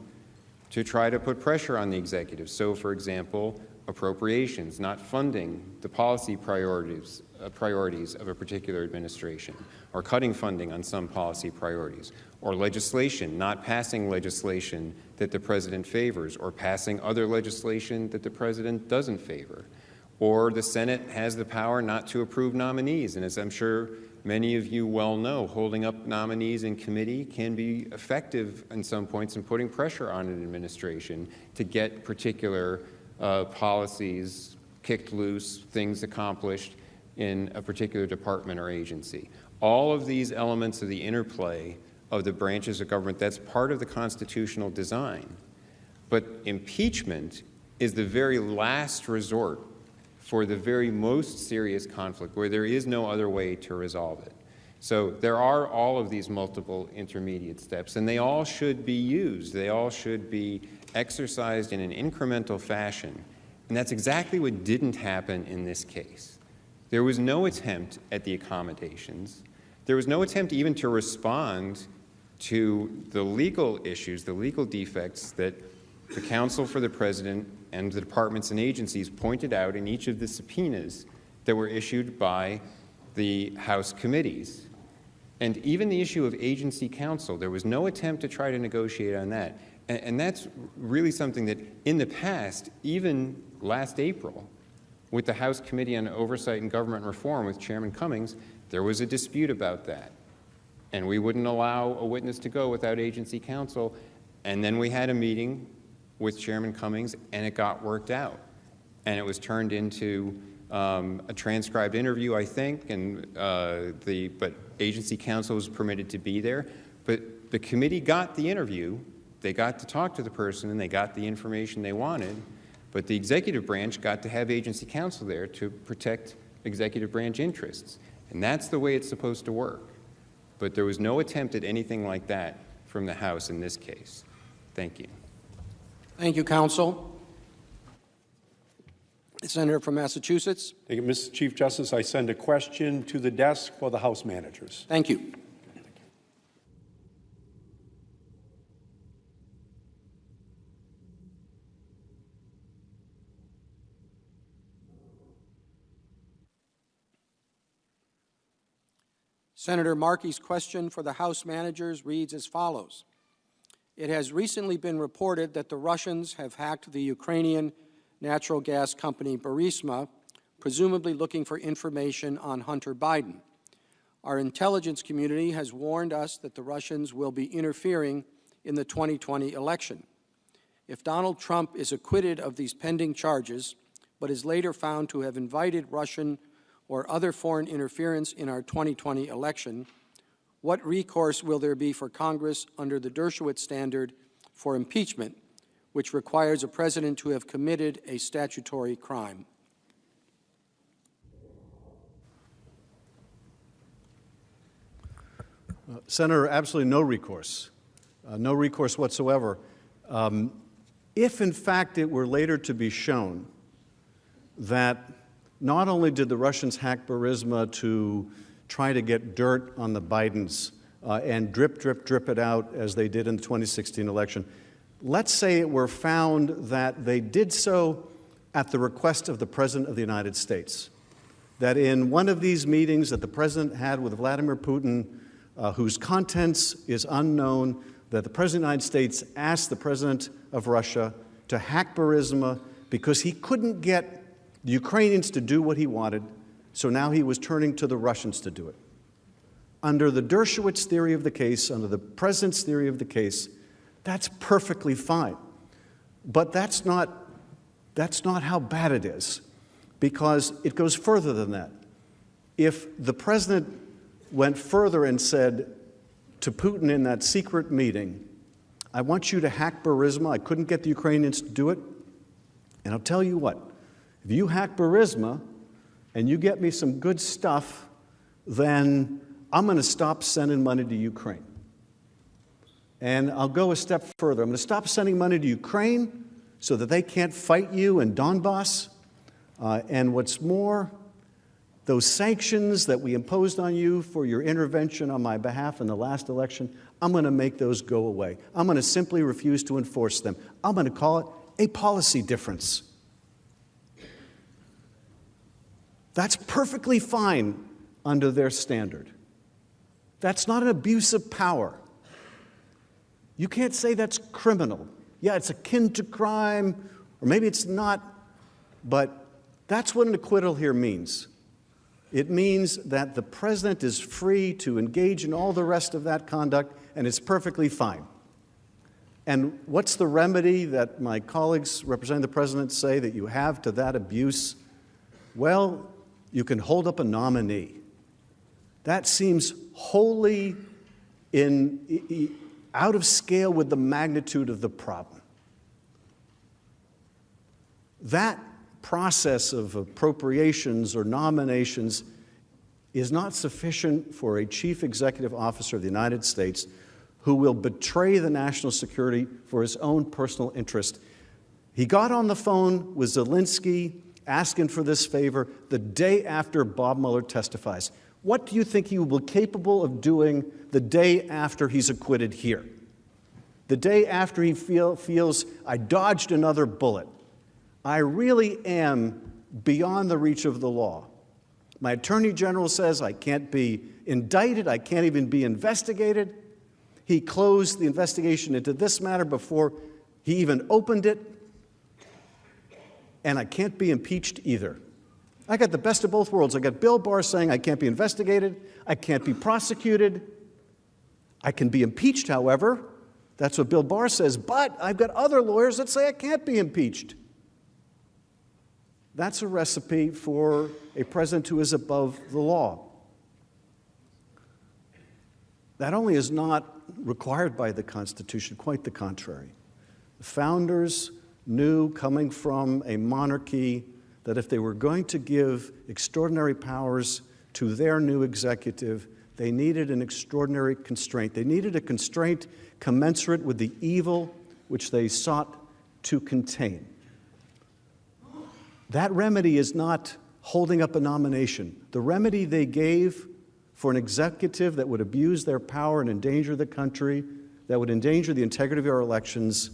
to try to put pressure on the executive. So, for example, appropriations, not funding the policy priorities of a particular administration, or cutting funding on some policy priorities, or legislation, not passing legislation that the president favors, or passing other legislation that the president doesn't favor. Or the Senate has the power not to approve nominees, and as I'm sure many of you well know, holding up nominees in committee can be effective in some points in putting pressure on an administration to get particular policies kicked loose, things accomplished in a particular department or agency. All of these elements of the interplay of the branches of government, that's part of the constitutional design. But impeachment is the very last resort for the very most serious conflict where there is no other way to resolve it. So there are all of these multiple intermediate steps, and they all should be used. They all should be exercised in an incremental fashion. And that's exactly what didn't happen in this case. There was no attempt at the accommodations. There was no attempt even to respond to the legal issues, the legal defects that the counsel for the president and the departments and agencies pointed out in each of the subpoenas that were issued by the House committees. And even the issue of agency counsel, there was no attempt to try to negotiate on that. And that's really something that in the past, even last April, with the House Committee on Oversight and Government Reform with Chairman Cummings, there was a dispute about that. And we wouldn't allow a witness to go without agency counsel. And then we had a meeting with Chairman Cummings, and it got worked out. And it was turned into a transcribed interview, I think, and but agency counsel was permitted to be there. But the committee got the interview, they got to talk to the person, and they got the information they wanted. But the executive branch got to have agency counsel there to protect executive branch interests. And that's the way it's supposed to work. But there was no attempt at anything like that from the House in this case. Thank you. Thank you, counsel. The senator from Massachusetts. Thank you, Mr. Chief Justice. I send a question to the desk for the House managers. Thank you. Senator Markey's question for the House managers reads as follows. It has recently been reported that the Russians have hacked the Ukrainian natural gas company Burisma, presumably looking for information on Hunter Biden. Our intelligence community has warned us that the Russians will be interfering in the 2020 election. If Donald Trump is acquitted of these pending charges, but is later found to have invited Russian or other foreign interference in our 2020 election, what recourse will there be for Congress under the Dershowitz standard for impeachment, which requires a president to have committed a statutory crime? Senator, absolutely no recourse. No recourse whatsoever. If, in fact, it were later to be shown that not only did the Russians hack Burisma to try to get dirt on the Bidens and drip, drip, drip it out as they did in the 2016 election, let's say it were found that they did so at the request of the President of the United States, that in one of these meetings that the President had with Vladimir Putin, whose contents is unknown, that the President of the United States asked the President of Russia to hack Burisma because he couldn't get the Ukrainians to do what he wanted, so now he was turning to the Russians to do it. Under the Dershowitz theory of the case, under the President's theory of the case, that's perfectly fine. But that's not how bad it is, because it goes further than that. If the President went further and said to Putin in that secret meeting, I want you to hack Burisma, I couldn't get the Ukrainians to do it, and I'll tell you what, if you hack Burisma and you get me some good stuff, then I'm going to stop sending money to Ukraine. And I'll go a step further. I'm going to stop sending money to Ukraine so that they can't fight you in Donbass. And what's more, those sanctions that we imposed on you for your intervention on my behalf in the last election, I'm going to make those go away. I'm going to simply refuse to enforce them. I'm going to call it a policy difference. That's perfectly fine under their standard. That's not an abuse of power. You can't say that's criminal. Yeah, it's akin to crime, or maybe it's not, but that's what an acquittal here means. It means that the president is free to engage in all the rest of that conduct, and it's perfectly fine. And what's the remedy that my colleagues representing the president say that you have to that abuse? Well, you can hold up a nominee. That seems wholly out of scale with the magnitude of the problem. That process of appropriations or nominations is not sufficient for a chief executive officer of the United States who will betray the national security for his own personal interest. He got on the phone with Zelensky asking for this favor the day after Bob Mueller testifies. What do you think he will be capable of doing the day after he's acquitted here? The day after he feels, I dodged another bullet. I really am beyond the reach of the law. My attorney general says I can't be indicted, I can't even be investigated. He closed the investigation into this matter before he even opened it, and I can't be impeached either. I got the best of both worlds. I got Bill Barr saying I can't be investigated, I can't be prosecuted. I can be impeached, however. That's what Bill Barr says, but I've got other lawyers that say I can't be impeached. That's a recipe for a president who is above the law. That only is not required by the Constitution, quite the contrary. The founders knew, coming from a monarchy, that if they were going to give extraordinary powers to their new executive, they needed an extraordinary constraint. They needed a constraint commensurate with the evil which they sought to contain. That remedy is not holding up a nomination. The remedy they gave for an executive that would abuse their power and endanger the country, that would endanger the integrity of our elections,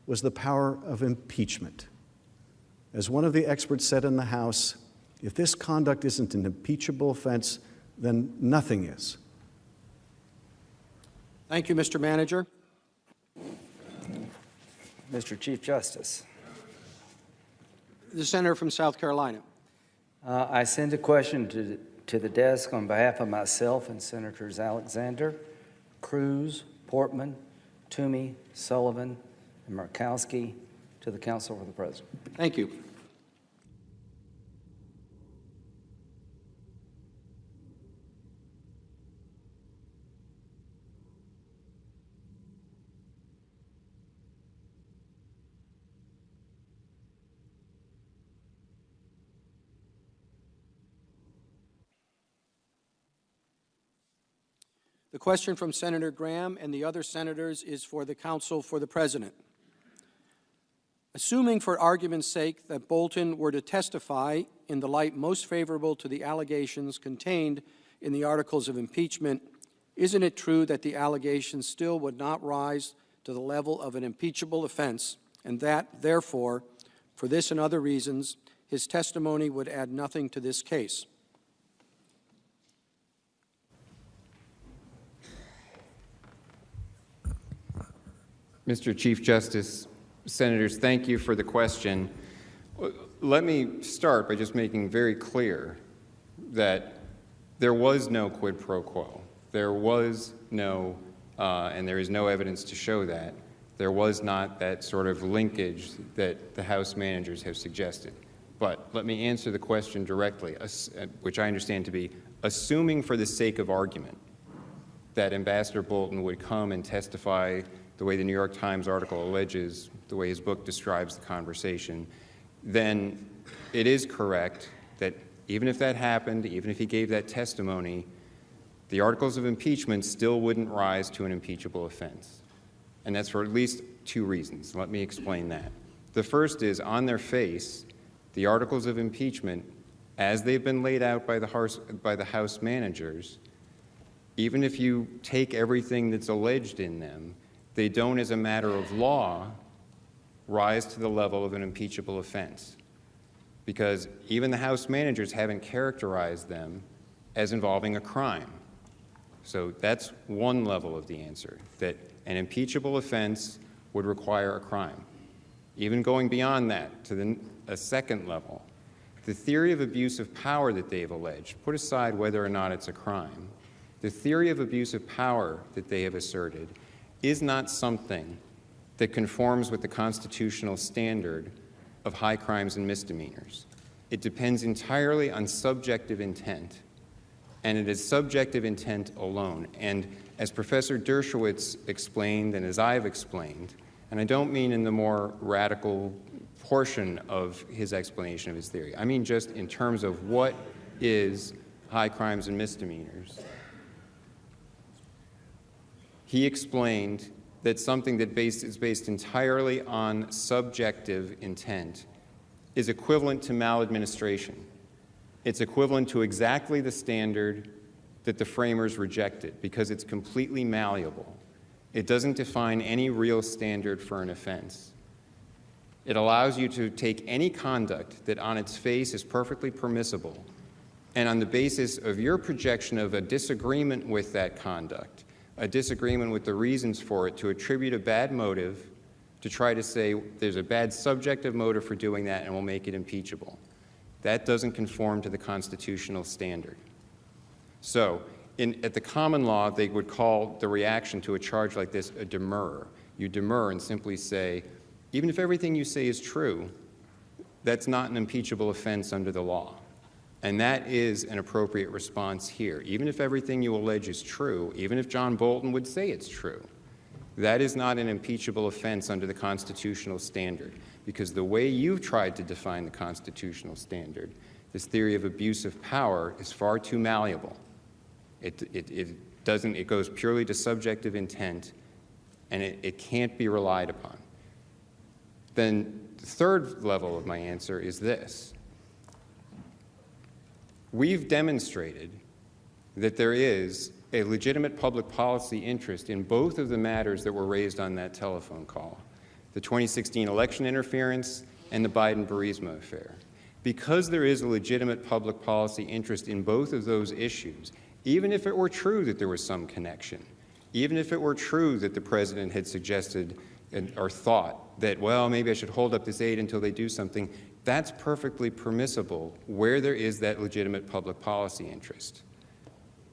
was the power of impeachment. As one of the experts said in the House, if this conduct isn't an impeachable offense, then nothing is. Thank you, Mr. Manager. Mr. Chief Justice. The senator from South Carolina. I send a question to the desk on behalf of myself and Senators Alexander, Cruz, Portman, Toomey, Sullivan, and Murkowski to the Council for the President. Thank you. The question from Senator Graham and the other senators is for the Counsel for the President. Assuming for argument's sake that Bolton were to testify in the light most favorable to the allegations contained in the articles of impeachment, isn't it true that the allegations still would not rise to the level of an impeachable offense, and that, therefore, for this and other reasons, his testimony would add nothing to this case? Mr. Chief Justice, Senators, thank you for the question. Let me start by just making very clear that there was no quid pro quo. There was no, and there is no evidence to show that, there was not that sort of linkage that the House managers have suggested. But let me answer the question directly, which I understand to be, assuming for the sake of argument that Ambassador Bolton would come and testify the way the New York Times article alleges, the way his book describes the conversation, then it is correct that even if that happened, even if he gave that testimony, the articles of impeachment still wouldn't rise to an impeachable offense. And that's for at least two reasons. Let me explain that. The first is, on their face, the articles of impeachment, as they've been laid out by the House managers, even if you take everything that's alleged in them, they don't, as a matter of law, rise to the level of an impeachable offense, because even the House managers haven't characterized them as involving a crime. So that's one level of the answer, that an impeachable offense would require a crime. Even going beyond that to a second level, the theory of abuse of power that they've alleged, put aside whether or not it's a crime, the theory of abuse of power that they have asserted is not something that conforms with the constitutional standard of high crimes and misdemeanors. It depends entirely on subjective intent, and it is subjective intent alone. And as Professor Dershowitz explained, and as I've explained, and I don't mean in the more radical portion of his explanation of his theory. I mean just in terms of what is high crimes and misdemeanors. He explained that something that is based entirely on subjective intent is equivalent to maladministration. It's equivalent to exactly the standard that the framers rejected because it's completely malleable. It doesn't define any real standard for an offense. It allows you to take any conduct that on its face is perfectly permissible, and on the basis of your projection of a disagreement with that conduct, a disagreement with the reasons for it, to attribute a bad motive, to try to say there's a bad subjective motive for doing that and we'll make it impeachable. That doesn't conform to the constitutional standard. So at the common law, they would call the reaction to a charge like this a demur. You demur and simply say, even if everything you say is true, that's not an impeachable offense under the law. And that is an appropriate response here. Even if everything you allege is true, even if John Bolton would say it's true, that is not an impeachable offense under the constitutional standard, because the way you've tried to define the constitutional standard, this theory of abuse of power, is far too malleable. It goes purely to subjective intent, and it can't be relied upon. Then the third level of my answer is this. We've demonstrated that there is a legitimate public policy interest in both of the matters that were raised on that telephone call, the 2016 election interference and the Biden-Burisma affair. Because there is a legitimate public policy interest in both of those issues, even if it were true that there was some connection, even if it were true that the president had suggested or thought that, well, maybe I should hold up this aid until they do something, that's perfectly permissible where there is that legitimate public policy interest.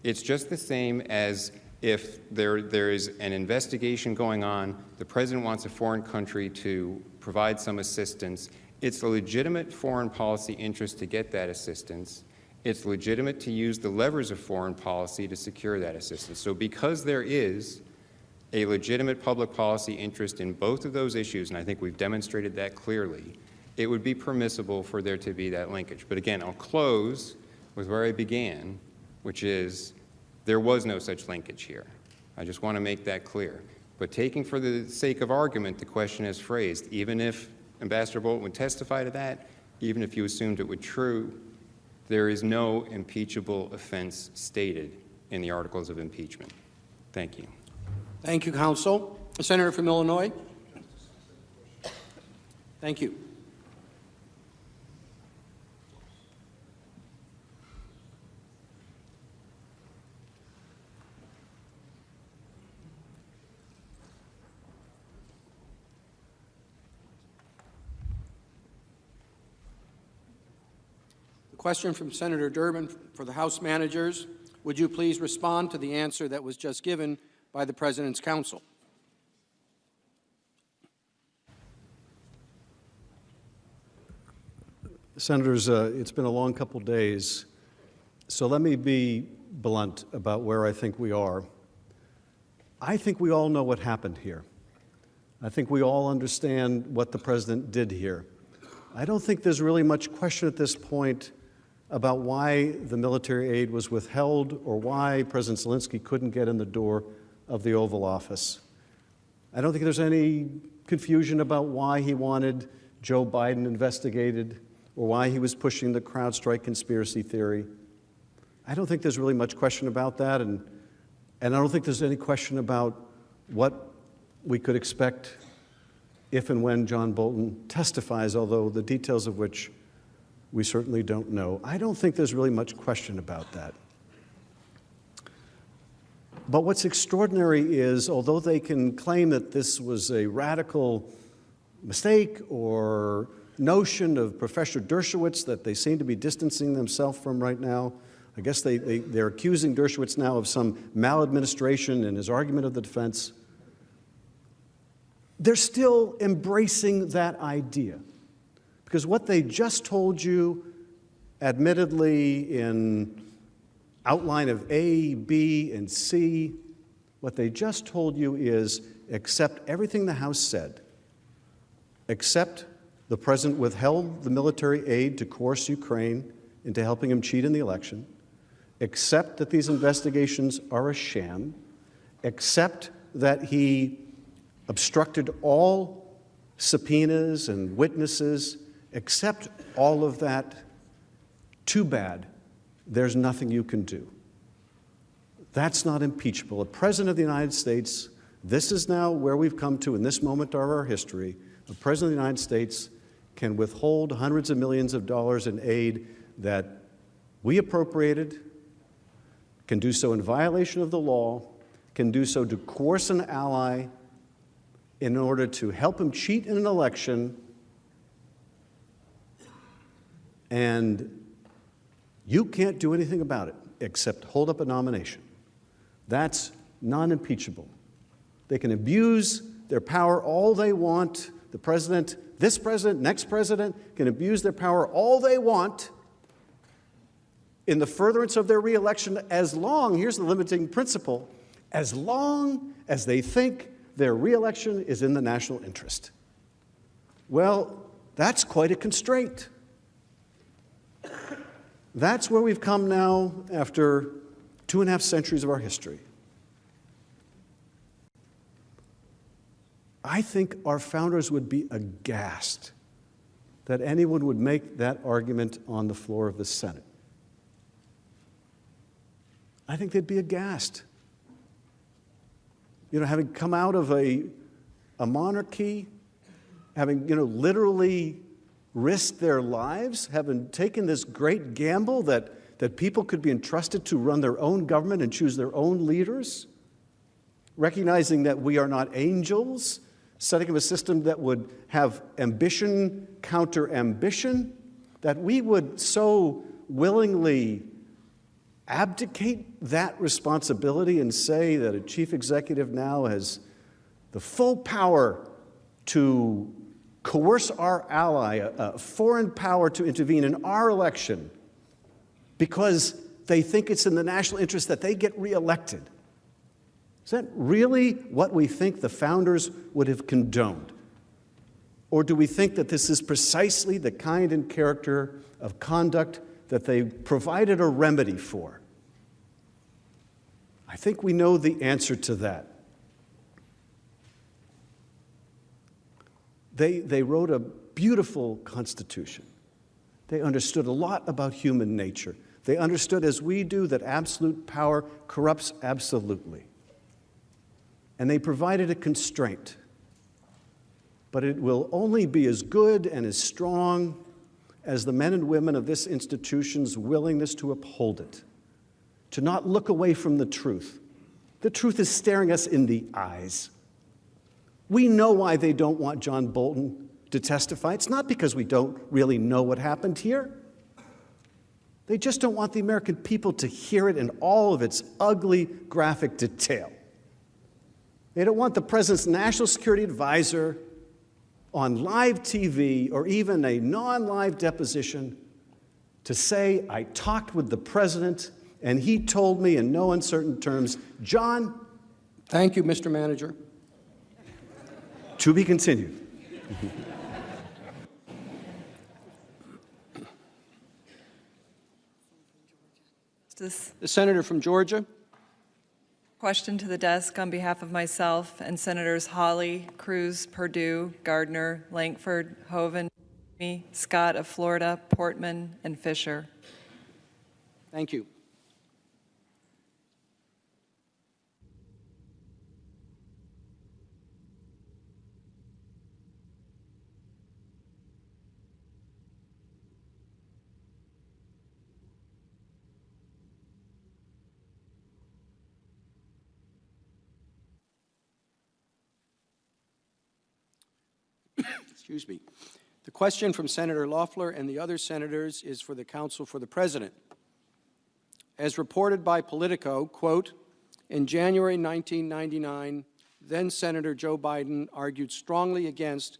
It's just the same as if there is an investigation going on, the president wants a foreign country to provide some assistance. It's a legitimate foreign policy interest to get that assistance. It's legitimate to use the levers of foreign policy to secure that assistance. So because there is a legitimate public policy interest in both of those issues, and I think we've demonstrated that clearly, it would be permissible for there to be that linkage. But again, I'll close with where I began, which is there was no such linkage here. I just want to make that clear. But taking for the sake of argument the question as phrased, even if Ambassador Bolton would testify to that, even if you assumed it were true, there is no impeachable offense stated in the Articles of Impeachment. Thank you. Thank you, Counsel. The Senator from Illinois. Thank you. Question from Senator Durbin for the House managers. Would you please respond to the answer that was just given by the President's counsel? Senators, it's been a long couple days, so let me be blunt about where I think we are. I think we all know what happened here. I think we all understand what the President did here. I don't think there's really much question at this point about why the military aid was withheld or why President Zelensky couldn't get in the door of the Oval Office. I don't think there's any confusion about why he wanted Joe Biden investigated or why he was pushing the CrowdStrike conspiracy theory. I don't think there's really much question about that, and I don't think there's any question about what we could expect if and when John Bolton testifies, although the details of which we certainly don't know. I don't think there's really much question about that. But what's extraordinary is, although they can claim that this was a radical mistake or notion of Professor Dershowitz that they seem to be distancing themselves from right now, I guess they're accusing Dershowitz now of some maladministration in his argument of the defense. They're still embracing that idea. Because what they just told you, admittedly in outline of A, B, and C, what they just told you is accept everything the House said, accept The president withheld the military aid to coerce Ukraine into helping him cheat in the election, accept that these investigations are a sham, accept that he obstructed all subpoenas and witnesses, accept all of that. Too bad. There's nothing you can do. That's not impeachable. A president of the United States, this is now where we've come to in this moment of our history, a president of the United States can withhold hundreds of millions of dollars in aid that we appropriated, can do so in violation of the law, can do so to coerce an ally in order to help him cheat in an election, and you can't do anything about it except hold up a nomination. That's non-impeachable. They can abuse their power all they want. The president, this president, next president can abuse their power all they want in the furtherance of their reelection as long, here's the limiting principle, as long as they think their reelection is in the national interest. Well, that's quite a constraint. That's where we've come now after 2.5 centuries of our history. I think our founders would be aghast that anyone would make that argument on the floor of the Senate. I think they'd be aghast. You know, having come out of a monarchy, having, literally risked their lives, having taken this great gamble that people could be entrusted to run their own government and choose their own leaders, recognizing that we are not angels, setting up a system that would have ambition counter ambition, that we would so willingly abdicate that responsibility and say that a chief executive now has the full power to coerce our ally, a foreign power to intervene in our election because they think it's in the national interest that they get reelected. Is that really what we think the founders would have condoned? Or do we think that this is precisely the kind and character of conduct that they provided a remedy for? I think we know the answer to that. They wrote a beautiful Constitution. They understood a lot about human nature. They understood, as we do, that absolute power corrupts absolutely. And they provided a constraint. But it will only be as good and as strong as the men and women of this institution's willingness to uphold it, to not look away from the truth. The truth is staring us in the eyes. We know why they don't want John Bolton to testify. It's not because we don't really know what happened here. They just don't want the American people to hear it in all of its ugly, graphic detail. They don't want the president's national security advisor on live TV or even a non-live deposition to say, I talked with the president and he told me in no uncertain terms, John. Thank you, Mr. Manager. To be continued. The senator from Georgia. Question to the desk on behalf of myself and Senators Hawley, Cruz, Perdue, Gardner, Lankford, Hoeven, Scott of Florida, Portman, and Fisher. Thank you. Excuse me. The question from Senator Loeffler and the other senators is for the counsel for the president. As reported by Politico, quote, in January 1999, then Senator Joe Biden argued strongly against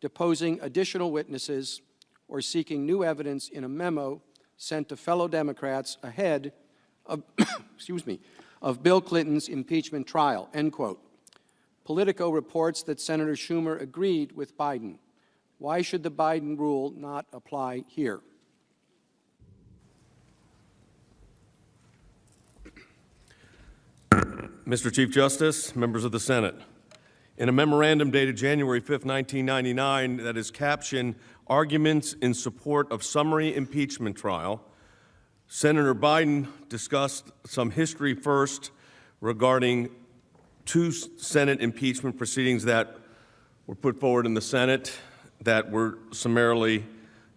deposing additional witnesses or seeking new evidence in a memo sent to fellow Democrats ahead of, of Bill Clinton's impeachment trial, end quote. Politico reports that Senator Schumer agreed with Biden. Why should the Biden rule not apply here? Mr. Chief Justice, members of the Senate, in a memorandum dated January 5, 1999, that is captioned Arguments in Support of Summary Impeachment Trial, Senator Biden discussed some history first regarding two Senate impeachment proceedings that were put forward in the Senate that were summarily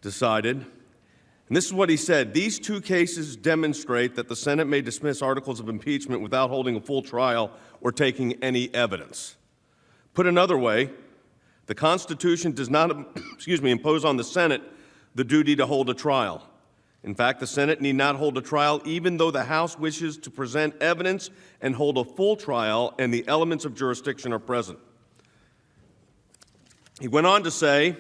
decided. And this is what he said. These two cases demonstrate that the Senate may dismiss articles of impeachment without holding a full trial or taking any evidence. Put another way, the Constitution does not impose on the Senate the duty to hold a trial. In fact, the Senate need not hold a trial even though the House wishes to present evidence and hold a full trial and the elements of jurisdiction are present. He went on to say,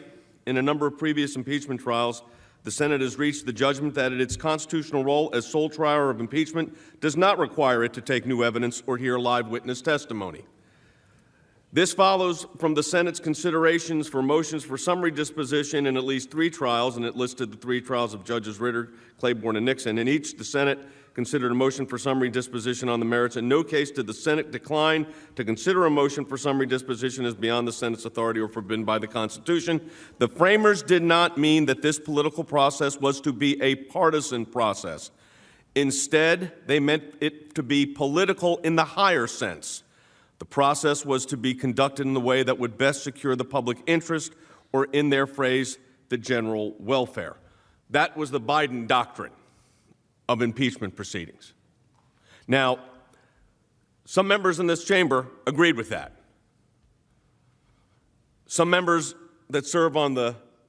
in a number of previous impeachment trials, the Senate has reached the judgment that its constitutional role as sole trier of impeachment does not require it to take new evidence or hear live witness testimony. This follows from the Senate's considerations for motions for summary disposition in at least 3 trials, and it listed the 3 trials of Judges Ritter, Claiborne, and Nixon. In each, the Senate considered a motion for summary disposition on the merits. In no case did the Senate decline to consider a motion for summary disposition as beyond the Senate's authority or forbidden by the Constitution. The framers did not mean that this political process was to be a partisan process. Instead, they meant it to be political in the higher sense. The process was to be conducted in the way that would best secure the public interest, or in their phrase, the general welfare. That was the Biden doctrine of impeachment proceedings. Now, some members in this chamber agreed with that. Some members that serve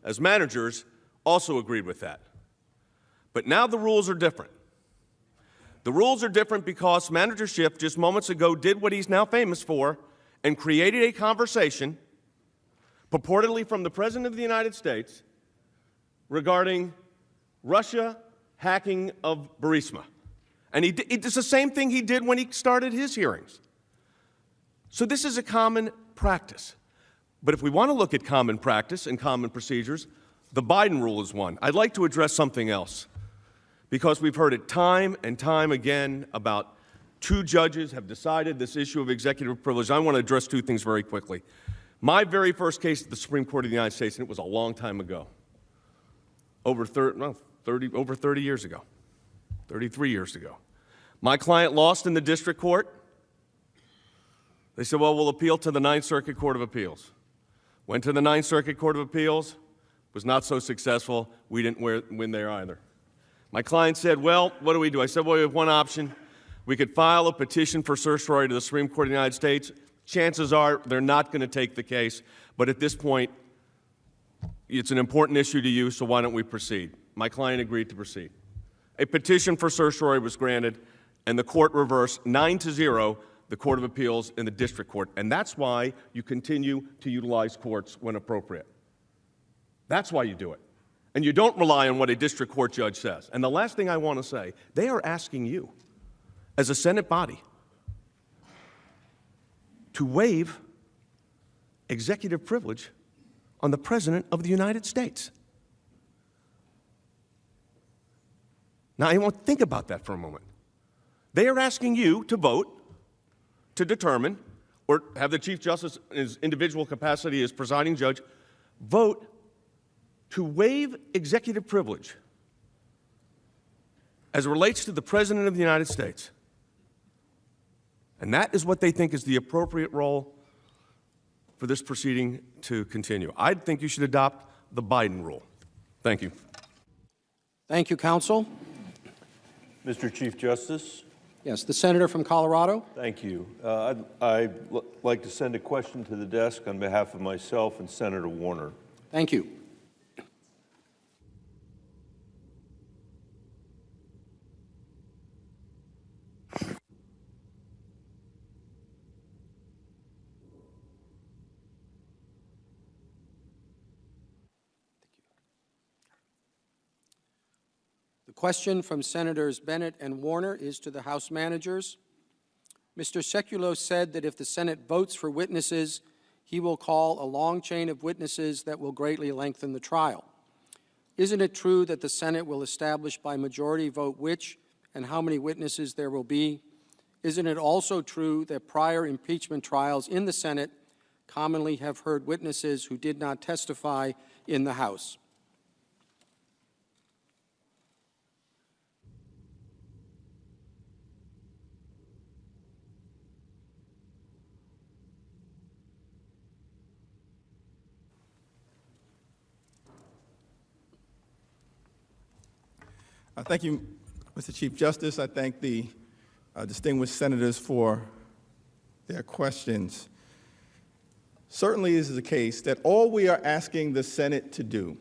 as managers also agreed with that. But now the rules are different. The rules are different because Manager Schiff just moments ago did what he's now famous for and created a conversation purportedly from the President of the United States regarding Russia hacking of Burisma. And it's the same thing he did when he started his hearings. So this is a common practice. But if we want to look at common practice and common procedures, the Biden rule is one. I'd like to address something else, because we've heard it time and time again about 2 judges have decided this issue of executive privilege. I want to address 2 things very quickly. My very first case at the Supreme Court of the United States, and it was a long time ago, over 30 years ago, 33 years ago. My client lost in the district court. They said, well, we'll appeal to the Ninth Circuit Court of Appeals. Went to the Ninth Circuit Court of Appeals, was not so successful. We didn't win there either. My client said, well, what do? I said, well, we have one option. We could file a petition for certiorari to the Supreme Court of the United States. Chances are they're not going to take the case, but at this point, it's an important issue to you, so why don't we proceed? My client agreed to proceed. A petition for certiorari was granted, and the court reversed 9-0 the Court of Appeals in the district court. And that's why you continue to utilize courts when appropriate. That's why you do it. And you don't rely on what a district court judge says. And the last thing I want to say, they are asking you, as a Senate body, to waive executive privilege on the President of the United States. Now, I want to think about that for a moment. They are asking you to vote to determine, or have the Chief Justice in his individual capacity as presiding judge, vote to waive executive privilege as it relates to the President of the United States. And that is what they think is the appropriate role for this proceeding to continue. I think you should adopt the Biden rule. Thank you. Thank you, counsel. Mr. Chief Justice. Yes, the senator from Colorado. Thank you. I'd like to send a question to the desk on behalf of myself and Senator Warner. Thank you. The question from Senators Bennett and Warner is to the House managers. Mr. Sekulow said that if the Senate votes for witnesses, he will call a long chain of witnesses that will greatly lengthen the trial. Isn't it true that the Senate will establish by majority vote which and how many witnesses there will be? Isn't it also true that prior impeachment trials in the Senate commonly have heard witnesses who did not testify in the House? Thank you, Mr. Chief Justice. I thank the distinguished senators for their questions. Certainly, it is the case that all we are asking the Senate to do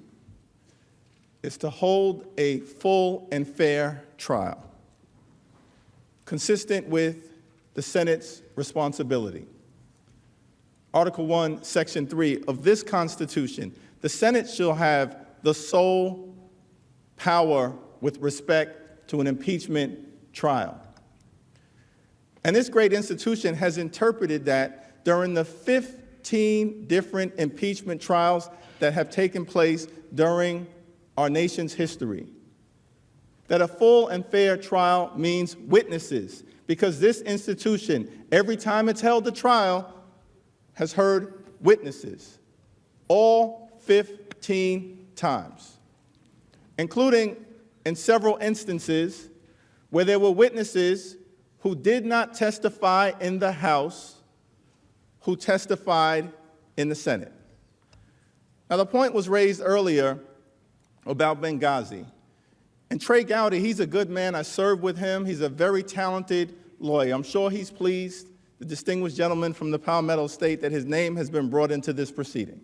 is to hold a full and fair trial, consistent with the Senate's responsibility. Article 1, Section 3 of this Constitution, the Senate shall have the sole power with respect to an impeachment trial. And this great institution has interpreted that during the 15 different impeachment trials that have taken place during our nation's history, that a full and fair trial means witnesses, because this institution, every time it's held a trial, has heard witnesses, all 15 times, including in several instances where there were witnesses who did not testify in the House who testified in the Senate. Now, the point was raised earlier about Benghazi. And Trey Gowdy, he's a good man. I served with him. He's a very talented lawyer. I'm sure he's pleased, the distinguished gentleman from the Palmetto State, that his name has been brought into this proceeding.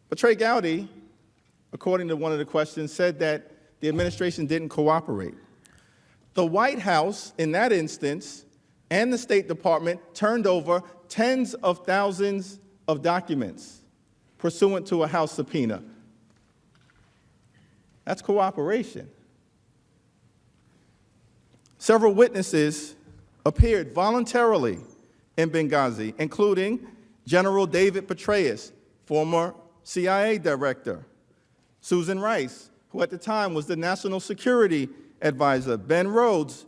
But Trey Gowdy, according to one of the questions, said that the administration didn't cooperate. The White House, in that instance, and the State Department turned over tens of thousands of documents pursuant to a House subpoena. That's cooperation. Several witnesses appeared voluntarily in Benghazi, including General David Petraeus, former CIA director, Susan Rice, who at the time was the National Security Advisor, Ben Rhodes,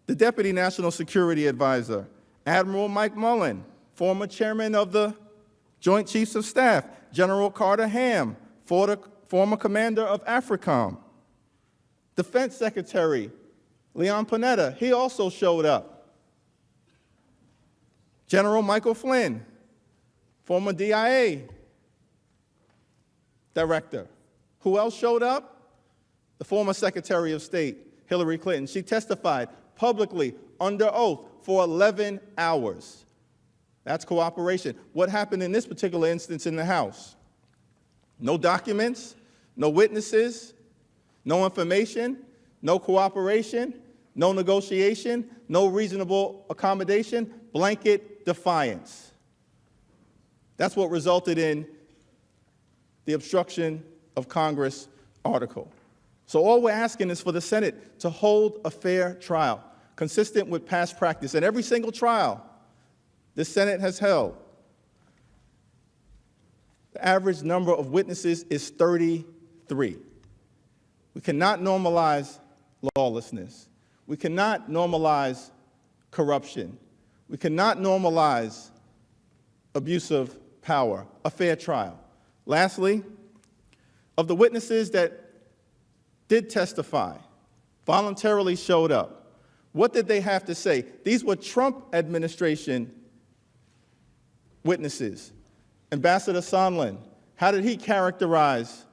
the Deputy National Security Advisor, Admiral Mike Mullen, former chairman of the Joint Chiefs of Staff, General Carter Ham, former commander of AFRICOM, Defense Secretary Leon Panetta, he also showed up, General Michael Flynn, former DIA director. Who else showed up? The former Secretary of State, Hillary Clinton. She testified publicly under oath for 11 hours. That's cooperation. What happened in this particular instance in the House? No documents, no witnesses, no information, no cooperation, no negotiation, no reasonable accommodation, blanket defiance. That's what resulted in the obstruction of Congress article. So all we're asking is for the Senate to hold a fair trial, consistent with past practice. And every single trial the Senate has held, the average number of witnesses is 33. We cannot normalize lawlessness. We cannot normalize corruption. We cannot normalize abuse of power. A fair trial. Lastly, of the witnesses that did testify, voluntarily showed up, what did they have to say? These were Trump administration witnesses. Ambassador Sondland, how did he characterize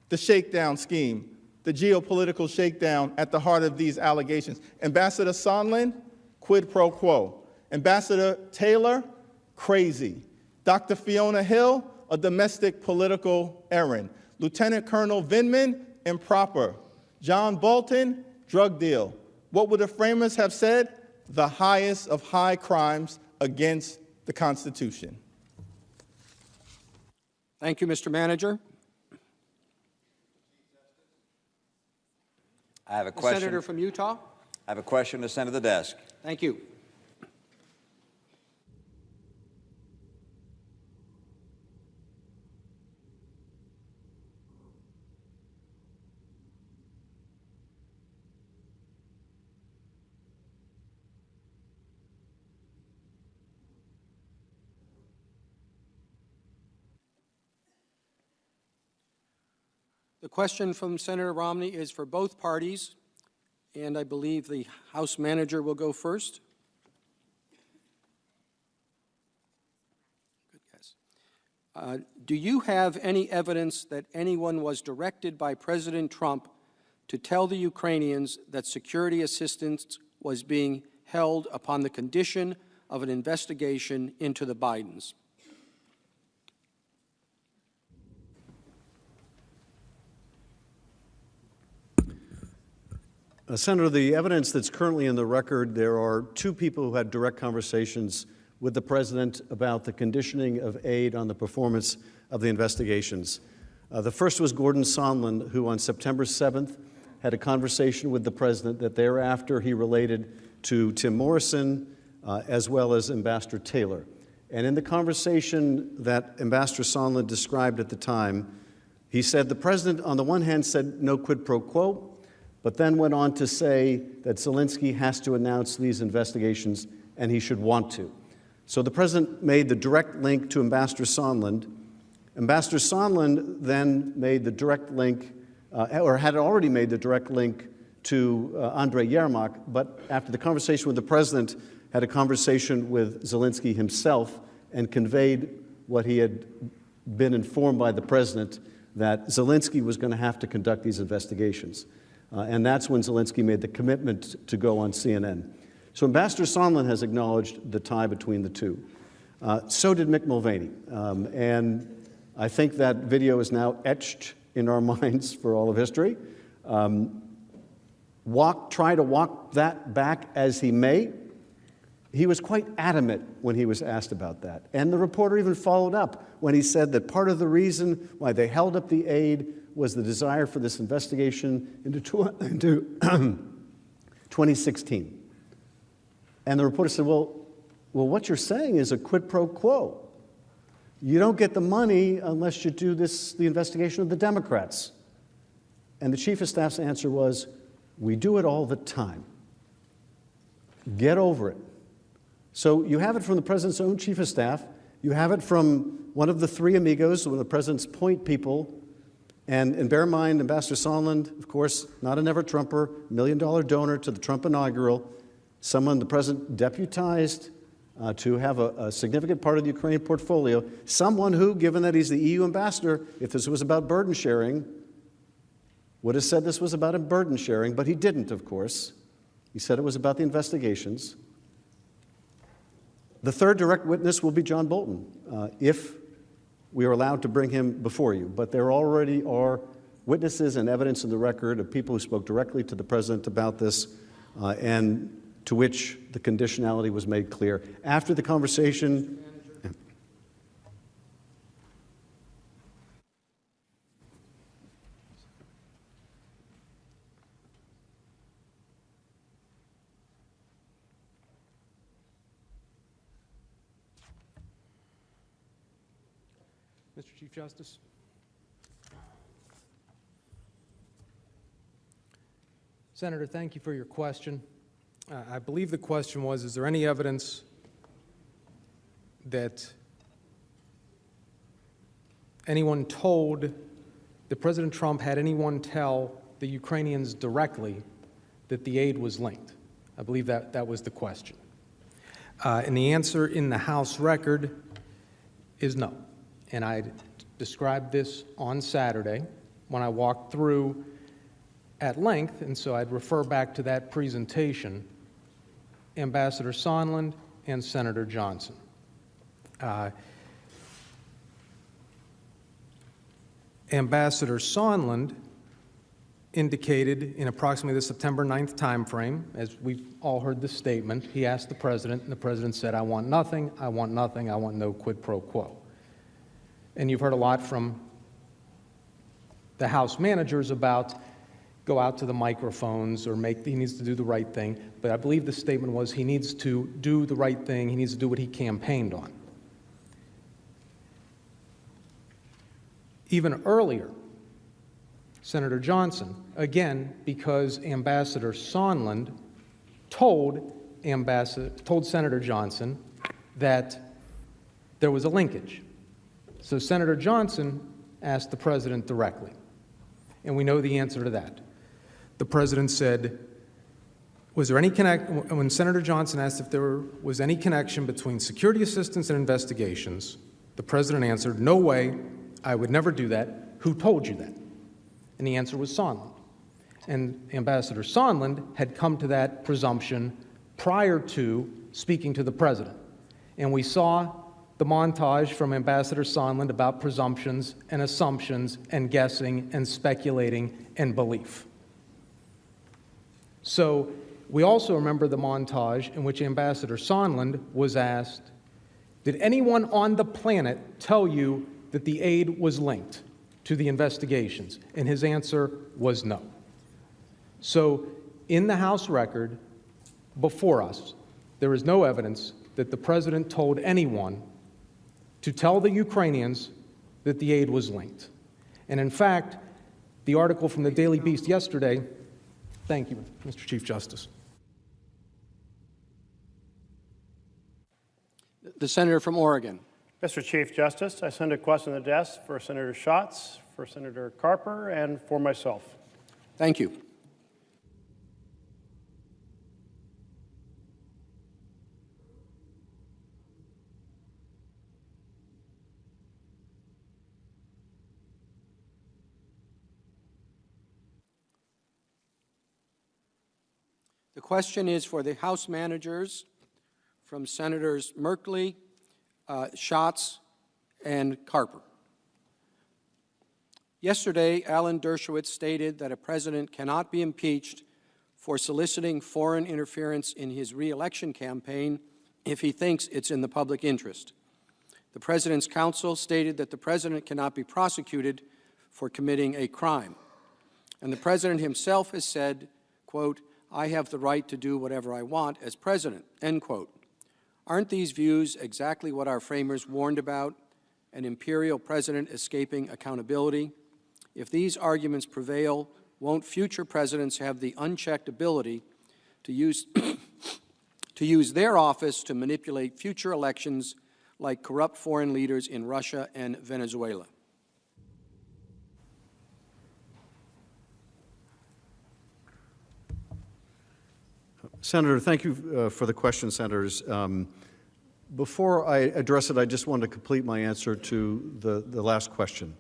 the shakedown scheme, the geopolitical shakedown at the heart of these allegations? Ambassador Sondland, quid pro quo. Ambassador Taylor, crazy. Dr. Fiona Hill, a domestic political errand. Lieutenant Colonel Vindman, improper. John Bolton, drug deal. What would the framers have said? The highest of high crimes against the Constitution. Thank you, Mr. Manager. I have a The question. Senator from Utah. I have a question to send to the desk. Thank you. The question from Senator Romney is for both parties, and I believe the House manager will go first. Good guess. Do you have any evidence that anyone was directed by President Trump to tell the Ukrainians that security assistance was being held upon the condition of an investigation into the Bidens? Senator, the evidence that's currently in the record, there are two people who had direct conversations with the president about the conditioning of aid on the performance of the investigations. The first was Gordon Sondland, who on September 7th had a conversation with the president that thereafter he related to Tim Morrison as well as Ambassador Taylor. And in the conversation that Ambassador Sondland described at the time, he said the president on the one hand said no quid pro quo, but then went on to say that Zelensky has to announce these investigations and he should want to. So the president made the direct link to Ambassador Sondland. Ambassador Sondland then made the direct link, or had already made the direct link to Andrei Yermak, but after the conversation with the president, had a conversation with Zelensky himself and conveyed what he had been informed by the president, that Zelensky was going to have to conduct these investigations. And that's when Zelensky made the commitment to go on CNN. So Ambassador Sondland has acknowledged the tie between the two. So did Mick Mulvaney. And I think that video is now etched in our minds for all of history. Try to walk that back as he may. He was quite adamant when he was asked about that. And the reporter even followed up when he said that part of the reason why they held up the aid was the desire for this investigation into 2016. And the reporter said, well, what you're saying is a quid pro quo. You don't get the money unless you do the investigation of the Democrats. And the chief of staff's answer was, we do it all the time. Get over it. So you have it from the president's own chief of staff. You have it from one of the three amigos, one of the president's point people. And bear in mind, Ambassador Sondland, of course, not a never-Trumper, $1 million donor to the Trump inaugural, someone the president deputized to have a significant part of the Ukrainian portfolio, someone who, given that he's the EU ambassador, if this was about burden sharing, would have said this was about a burden sharing, but he didn't, of course. He said it was about the investigations. The third direct witness will be John Bolton, if we are allowed to bring him before you. But there already are witnesses and evidence in the record of people who spoke directly to the president about this, and to which the conditionality was made clear. After the conversation, Mr. Chief Justice. Senator, thank you for your question. I believe the question was, is there any evidence that anyone told that President Trump had anyone tell the Ukrainians directly that the aid was linked? I believe that was the question. And the answer in the House record is no. And I described this on Saturday when I walked through at length, and so I'd refer back to that presentation, Ambassador Sondland and Senator Johnson. Ambassador Sondland indicated in approximately the September 9th timeframe, as we've all heard this statement, he asked the president, and the president said, I want nothing, I want nothing, I want no quid pro quo. And you've heard a lot from the House managers about go out to the microphones or he needs to do the right thing. But I believe the statement was he needs to do the right thing, he needs to do what he campaigned on. Even earlier, Senator Johnson, again, because Ambassador Sondland told Senator Johnson that there was a linkage. So Senator Johnson asked the president directly. And we know the answer to that. The president said, was there any when Senator Johnson asked if there was any connection between security assistance and investigations, the president answered, no way, I would never do that. Who told you that? And the answer was Sondland. And Ambassador Sondland had come to that presumption prior to speaking to the president. And we saw the montage from Ambassador Sondland about presumptions and assumptions and guessing and speculating and belief. So we also remember the montage in which Ambassador Sondland was asked, did anyone on the planet tell you that the aid was linked to the investigations? And his answer was no. So in the House record before us, there is no evidence that the president told anyone to tell the Ukrainians that the aid was linked. And in fact, the article from the Daily Beast yesterday, thank you, Mr. Chief Justice. The senator from Oregon. Mr. Chief Justice, I send a question to the desk for Senator Schatz, for Senator Carper, and for myself. Thank you. The question is for the House managers from Senators Merkley, Schatz, and Carper. Yesterday, Alan Dershowitz stated that a president cannot be impeached for soliciting foreign interference in his re-election campaign if he thinks it's in the public interest. The President's counsel stated that the president cannot be prosecuted for committing a crime. And the president himself has said, quote, I have the right to do whatever I want as president, end quote. Aren't these views exactly what our framers warned about, an imperial president escaping accountability? If these arguments prevail, won't future presidents have the unchecked ability to use, to use their office to manipulate future elections like corrupt foreign leaders in Russia and Venezuela? Senator, thank you for the question, Senators. Before I address it, I just want to complete my answer to the last question.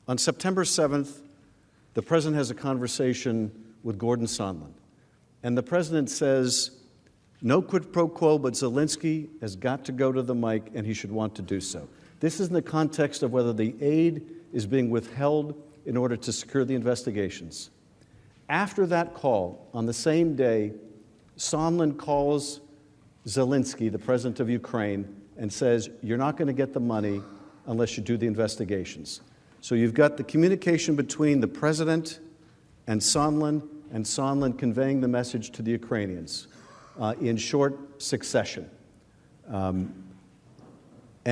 On September 7th, the President has a conversation with Gordon Sondland, and the President says, no quid pro quo, but Zelensky has got to go to the mic, and he should want to do so. This is in the context of whether the aid is being withheld in order to secure the investigations. After that call, on the same day, Sondland calls Zelensky, the president of Ukraine, and says, you're not going to get the money unless you do the investigations. So you've got the communication between the president and Sondland conveying the message to the Ukrainians in short succession. And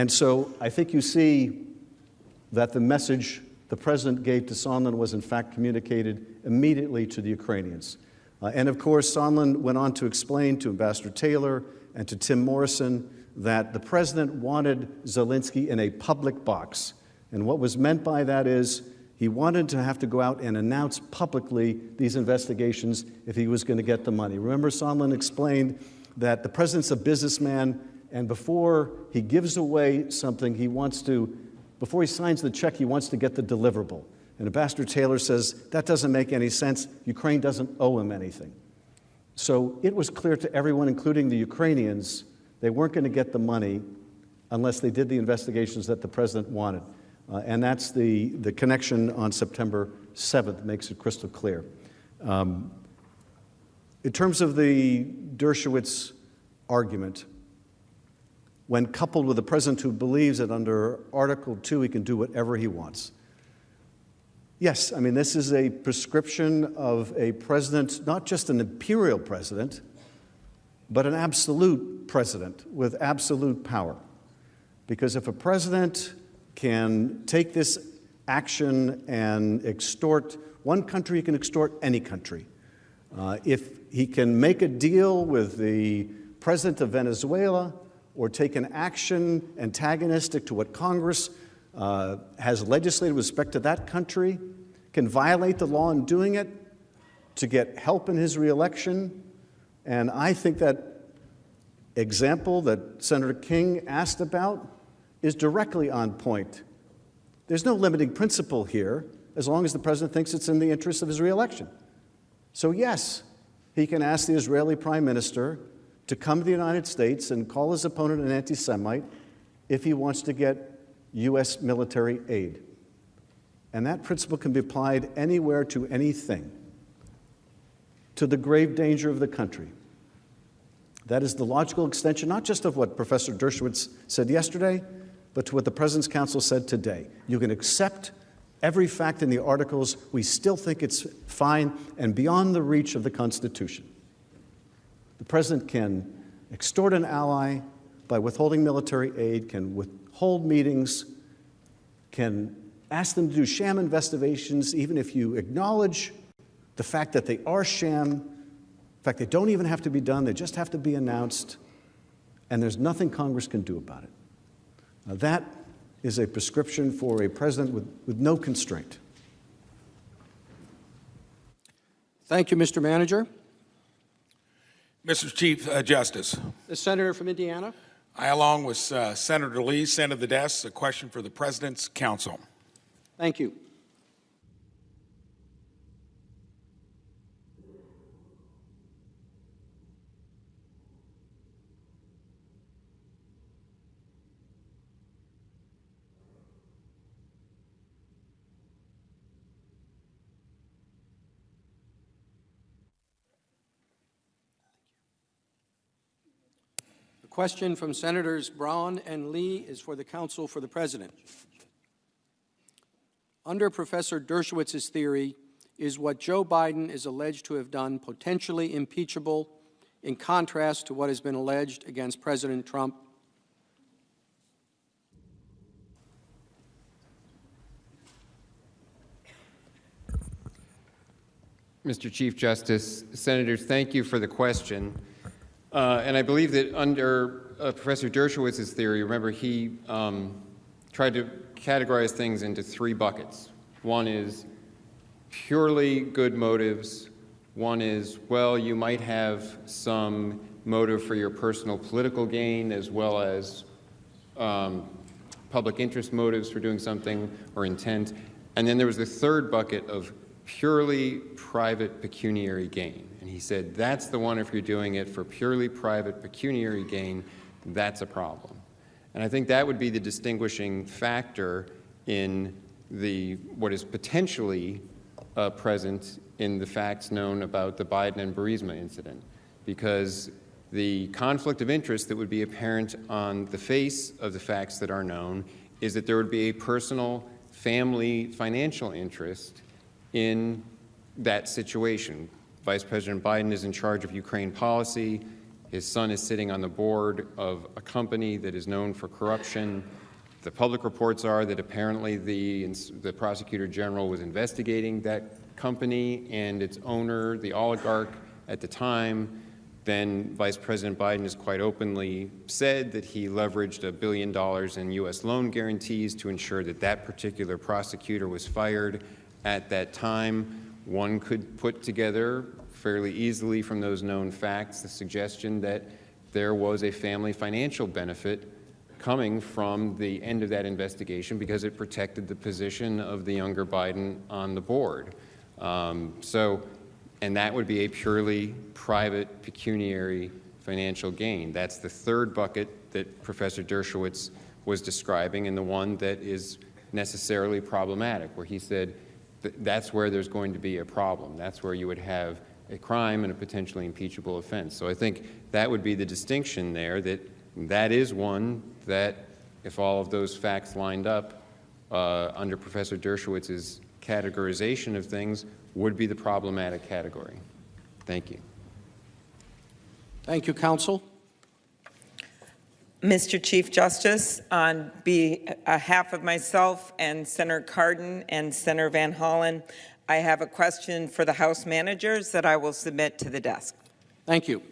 so I think you see that the message the president gave to Sondland was in fact communicated immediately to the Ukrainians. And of course, Sondland went on to explain to Ambassador Taylor and to Tim Morrison that the president wanted Zelensky in a public box. And what was meant by that is he wanted to have to go out and announce publicly these investigations if he was going to get the money. Remember, Sondland explained that the president's a businessman, and before he gives away something, before he signs the check, he wants to get the deliverable. And Ambassador Taylor says, that doesn't make any sense. Ukraine doesn't owe him anything. So it was clear to everyone, including the Ukrainians, they weren't going to get the money unless they did the investigations that the president wanted. And that's the connection on September 7th makes it crystal clear. In terms of the Dershowitz argument, when coupled with a president who believes that under Article 2 he can do whatever he wants, yes, I mean, this is a prescription of a president, not just an imperial president, but an absolute president with absolute power. Because if a president can take this action and extort one country, he can extort any country. If he can make a deal with the president of Venezuela or take an action antagonistic to what Congress has legislated with respect to that country, can violate the law in doing it to get help in his reelection. And I think that example that Senator King asked about is directly on point. There's no limiting principle here as long as the president thinks it's in the interest of his reelection. So yes, he can ask the Israeli prime minister to come to the United States and call his opponent an anti-Semite if he wants to get U.S. military aid. And that principle can be applied anywhere to anything, to the grave danger of the country. That is the logical extension, not just of what Professor Dershowitz said yesterday, but to what the President's Council said today. You can accept every fact in the articles. We still think it's fine and beyond the reach of the Constitution. The President can extort an ally by withholding military aid, can withhold meetings, can ask them to do sham investigations, even if you acknowledge the fact that they are sham. In fact, they don't even have to be done, they just have to be announced, and there's nothing Congress can do about it. Now, that is a prescription for a president with no constraint. Thank you, Mr. Manager. Mr. Chief Justice. The senator from Indiana. I, along with Senator Lee, send to the desk a question for the President's Council. Thank you. The question from Senators Braun and Lee is for the Counsel for the President. Under Professor Dershowitz's theory, is what Joe Biden is alleged to have done potentially impeachable in contrast to what has been alleged against President Trump? Mr. Chief Justice, Senators, thank you for the question. And I believe that under Professor Dershowitz's theory, remember, he tried to categorize things into three buckets. One is purely good motives. One is, well, you might have some motive for your personal political gain, as well as public interest motives for doing something or intent. And then there was the third bucket of purely private pecuniary gain. And he said, that's the one, if you're doing it for purely private pecuniary gain, that's a problem. And I think that would be the distinguishing factor in what is potentially present in the facts known about the Biden and Burisma incident, because the conflict of interest that would be apparent on the face of the facts that are known is that there would be a personal, family, financial interest in that situation. Vice President Biden is in charge of Ukraine policy. His son is sitting on the board of a company that is known for corruption. The public reports are that apparently the prosecutor general was investigating that company and its owner, the oligarch at the time. Then Vice President Biden has quite openly said that he leveraged $1 billion in U.S. loan guarantees to ensure that that particular prosecutor was fired at that time. One could put together fairly easily from those known facts the suggestion that there was a family financial benefit coming from the end of that investigation because it protected the position of the younger Biden on the board. And that would be a purely private pecuniary financial gain. That's the third bucket that Professor Dershowitz was describing, and the one that is necessarily problematic, where he said that's where there's going to be a problem. That's where you would have a crime and a potentially impeachable offense. So I think that would be the distinction there, that is one that, if all of those facts lined up under Professor Dershowitz's categorization of things, would be the problematic category. Thank you. Thank you, Counsel. Mr. Chief Justice, on behalf of myself and Senator Cardin and Senator Van Hollen, I have a question for the House managers that I will submit to the desk. Thank you.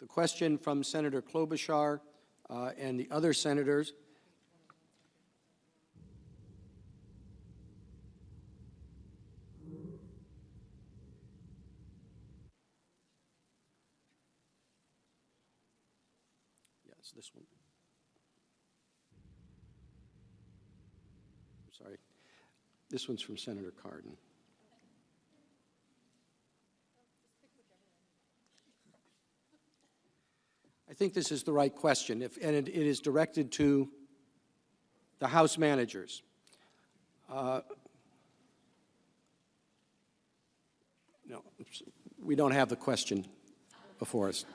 The question from Senator Klobuchar and the other senators. Yes, this one. I'm sorry. This one's from Senator Cardin. I think this is the right question, and it is directed to the House managers. No, we don't have the question before us.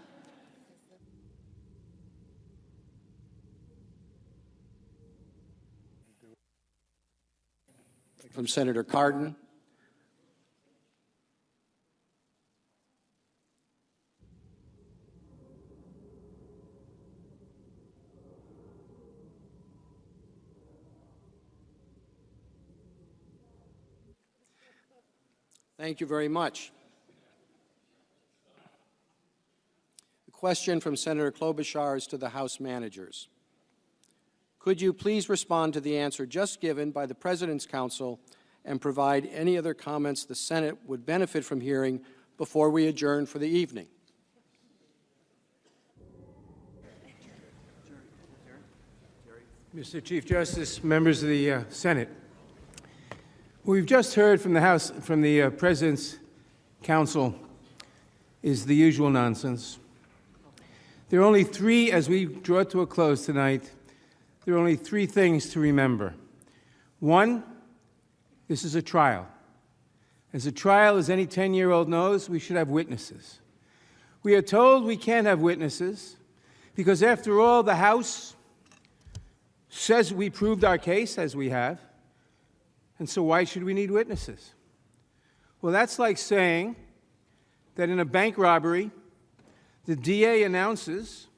From Senator Cardin. Thank you very much. The question from Senator Klobuchar is to the House managers. Could you please respond to the answer just given by the President's Counsel and provide any other comments the Senate would benefit from hearing before we adjourn for the evening? Mr. Chief Justice, members of the Senate, what we've just heard from the House, from the President's Counsel, is the usual nonsense. There are only three, as we draw to a close tonight, there are only three things to remember. One, this is a trial. As a trial, as any 10-year-old knows, we should have witnesses. We are told we can't have witnesses because, after all, the House says we proved our case, as we have, and so why should we need witnesses? Well, that's like saying that in a bank robbery, the DA announces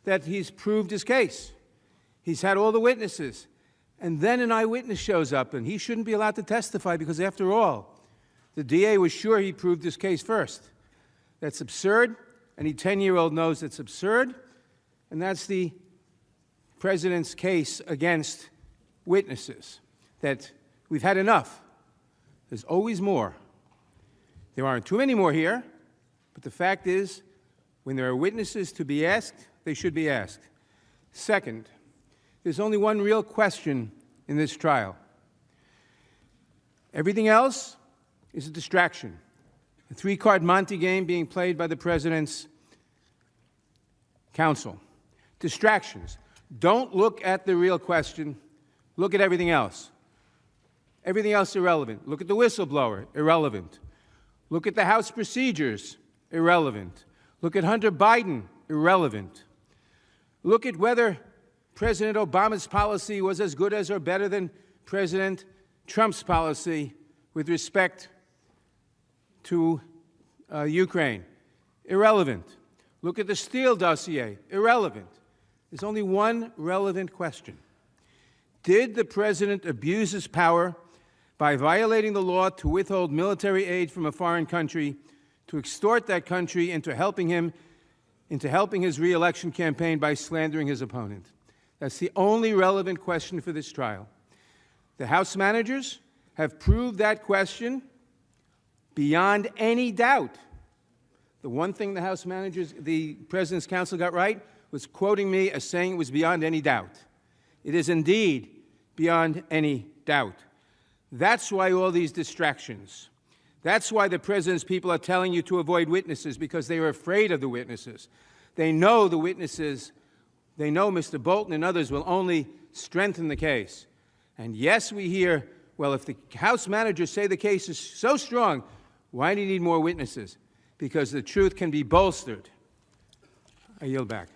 that he's proved his case. He's had all the witnesses. And then an eyewitness shows up, and he shouldn't be allowed to testify because, after all, the DA was sure he proved his case first. That's absurd. Any 10-year-old knows it's absurd. And that's the President's case against witnesses, that we've had enough. There's always more. There aren't too many more here, but the fact is, when there are witnesses to be asked, they should be asked. Second, there's only one real question in this trial. Everything else is a distraction. A three-card Monte game being played by the President's counsel. Distractions. Don't look at the real question. Look at everything else. Everything else irrelevant. Look at the whistleblower. Irrelevant. Look at the House procedures. Irrelevant. Look at Hunter Biden. Irrelevant. Look at whether President Obama's policy was as good as or better than President Trump's policy with respect to Ukraine. Irrelevant. Look at the Steele dossier. Irrelevant. There's only one relevant question. Did the President abuse his power by violating the law to withhold military aid from a foreign country, to extort that country into helping his re-election campaign by slandering his opponent? That's the only relevant question for this trial. The House managers have proved that question beyond any doubt. The one thing the House managers, the President's counsel got right was quoting me as saying it was beyond any doubt. It is indeed beyond any doubt. That's why all these distractions. That's why the President's people are telling you to avoid witnesses, because they are afraid of the witnesses. They know the witnesses, they know Mr. Bolton and others will only strengthen the case. And yes, we hear, well, if the House managers say the case is so strong, why do you need more witnesses? Because the truth can be bolstered. I yield back.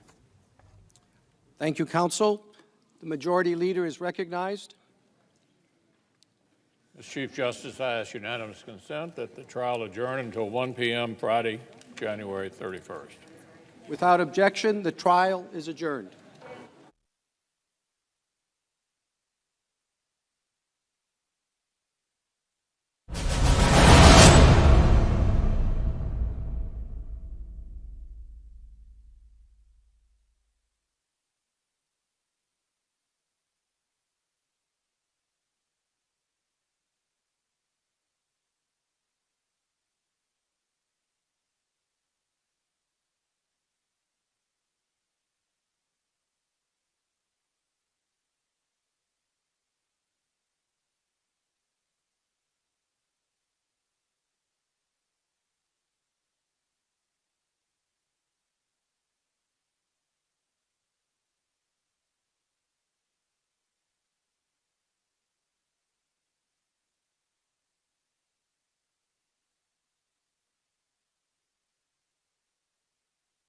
Thank you, counsel. The majority leader is recognized. Mr. Chief Justice, I ask unanimous consent that the trial adjourn until 1 p.m. Friday, January 31st. Without objection, the trial is adjourned.